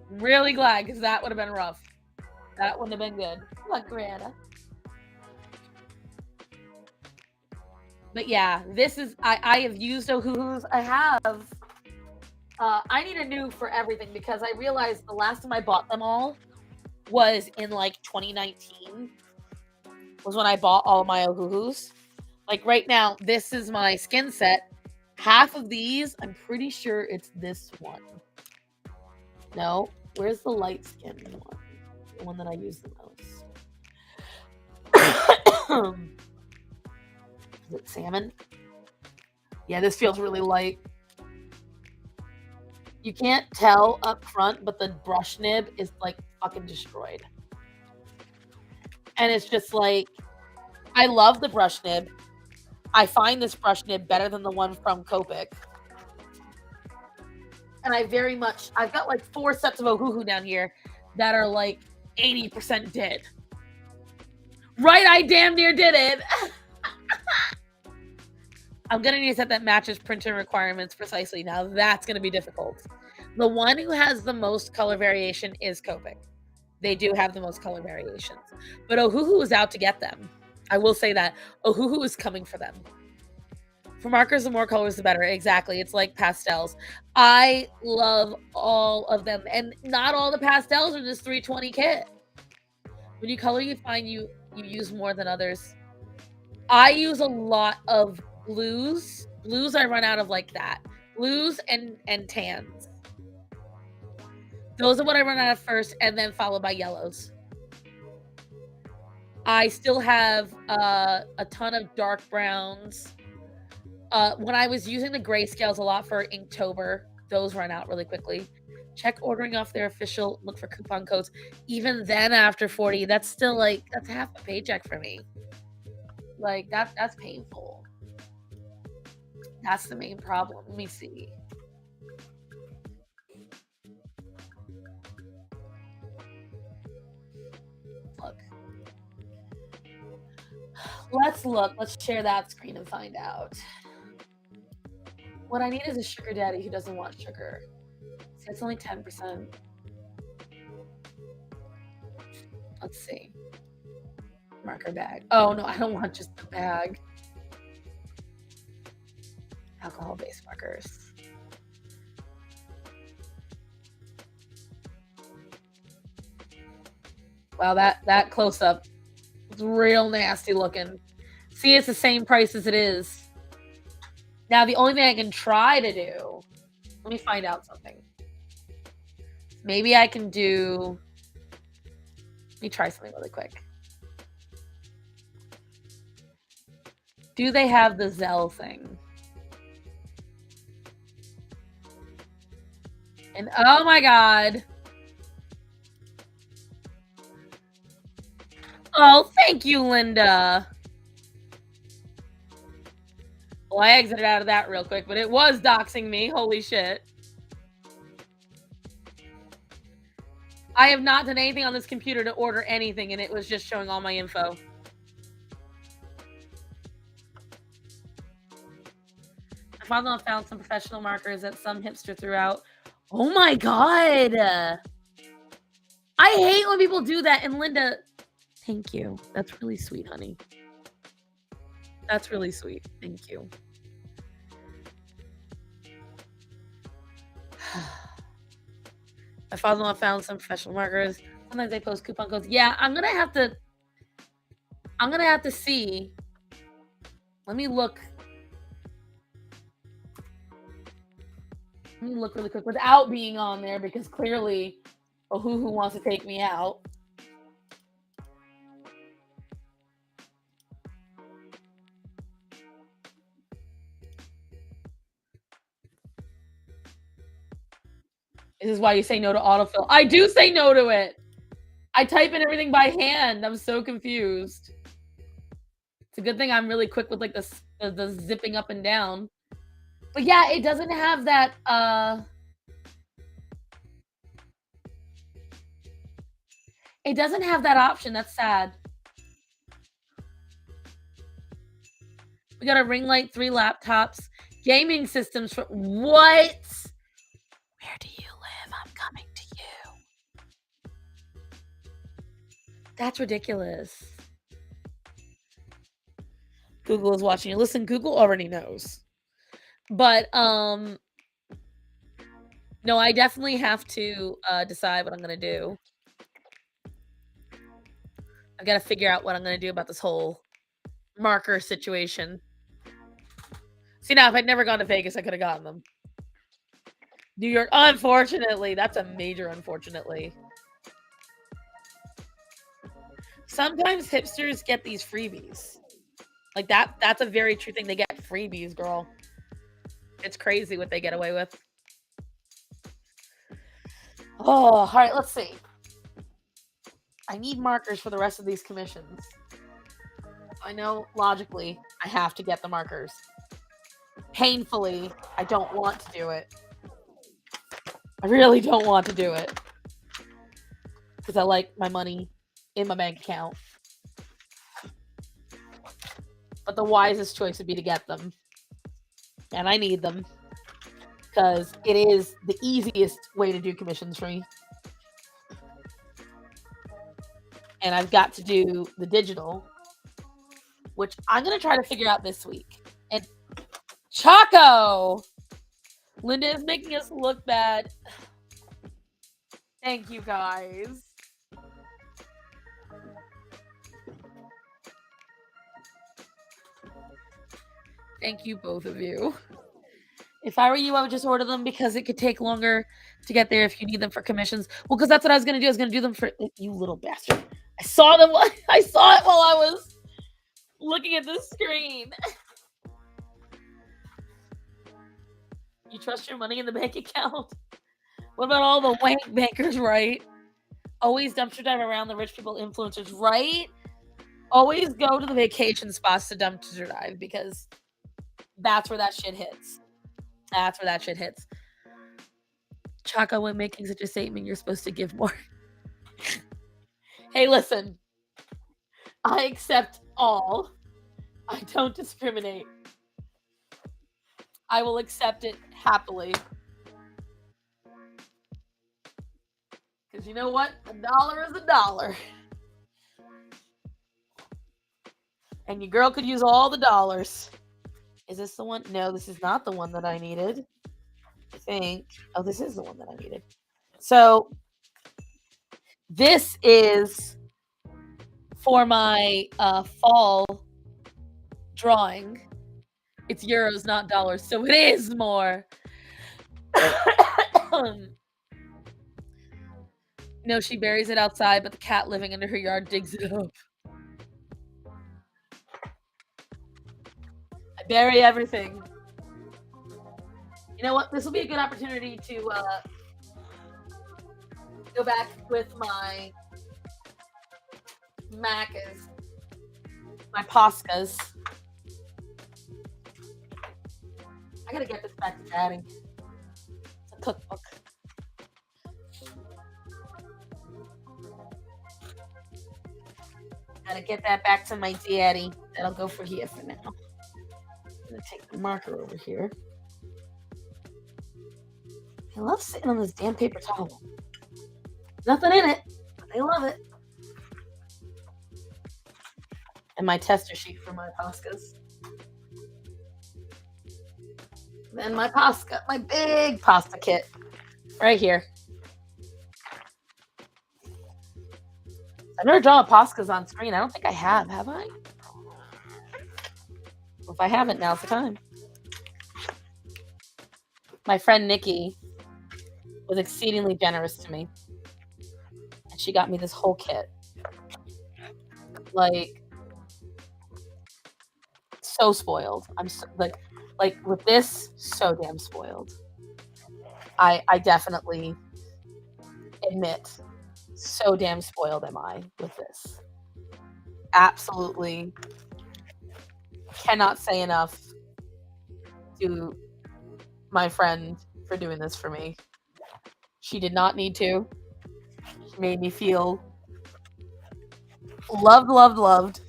I'm really glad, because that would have been rough. That wouldn't have been good. Look, Greta. But yeah, this is I have used Ohuhus. I have. I need a new for everything, because I realized the last time I bought them all was in like 2019. Was when I bought all of my Ohuhus. Like right now, this is my skin set. Half of these, I'm pretty sure it's this one. No, where's the light skin one? The one that I use the most. Is it salmon? Yeah, this feels really light. You can't tell up front, but the brush nib is like fucking destroyed. And it's just like, I love the brush nib. I find this brush nib better than the one from Copic. And I've got like 4 sets of Ohuhu down here that are like 80% dead. Right, I damn near did it. I'm going to need a set that matches printer requirements precisely. Now that's going to be difficult. The one who has the most color variation is Copic. They do have the most color variations. But Ohuhu is out to get them. I will say that. Ohuhu is coming for them. For markers, the more colors, the better. Exactly. It's like pastels. I love all of them. And not all the pastels are this 320 kit. When you color, you find you use more than others. I use a lot of blues. Blues I run out of like that. Blues and tans. Those are what I run out of first, and then followed by yellows. I still have a ton of dark browns. When I was using the grayscales a lot for Inktober, those run out really quickly. Check ordering off their official, look for coupon codes. Even then, after 40, that's still like, that's half a paycheck for me. Like, that's painful. That's the main problem. Let me see. Look. Let's look. Let's share that screen and find out. What I need is a sugar daddy who doesn't want sugar. See, it's only 10%. Let's see. Marker bag. Oh, no, I don't want just the bag. Alcohol-based markers. Wow, that close-up is real nasty looking. See, it's the same price as it is. Now, the only thing I can try to do... Let me find out something. Maybe I can do... Let me try something really quick. Do they have the Zell thing? And oh my god. Oh, thank you, Linda. Well, I exited out of that real quick, but it was doxing me. Holy shit. I have not done anything on this computer to order anything, and it was just showing all my info. My father-in-law found some professional markers that some hipster threw out. Oh my god. I hate when people do that. And Linda, thank you. That's really sweet, honey. That's really sweet. Thank you. My father-in-law found some professional markers. Sometimes they post coupon codes. Yeah, I'm gonna have to see. Let me look. Let me look really quick without being on there because clearly a hoo-hoo wants to take me out. This is why you say no to autofill. I do say no to it. I type in everything by hand. I'm so confused. It's a good thing I'm really quick with like the zipping up and down. But yeah, it doesn't have that it doesn't have that option. That's sad. We got a ring light, 3 laptops, gaming systems for what? Where do you live? I'm coming to you. That's ridiculous. Google is watching you. Listen, Google already knows. But no, I definitely have to decide what I'm gonna do. I've got to figure out what I'm gonna do about this whole marker situation. See, now if I'd never gone to Vegas, I could have gotten them. New York, unfortunately, that's a major unfortunately. Sometimes hipsters get these freebies. Like that's a very true thing. They get freebies, girl. It's crazy what they get away with. Oh, all right, let's see. I need markers for the rest of these commissions. I know logically I have to get the markers. Painfully, I don't want to do it. I really don't want to do it. Because I like my money in my bank account. But the wisest choice would be to get them. And I need them. Because it is the easiest way to do commissions free. And I've got to do the digital, which I'm going to try to figure out this week. And Choco! Linda is making us look bad. Thank you, guys. Thank you, both of you. If I were you, I would just order them because it could take longer to get there if you need them for commissions. Well, because that's what I was going to do. I was going to do them for you little bastard. I saw them. I saw it while I was looking at the screen. You trust your money in the bank account? What about all the wank bankers, right? Always dumpster dive around the rich people influencers, right? Always go to the vacation spots to dumpster dive because that's where that shit hits. That's where that shit hits. Chaka, when making such a statement, you're supposed to give more. Hey, listen. I accept all. I don't discriminate. I will accept it happily. Because you know what? $1 is $1. And your girl could use all the dollars. Is this the one? No, this is not the one that I needed. I think. Oh, this is the one that I needed. So, this is for my fall drawing. It's euros, not dollars. So, it is more. No, she buries it outside, but the cat living under her yard digs it up. I bury everything. You know what? This will be a good opportunity to go back with my macas, my pascas. I gotta get this back to Daddy. It's a cookbook. Gotta get that back to my daddy. That'll go for here for now. I'm gonna take the marker over here. They love sitting on this damn paper towel. Nothing in it, but they love it. And my tester sheet for my pastas. Then my pasta, my big pasta kit, right here. I've never drawn pastas on screen. I don't think I have I? Well, if I haven't, now's the time. My friend Nikki was exceedingly generous to me. And she got me this whole kit. Like, so spoiled. I'm so, like with this, so damn spoiled. I definitely admit, so damn spoiled am I with this. Absolutely cannot say enough to my friend for doing this for me. She did not need to. She made me feel loved.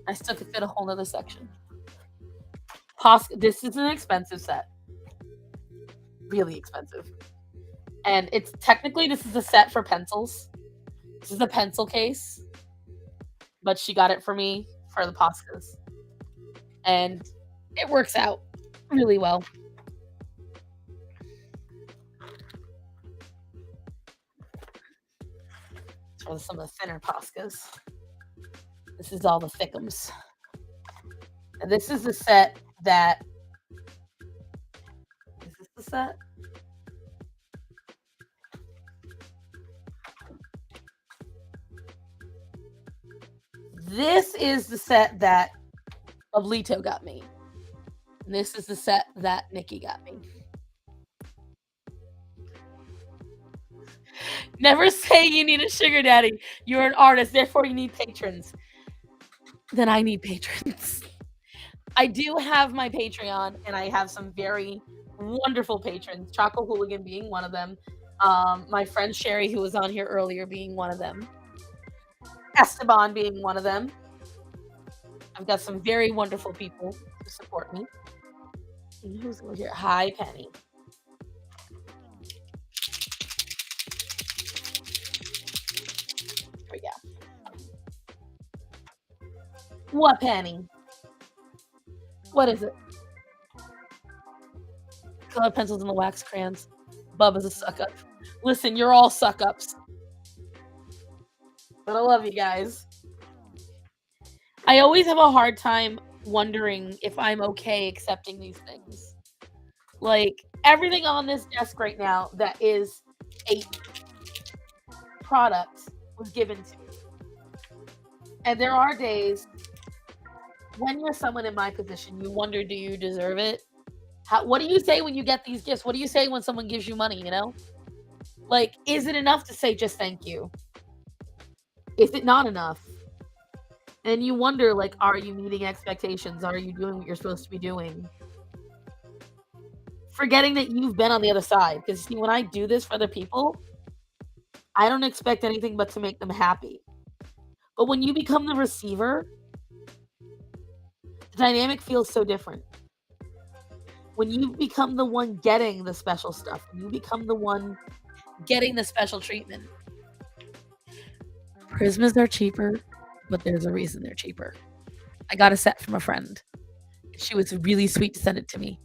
I still could fit a whole nother section. This is an expensive set. Really expensive. And it's technically, this is a set for pencils. This is a pencil case. But she got it for me for the pastas. And it works out really well. For some of the thinner pastas. This is all the thickums. And this is the set that... Is this the set? This is the set that Oblito got me. And this is the set that Nikki got me. Never say you need a sugar daddy. You're an artist, therefore you need patrons. Then I need patrons. I do have my Patreon, and I have some very wonderful patrons. Choco Hooligan being one of them. My friend Sherry, who was on here earlier, being one of them. Esteban being one of them. I've got some very wonderful people to support me. And who's over here? Hi, Penny. Here we go. What, Penny? What is it? Color pencils and the wax crayons. Bubba's a suck-up. Listen, you're all suck-ups. But I love you guys. I always have a hard time wondering if I'm okay accepting these things. Like, everything on this desk right now that is a product was given to me. And there are days when you're someone in my position, you wonder, do you deserve it? What do you say when you get these gifts? What do you say when someone gives you money, you know? Like, is it enough to say just thank you? Is it not enough? And you wonder, like, are you meeting expectations? Are you doing what you're supposed to be doing? Forgetting that you've been on the other side. Because, see, when I do this for other people, I don't expect anything but to make them happy. But when you become the receiver, the dynamic feels so different. When you become the one getting the special stuff, when you become the one getting the special treatment. Prismas are cheaper, but there's a reason they're cheaper. I got a set from a friend. She was really sweet to send it to me.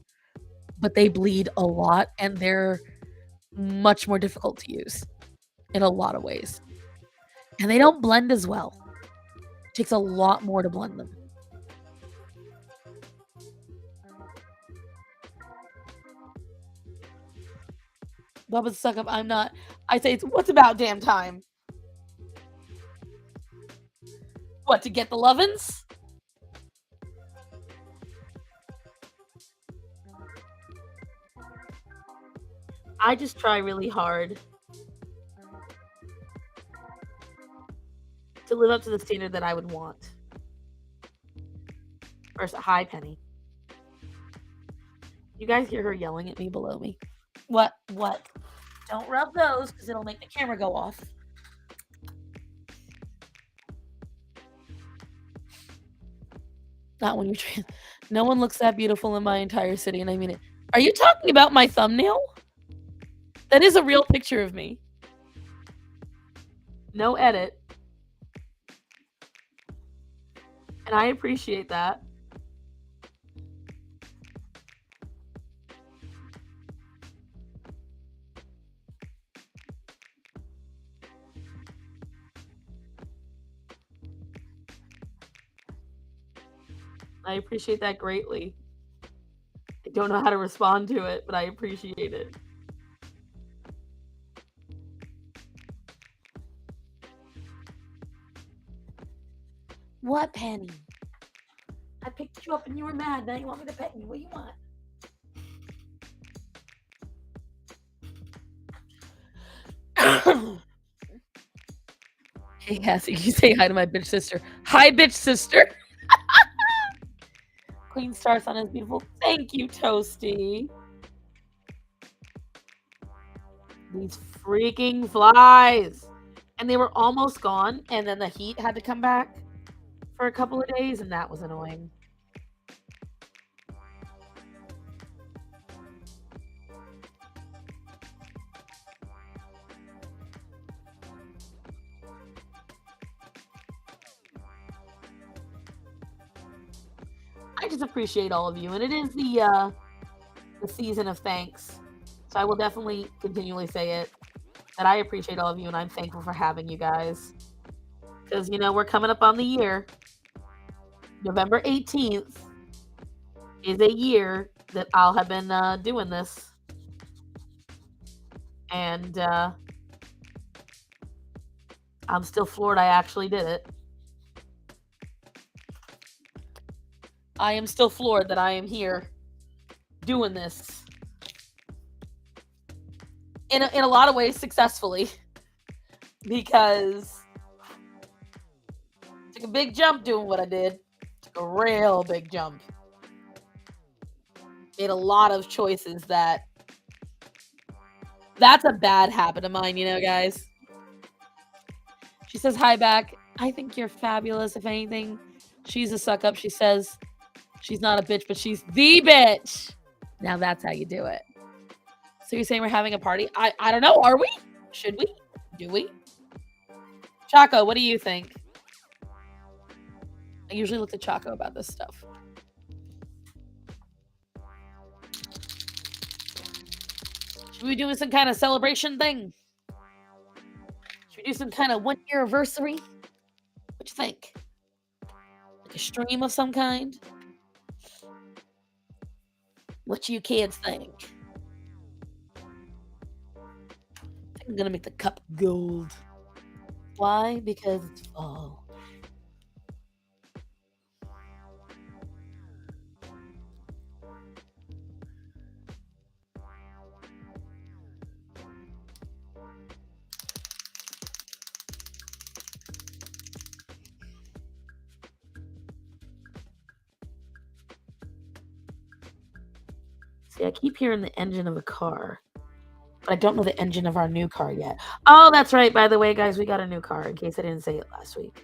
But they bleed a lot, and they're much more difficult to use in a lot of ways. And they don't blend as well. It takes a lot more to blend them. Bubba's suck up. I'm not. I say, what's about damn time? What, to get the lovin's? I just try really hard to live up to the standard that I would want. First, hi, Penny. You guys hear her yelling at me below me? What? Don't rub those, because it'll make the camera go off. Not when you're no one looks that beautiful in my entire city, and I mean it. Are you talking about my thumbnail? That is a real picture of me. No edit. And I appreciate that. I appreciate that greatly. I don't know how to respond to it, but I appreciate it. What, Penny? I picked you up and you were mad. Now you want me to pet you. What do you want? Hey, Cassie, you say hi to my bitch sister. Hi, bitch sister. Queen Star Sun is beautiful. Thank you, Toasty. These freaking flies. And they were almost gone, and then the heat had to come back for a couple of days, and that was annoying. I just appreciate all of you, and it is the season of thanks. So I will definitely continually say it, that I appreciate all of you, and I'm thankful for having you guys. Because, you know, we're coming up on the year. November 18th is a year that I'll have been doing this. And I'm still floored I actually did it. I am still floored that I am here doing this. In a lot of ways, successfully. Because took a big jump doing what I did. Took a real big jump. Made a lot of choices that's a bad habit of mine, you know, guys. She says hi back. I think you're fabulous. If anything, she's a suck up. She says she's not a bitch, but she's the bitch. Now that's how you do it. So you're saying we're having a party? I don't know. Are we? Should we? Do we? Chaco, what do you think? I usually look to Chaco about this stuff. Should we be doing some kind of celebration thing? Should we do some kind of 1 year anniversary? What you think? Like a stream of some kind? What you kids think? I'm gonna make the cup gold. Why? Because it's fall. See, I keep hearing the engine of a car. But I don't know the engine of our new car yet. Oh, that's right. By the way, guys, we got a new car, in case I didn't say it last week.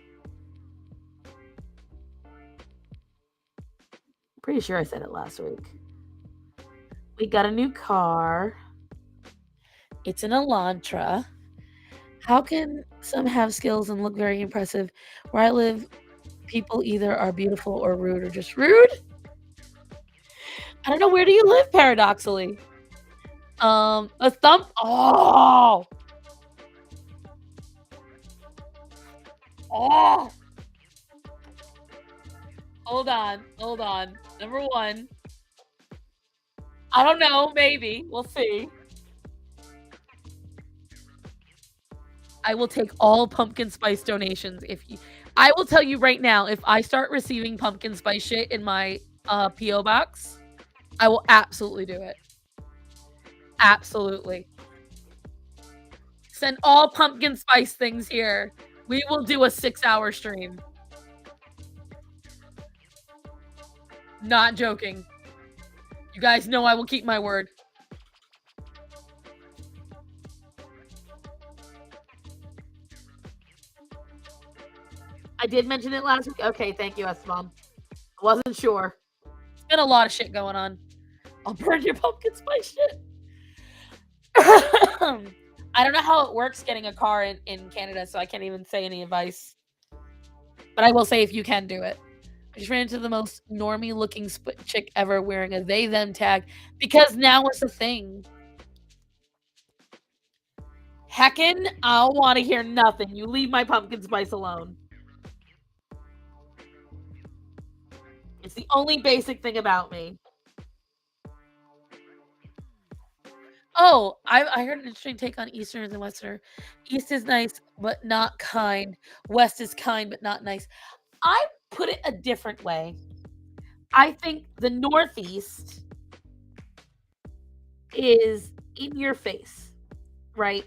Pretty sure I said it last week. We got a new car. It's an Elantra. How can some have skills and look very impressive? Where I live, people either are beautiful or rude or just rude. I don't know. Where do you live, paradoxically? A thumb. Oh. Oh. Hold on. Number one. I don't know. Maybe. We'll see. I will take all pumpkin spice donations. I will tell you right now, if I start receiving pumpkin spice shit in my P.O. box, I will absolutely do it. Absolutely. Send all pumpkin spice things here. We will do a 6-hour stream. Not joking. You guys know I will keep my word. I did mention it last week. Okay, thank you, S-Mom. I wasn't sure. There's been a lot of shit going on. I'll burn your pumpkin spice shit. I don't know how it works getting a car in Canada, so I can't even say any advice. But I will say if you can do it. I just ran into the most normie looking chick ever wearing a they them tag because now it's a thing. Heckin', I don't want to hear nothing. You leave my pumpkin spice alone. It's the only basic thing about me. Oh, I heard an interesting take on Easterners and Westerners. East is nice, but not kind. West is kind, but not nice. I put it a different way. I think the Northeast is in your face, right?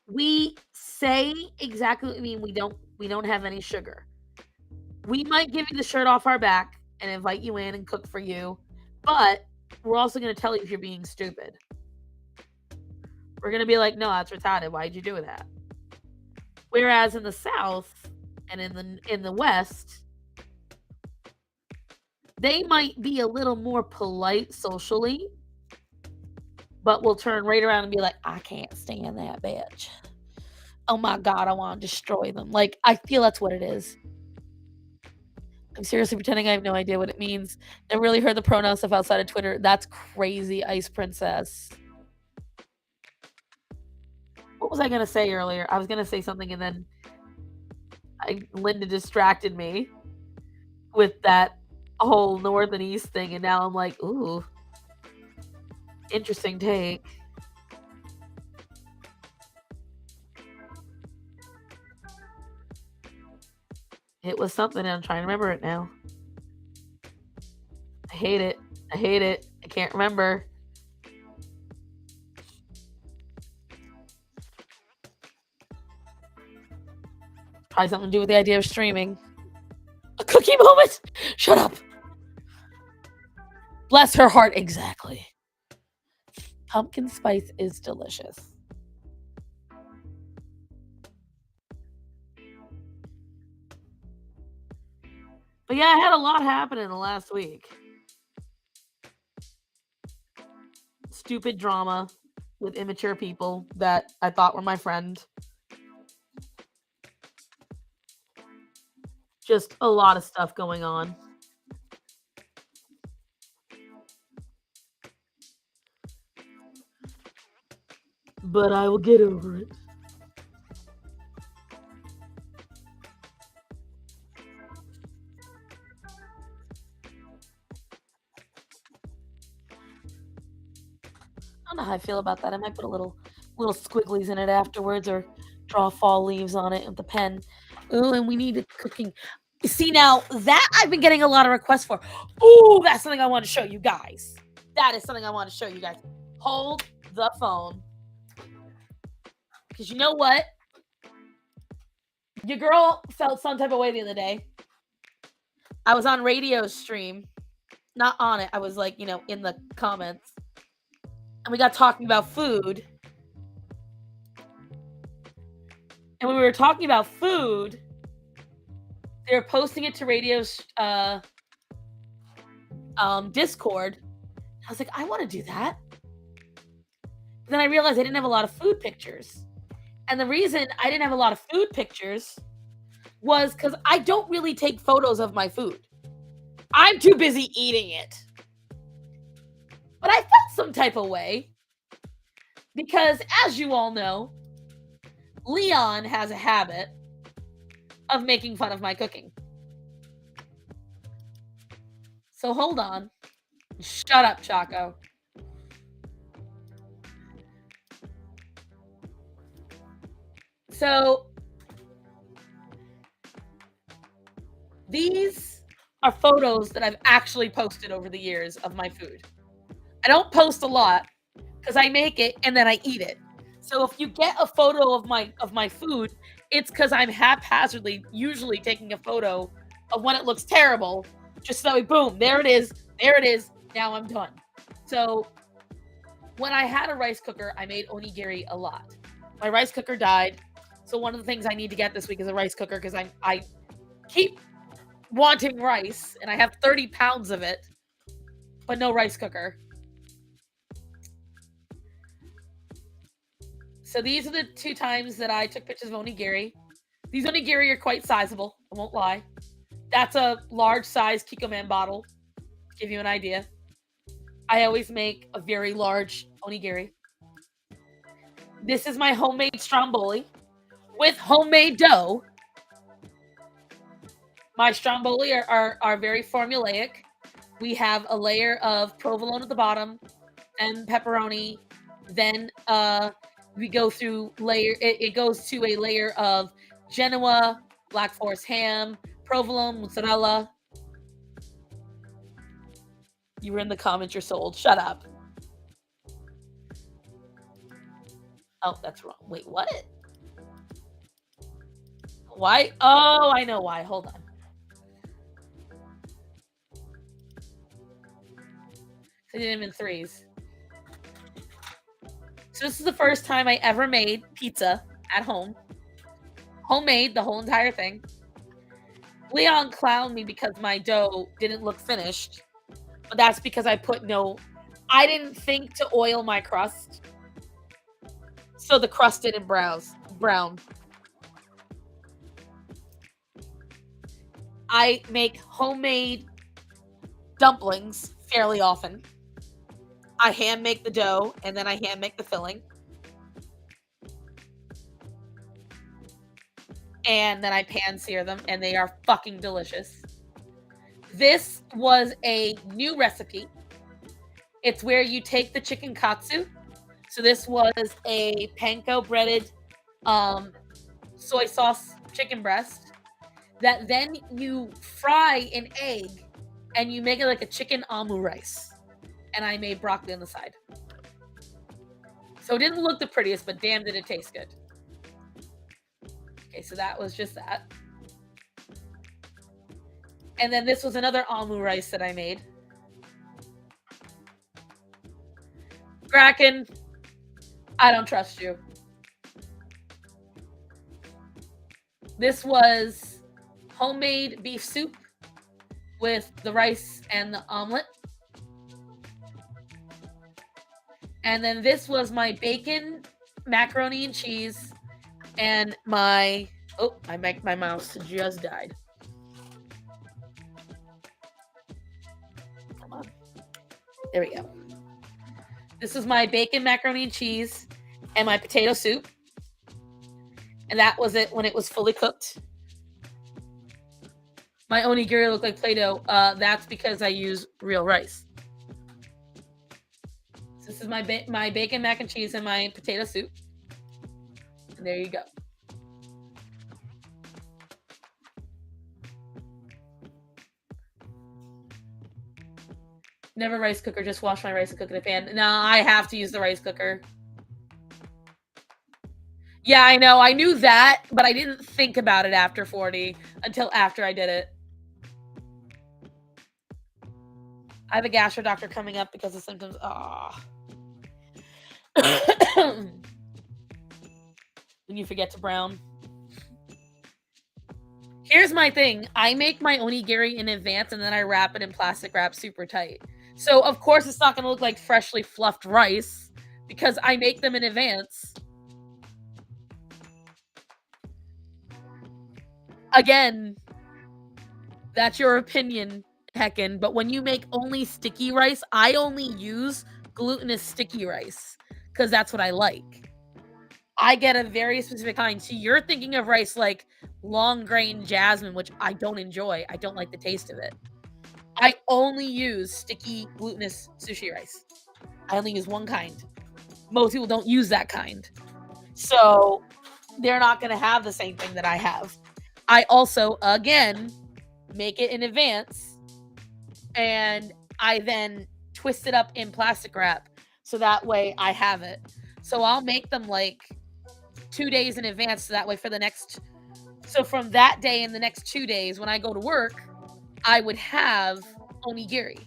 We say exactly what we mean. We don't have any sugar. We might give you the shirt off our back and invite you in and cook for you, but we're also going to tell you if you're being stupid. We're going to be like, no, that's retarded. Why'd you do that? Whereas in the South and in the West, they might be a little more polite socially, but will turn right around and be like, I can't stand that bitch. Oh my God, I want to destroy them. Like, I feel that's what it is. I'm seriously pretending I have no idea what it means. Never really heard the pronoun stuff outside of Twitter. That's crazy, Ice Princess. What was I going to say earlier? I was going to say something and then Linda distracted me with that whole North and East thing. And now I'm like, ooh, interesting take. It was something and I'm trying to remember it now. I hate it. I hate it. I can't remember. Probably something to do with the idea of streaming. A cookie moment? Shut up. Bless her heart, exactly. Pumpkin spice is delicious. But yeah, I had a lot happen in the last week. Stupid drama with immature people that I thought were my friend. Just a lot of stuff going on. But I will get over it. I don't know how I feel about that. I might put a little squigglies in it afterwards or draw fall leaves on it with the pen. Ooh, and we need a cooking. See, now that I've been getting a lot of requests for. Ooh, that's something I want to show you guys. That is something I want to show you guys. Hold the phone. Because you know what? Your girl felt some type of way the other day. I was on radio stream. Not on it. I was like, in the comments. And we got talking about food. And when we were talking about food, they were posting it to radio's Discord. I was like, I want to do that. But then I realized I didn't have a lot of food pictures. And the reason I didn't have a lot of food pictures was because I don't really take photos of my food. I'm too busy eating it. But I felt some type of way because, as you all know, Leon has a habit of making fun of my cooking. So hold on. Shut up, Chaco. So these are photos that I've actually posted over the years of my food. I don't post a lot because I make it and then I eat it. So if you get a photo of my food, it's because I'm haphazardly usually taking a photo of when it looks terrible, just so boom, there it is, now I'm done. So when I had a rice cooker, I made onigiri a lot. My rice cooker died, so one of the things I need to get this week is a rice cooker because I keep wanting rice and I have 30 pounds of it, but no rice cooker. So these are the 2 times that I took pictures of onigiri. These onigiri are quite sizable, I won't lie. That's a large size Kikkoman bottle, to give you an idea. I always make a very large onigiri. This is my homemade stromboli with homemade dough. My stromboli are very formulaic. We have a layer of provolone at the bottom, and pepperoni. Then we go through it goes to a layer of Genoa, Black Forest ham, provolone, mozzarella. You were in the comments, you're sold. Shut up. Oh, that's wrong. Wait, what? Why? Oh, I know why. Hold on. I did them in 3s. So this is the first time I ever made pizza at home. Homemade, the whole entire thing. Leon clowned me because my dough didn't look finished. But that's because I didn't think to oil my crust. So the crust didn't brown. I make homemade dumplings fairly often. I hand make the dough and then I hand make the filling. And then I pan sear them and they are fucking delicious. This was a new recipe. It's where you take the chicken katsu. So this was a panko breaded soy sauce chicken breast that then you fry in egg and you make it like a chicken amu rice. And I made broccoli on the side. So it didn't look the prettiest, but damn did it taste good. Okay, so that was just that. And then this was another amu rice that I made. Kraken, I don't trust you. This was homemade beef soup with the rice and the omelet. And then this was my bacon, macaroni and cheese, and my mouse just died. Come on. There we go. This is my bacon, macaroni and cheese, and my potato soup. And that was it when it was fully cooked. My onigiri looked like Play-Doh. That's because I use real rice. So this is my bacon, mac and cheese, and my potato soup. And there you go. Never rice cooker, just wash my rice and cook in a pan. No, I have to use the rice cooker. Yeah, I know. I knew that, but I didn't think about it after 40 until after I did it. I have a gastro doctor coming up because of symptoms. When you forget to brown. Here's my thing. I make my onigiri in advance and then I wrap it in plastic wrap super tight. So, of course, it's not going to look like freshly fluffed rice because I make them in advance. Again, that's your opinion, heckin'. But when you make only sticky rice, I only use glutinous sticky rice because that's what I like. I get a very specific kind. So you're thinking of rice like long grain jasmine, which I don't enjoy. I don't like the taste of it. I only use sticky glutinous sushi rice. I only use one kind. Most people don't use that kind. So they're not going to have the same thing that I have. I also, again, make it in advance. And I then twist it up in plastic wrap. So that way I have it. So I'll make them like 2 days in advance. So that way for the next... So from that day and the next 2 days when I go to work, I would have onigiri.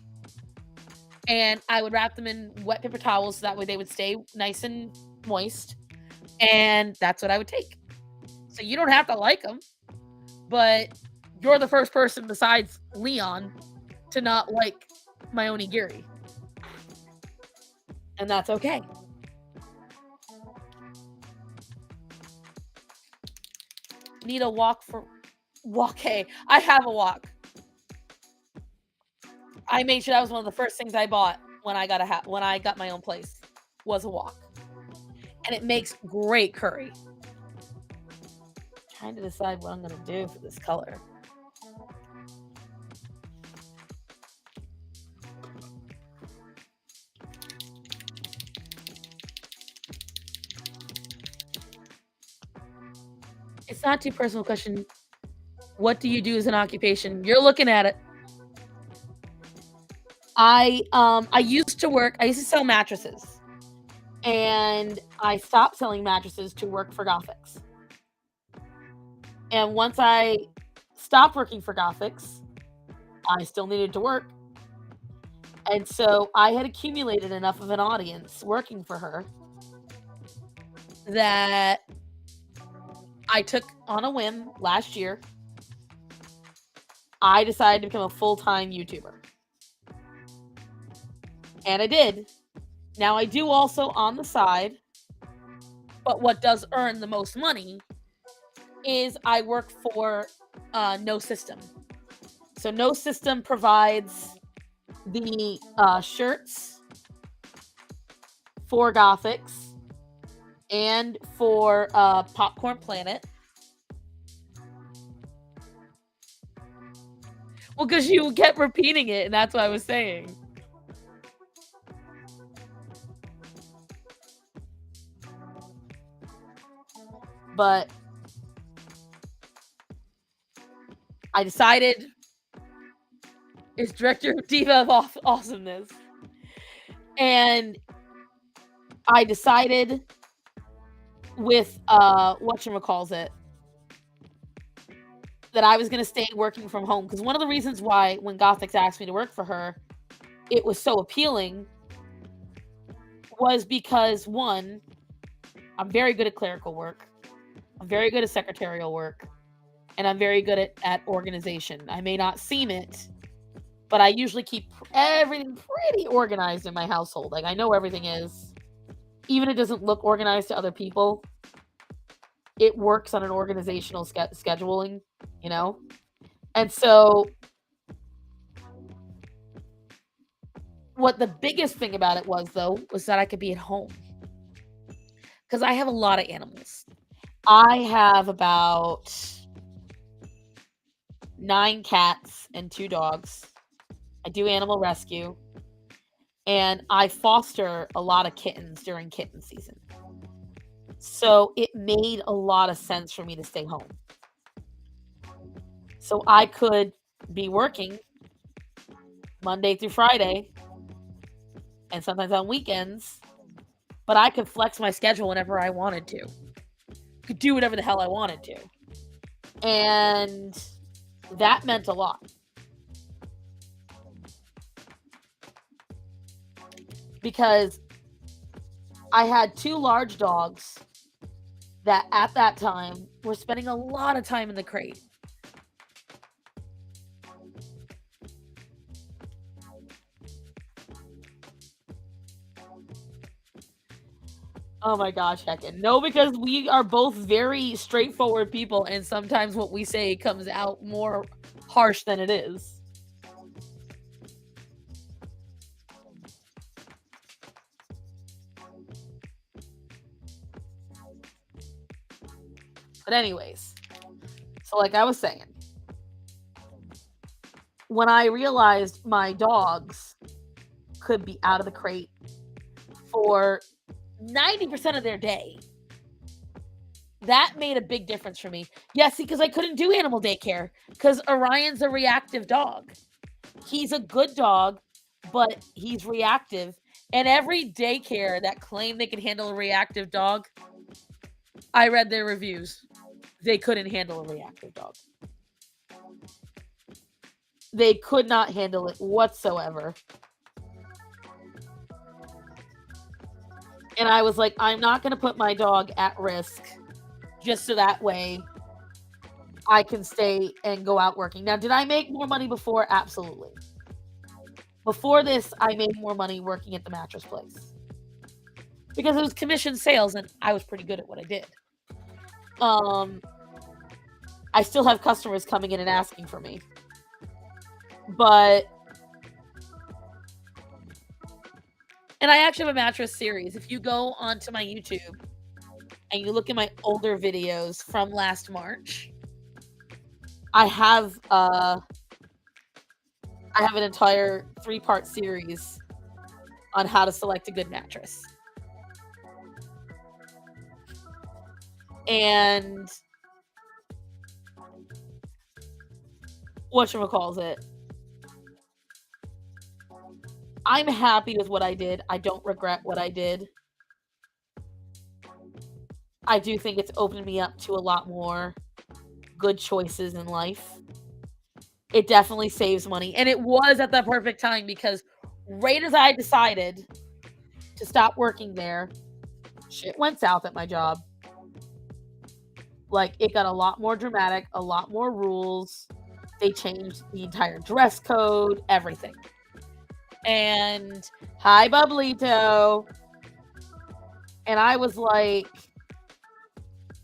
And I would wrap them in wet paper towels so that way they would stay nice and moist. And that's what I would take. So you don't have to like them, but you're the first person besides Leon to not like my onigiri. And that's okay. need a walk for walk. Hey, I have a walk. I made sure that was one of the first things I bought when I got when I got my own place was a wok. And it makes great curry. Trying to decide what I'm going to do for this color. It's not too personal question. What do you do as an occupation? You're looking at it. I used to sell mattresses. And I stopped selling mattresses to work for Gothics. And once I stopped working for Gothics, I still needed to work. And so I had accumulated enough of an audience working for her that I took on a whim last year. I decided to become a full-time YouTuber. And I did. Now I do also on the side, but what does earn the most money is I work for No System. So No System provides the shirts for Gothics and for Popcorn Planet. Well, because you kept repeating it, and that's what I was saying. But I decided it's Director of Diva of Awesomeness. And I decided with whatchamacallit that I was going to stay working from home. Because one of the reasons why when Gothics asked me to work for her, it was so appealing was because, one, I'm very good at clerical work. I'm very good at secretarial work. And I'm very good at organization. I may not seem it, but I usually keep everything pretty organized in my household. Like, I know everything is. Even if it doesn't look organized to other people, it works on an organizational scheduling, you know? And so what the biggest thing about it was, though, was that I could be at home. Because I have a lot of animals. I have about 9 cats and 2 dogs. I do animal rescue. And I foster a lot of kittens during kitten season. So it made a lot of sense for me to stay home. So I could be working Monday through Friday and sometimes on weekends, but I could flex my schedule whenever I wanted to. Could do whatever the hell I wanted to. And that meant a lot. Because I had 2 large dogs that at that time were spending a lot of time in the crate. Oh my gosh, Heckin. No, because we are both very straightforward people, and sometimes what we say comes out more harsh than it is. But anyways, so like I was saying, when I realized my dogs could be out of the crate for 90% of their day, that made a big difference for me. Yes, because I couldn't do animal daycare because Orion's a reactive dog. He's a good dog, but he's reactive. And every daycare that claimed they could handle a reactive dog, I read their reviews. They couldn't handle a reactive dog. They could not handle it whatsoever. And I was like, I'm not going to put my dog at risk just so that way I can stay and go out working. Now, did I make more money before? Absolutely. Before this, I made more money working at the mattress place. Because it was commission sales and I was pretty good at what I did. I still have customers coming in and asking for me. But, and I actually have a mattress series. If you go onto my YouTube and you look at my older videos from last March, I have an entire 3-part series on how to select a good mattress. And whatchamacallit, I'm happy with what I did. I don't regret what I did. I do think it's opened me up to a lot more good choices in life. It definitely saves money. And it was at the perfect time because right as I decided to stop working there, shit went south at my job. Like, it got a lot more dramatic, a lot more rules. They changed the entire dress code, everything. And hi, Bublito. And I was like,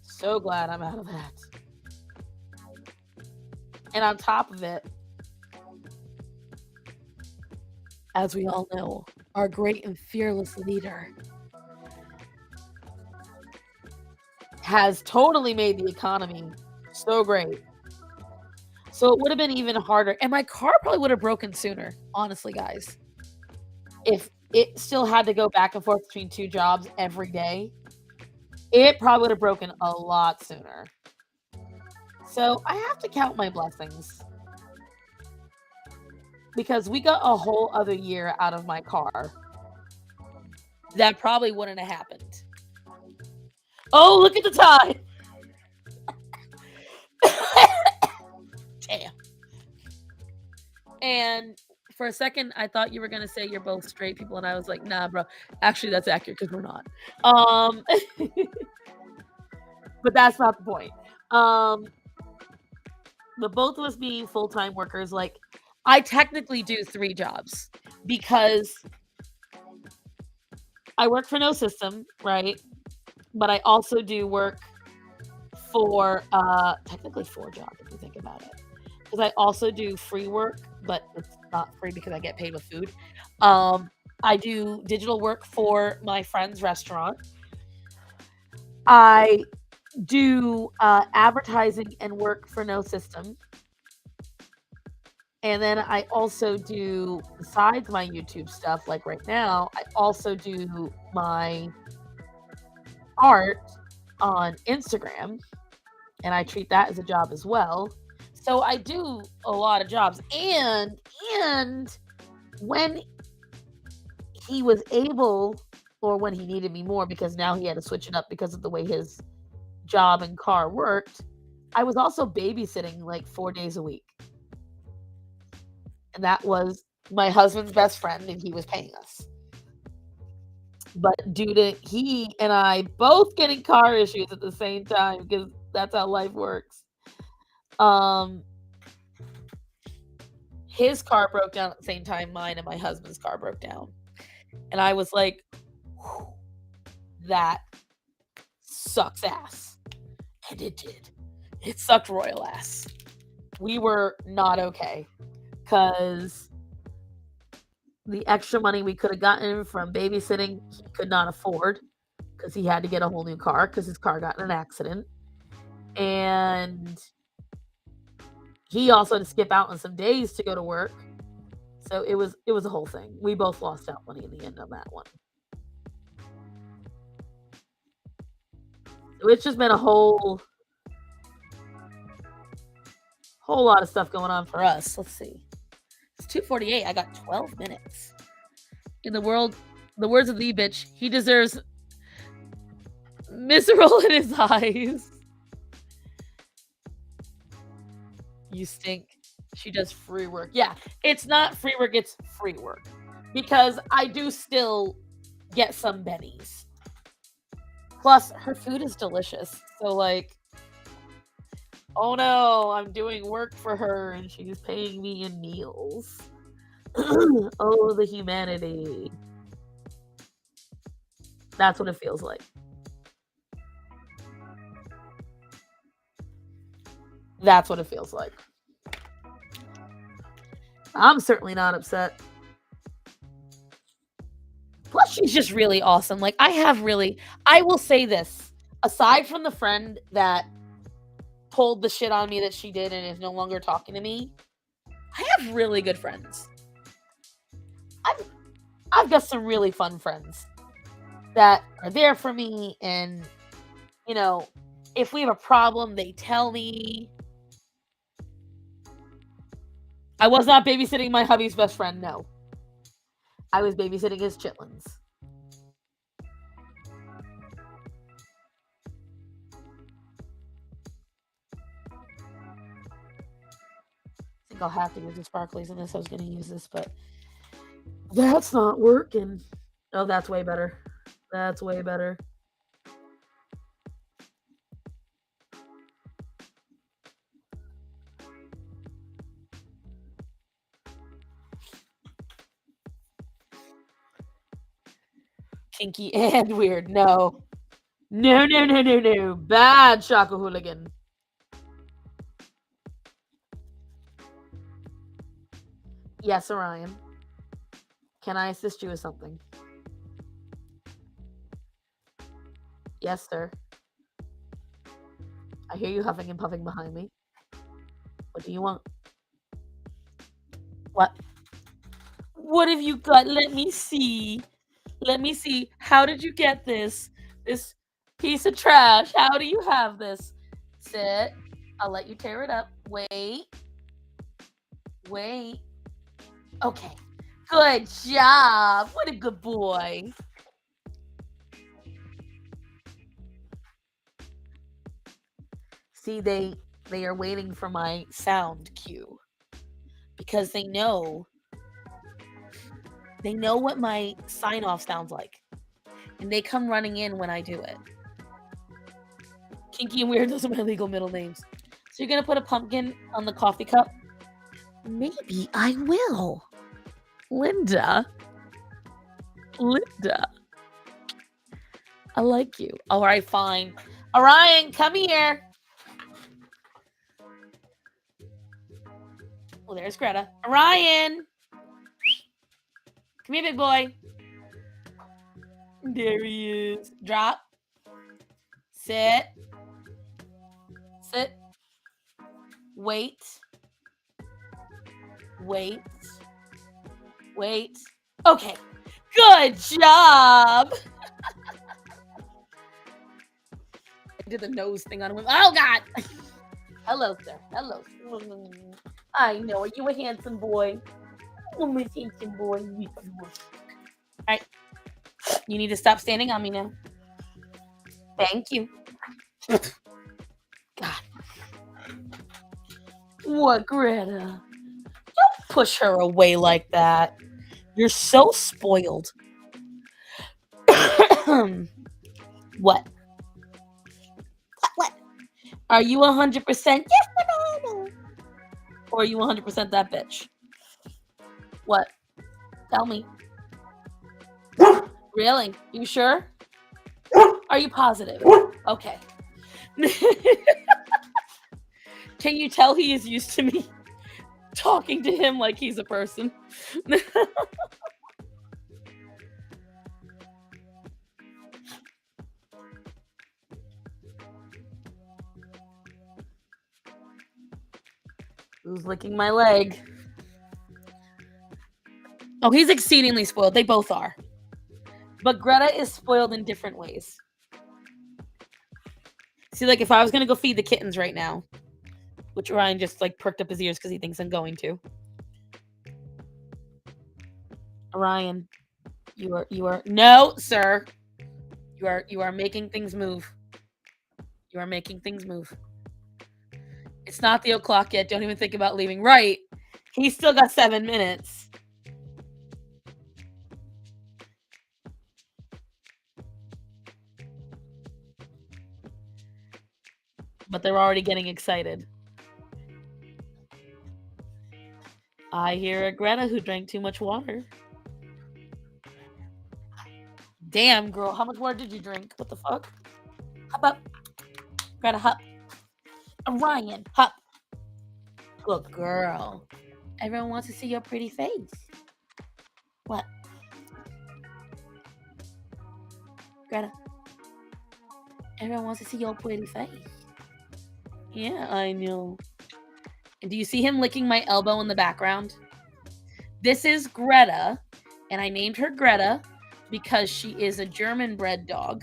so glad I'm out of that. And on top of it, as we all know, our great and fearless leader has totally made the economy so great. So it would have been even harder. And my car probably would have broken sooner, honestly, guys. If it still had to go back and forth between 2 jobs every day, it probably would have broken a lot sooner. So I have to count my blessings. Because we got a whole other year out of my car. That probably wouldn't have happened. Oh, look at the time. Damn. And for a second, I thought you were going to say you're both straight people. And I was like, nah, bro. Actually, that's accurate because we're not. But that's not the point. The both of us being full-time workers, like, I technically do 3 jobs because I work for No System, right? But I also do work for technically 4 jobs if you think about it. Because I also do free work, but it's not free because I get paid with food. I do digital work for my friend's restaurant. I do advertising and work for No System. And then I also do, besides my YouTube stuff, like right now, I also do my art on Instagram. And I treat that as a job as well. So I do a lot of jobs. And when he was able, or when he needed me more, because now he had to switch it up because of the way his job and car worked, I was also babysitting like 4 days a week. And that was my husband's best friend, and he was paying us. But due to he and I both getting car issues at the same time, because that's how life works, his car broke down at the same time mine and my husband's car broke down. And I was like, that sucks ass. And it did. It sucked royal ass. We were not okay. Because the extra money we could have gotten from babysitting, he could not afford. Because he had to get a whole new car because his car got in an accident. And he also had to skip out on some days to go to work. So it was a whole thing. We both lost out money in the end on that one. So it's just been a whole lot of stuff going on for us. Let's see. It's 2:48. I got 12 minutes. In the words of the bitch, he deserves miserable in his eyes. You stink. She does free work. Yeah, it's not free work, it's free work. Because I do still get some bennies. Plus, her food is delicious. So, like, oh no, I'm doing work for her and she's paying me in meals. Oh, the humanity. That's what it feels like. That's what it feels like. I'm certainly not upset. Plus, she's just really awesome. Like, I will say this, aside from the friend that pulled the shit on me that she did and is no longer talking to me, I have really good friends. I've got some really fun friends that are there for me, and, you know, if we have a problem, they tell me. I was not babysitting my hubby's best friend, no. I was babysitting his chitlins. I think I'll have to use the sparklies in this. I was going to use this, but that's not working. Oh, that's way better. That's way better. Kinky and weird. No. No, no, no, no, no. Bad Shaka Hooligan. Yes, Orion. Can I assist you with something? Yes, sir. I hear you huffing and puffing behind me. What do you want? What? What have you got? Let me see. Let me see. How did you get this? This piece of trash. How do you have this? Sit. I'll let you tear it up. Wait. Wait. Okay. Good job. What a good boy. See, they are waiting for my sound cue because they know what my sign off sounds like, and they come running in when I do it. Kinky and weird, those are my legal middle names. So you're gonna put a pumpkin on the coffee cup? Maybe I will. Linda. I like you. All right, fine. Orion, come here. Well, there's Greta. Orion. Come here, big boy. There he is. Drop. Sit. Sit. Wait. Wait. Wait. Okay. Good job. I did the nose thing on him. Oh, God. Hello, sir. Hello. I know. Are you a handsome boy? I'm a handsome boy. All right. You need to stop standing on me now. Thank you. God. What, Greta? Don't push her away like that. You're so spoiled. What? What? Are you 100% yes or no? Or are you 100% that bitch? What? Tell me. Really? You sure? Are you positive? Okay. Can you tell he is used to me talking to him like he's a person? Who's licking my leg? Oh, he's exceedingly spoiled. They both are. But Greta is spoiled in different ways. See, like if I was going to go feed the kittens right now, which Ryan just like perked up his ears because he thinks I'm going to. Ryan, you are no, sir. You are making things move. You are making things move. It's not the o'clock yet. Don't even think about leaving. Right. He's still got 7 minutes. But they're already getting excited. I hear a Greta who drank too much water. Damn, girl. How much water did you drink? What the fuck? Hop up. Greta, hop. Orion, hop. Good girl. Everyone wants to see your pretty face. What? Greta. Everyone wants to see your pretty face. Yeah, I know. And do you see him licking my elbow in the background? This is Greta, and I named her Greta because she is a German-bred dog.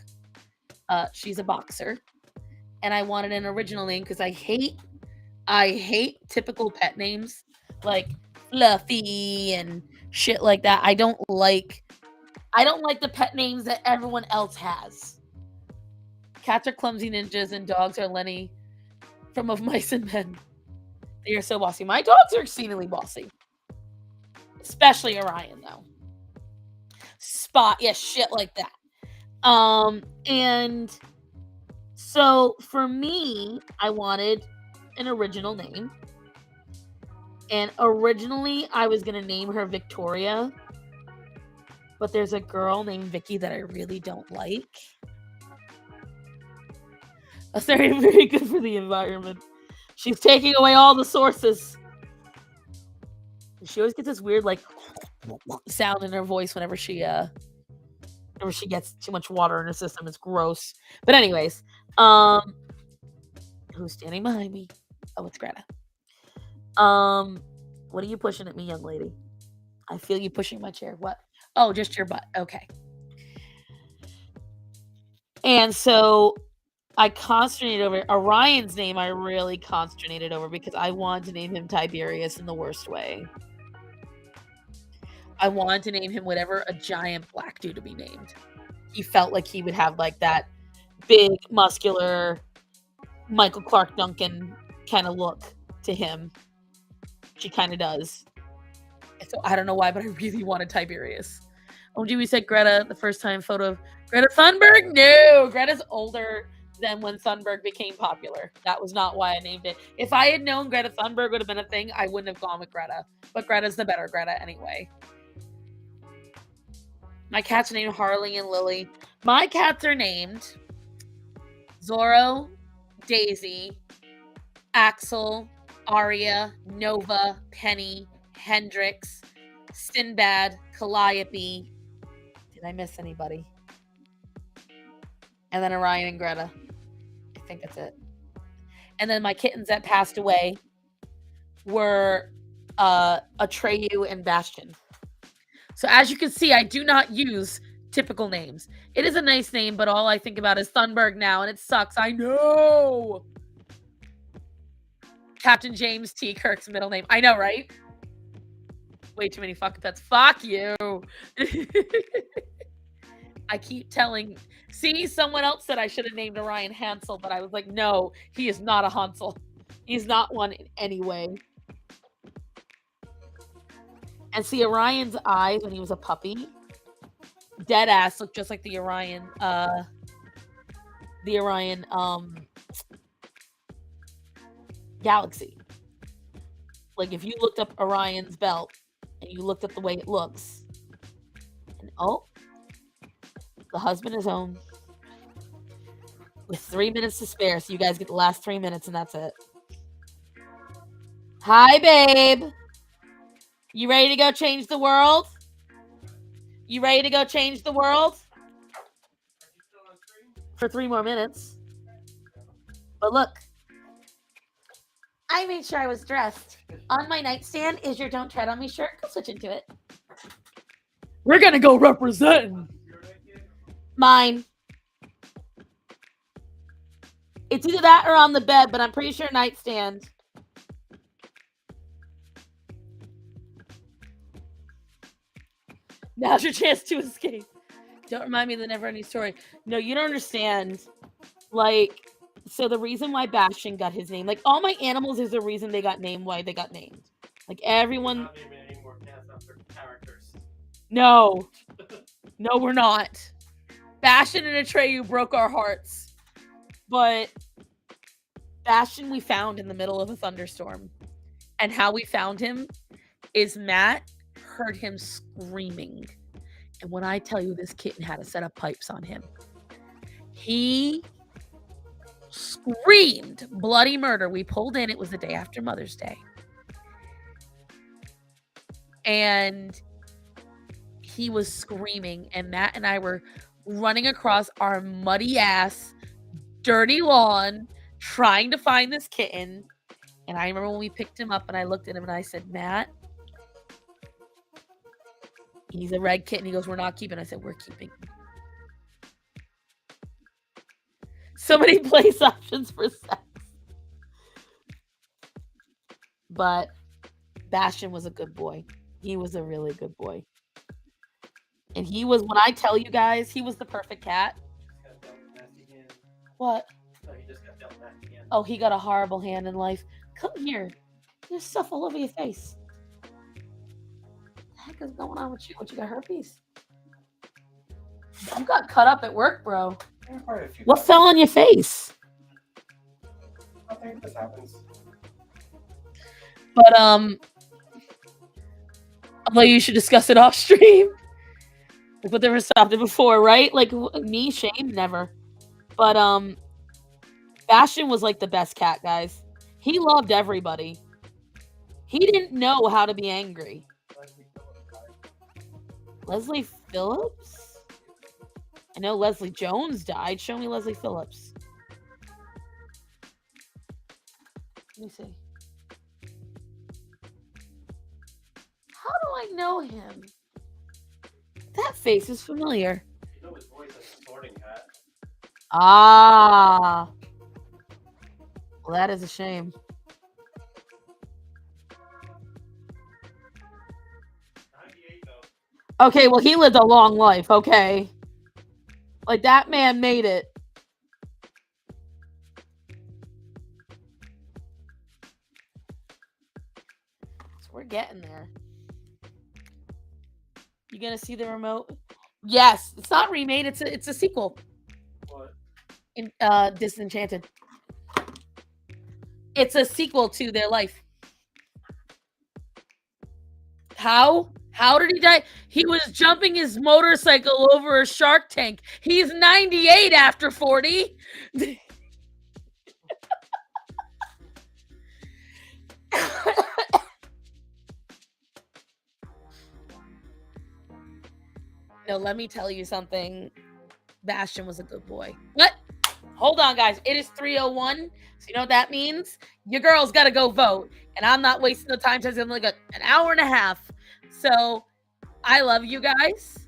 She's a boxer, and I wanted an original name because I hate typical pet names like Fluffy and shit like that. I don't like the pet names that everyone else has. Cats are clumsy ninjas, and dogs are Lenny from Of Mice and Men. They are so bossy. My dogs are exceedingly bossy. Especially Orion, though. Spot, yeah, shit like that. And so for me, I wanted an original name. And originally, I was going to name her Victoria. But there's a girl named Vicky that I really don't like. That's very, very good for the environment. She's taking away all the sources. She always gets this weird, like, sound in her voice whenever she gets too much water in her system. It's gross. But anyways, who's standing behind me? Oh, it's Greta. What are you pushing at me, young lady? I feel you pushing my chair. What? Oh, just your butt. Okay. And so I consternated over Orion's name. I really consternated over because I wanted to name him Tiberius in the worst way. I wanted to name him whatever a giant black dude to be named. He felt like he would have like that big, muscular Michael Clark Duncan kind of look to him. She kind of does. And so I don't know why, but I really wanted Tiberius. Oh, we said Greta the first time photo of Greta Thunberg? No, Greta's older than when Thunberg became popular. That was not why I named it. If I had known Greta Thunberg would have been a thing, I wouldn't have gone with Greta. But Greta's the better Greta anyway. My cats are named Harley and Lily. My cats are named Zorro, Daisy, Axel, Aria, Nova, Penny, Hendrix, Sinbad, Calliope. Did I miss anybody? And then Orion and Greta. I think that's it. And then my kittens that passed away were Atreyu and Bastion. So as you can see, I do not use typical names. It is a nice name, but all I think about is Thunberg now, and it sucks. I know. Captain James T. Kirk's middle name. I know, right? Way too many fucking pets. Fuck you. I keep telling... See, someone else said I should have named Orion Hansel, but I was like, no, he is not a Hansel. He's not one in any way. And see, Orion's eyes when he was a puppy, dead ass, looked just like the Orion galaxy. Like if you looked up Orion's belt and you looked at the way it looks, and oh, the husband is home with 3 minutes to spare, so you guys get the last 3 minutes and that's it. Hi, babe. You ready to go change the world? You ready to go change the world? For 3 more minutes. But look, I made sure I was dressed. On my nightstand is your Don't Tread on Me shirt. Go switch into it. We're going to go representing. Mine. It's either that or on the bed, but I'm pretty sure nightstand. Now's your chance to escape. Don't remind me of the never-ending story. No, you don't understand. Like, so the reason why Bastion got his name, like all my animals is the reason they got named, why they got named. Like everyone. We're not naming any more cats after characters. No. No, we're not. Bastion and Atreyu broke our hearts. But Bastion we found in the middle of a thunderstorm. And how we found him is Matt heard him screaming. And when I tell you this kitten had a set of pipes on him, he screamed bloody murder. We pulled in. It was the day after Mother's Day. and he was screaming, and Matt and I were running across our muddy ass, dirty lawn, trying to find this kitten. And I remember when we picked him up and I looked at him and I said, Matt, he's a red kitten. He goes, we're not keeping. I said, we're keeping him. So many place options for sex. But Bastion was a good boy. He was a really good boy. And he was, when I tell you guys, he was the perfect cat. What? No, he just got dealt nasty again. Oh, he got a horrible hand in life. Come here. There's stuff all over your face. What the heck is going on with you? What, you got herpes? You got cut up at work, bro. What fell on your face? I think this happens. But although you should discuss it off stream. Like what they were stopped it before, right? Like me, shame, never. But Bastion was like the best cat, guys. He loved everybody. He didn't know how to be angry. Leslie Phillips? I know Leslie Jones died. Show me Leslie Phillips. Let me see. How do I know him? That face is familiar. You know his voice is a sorting hat. Ah. Well, that is a shame. 98 though. Okay, well, he lived a long life, okay? Like, that man made it. So we're getting there. You gonna see the remote? Yes. It's not remade, it's a sequel. What? In Disenchanted. It's a sequel to their life. How? How did he die? He was jumping his motorcycle over a shark tank. He's 98 after 40. No, let me tell you something. Bastion was a good boy. What? Hold on, guys. It is 3:01. So you know what that means? Your girl's got to go vote. And I'm not wasting the time. It's like an hour and a half. So I love you guys.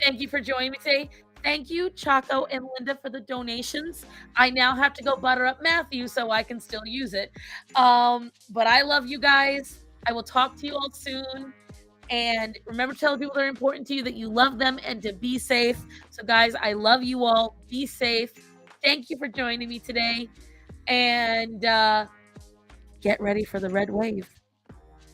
Thank you for joining me today. Thank you, Chaco and Linda, for the donations. I now have to go butter up Matthew so I can still use it. But I love you guys. I will talk to you all soon. And remember to tell the people that are important to you that you love them and to be safe. So, guys, I love you all. Be safe. Thank you for joining me today. And get ready for the red wave.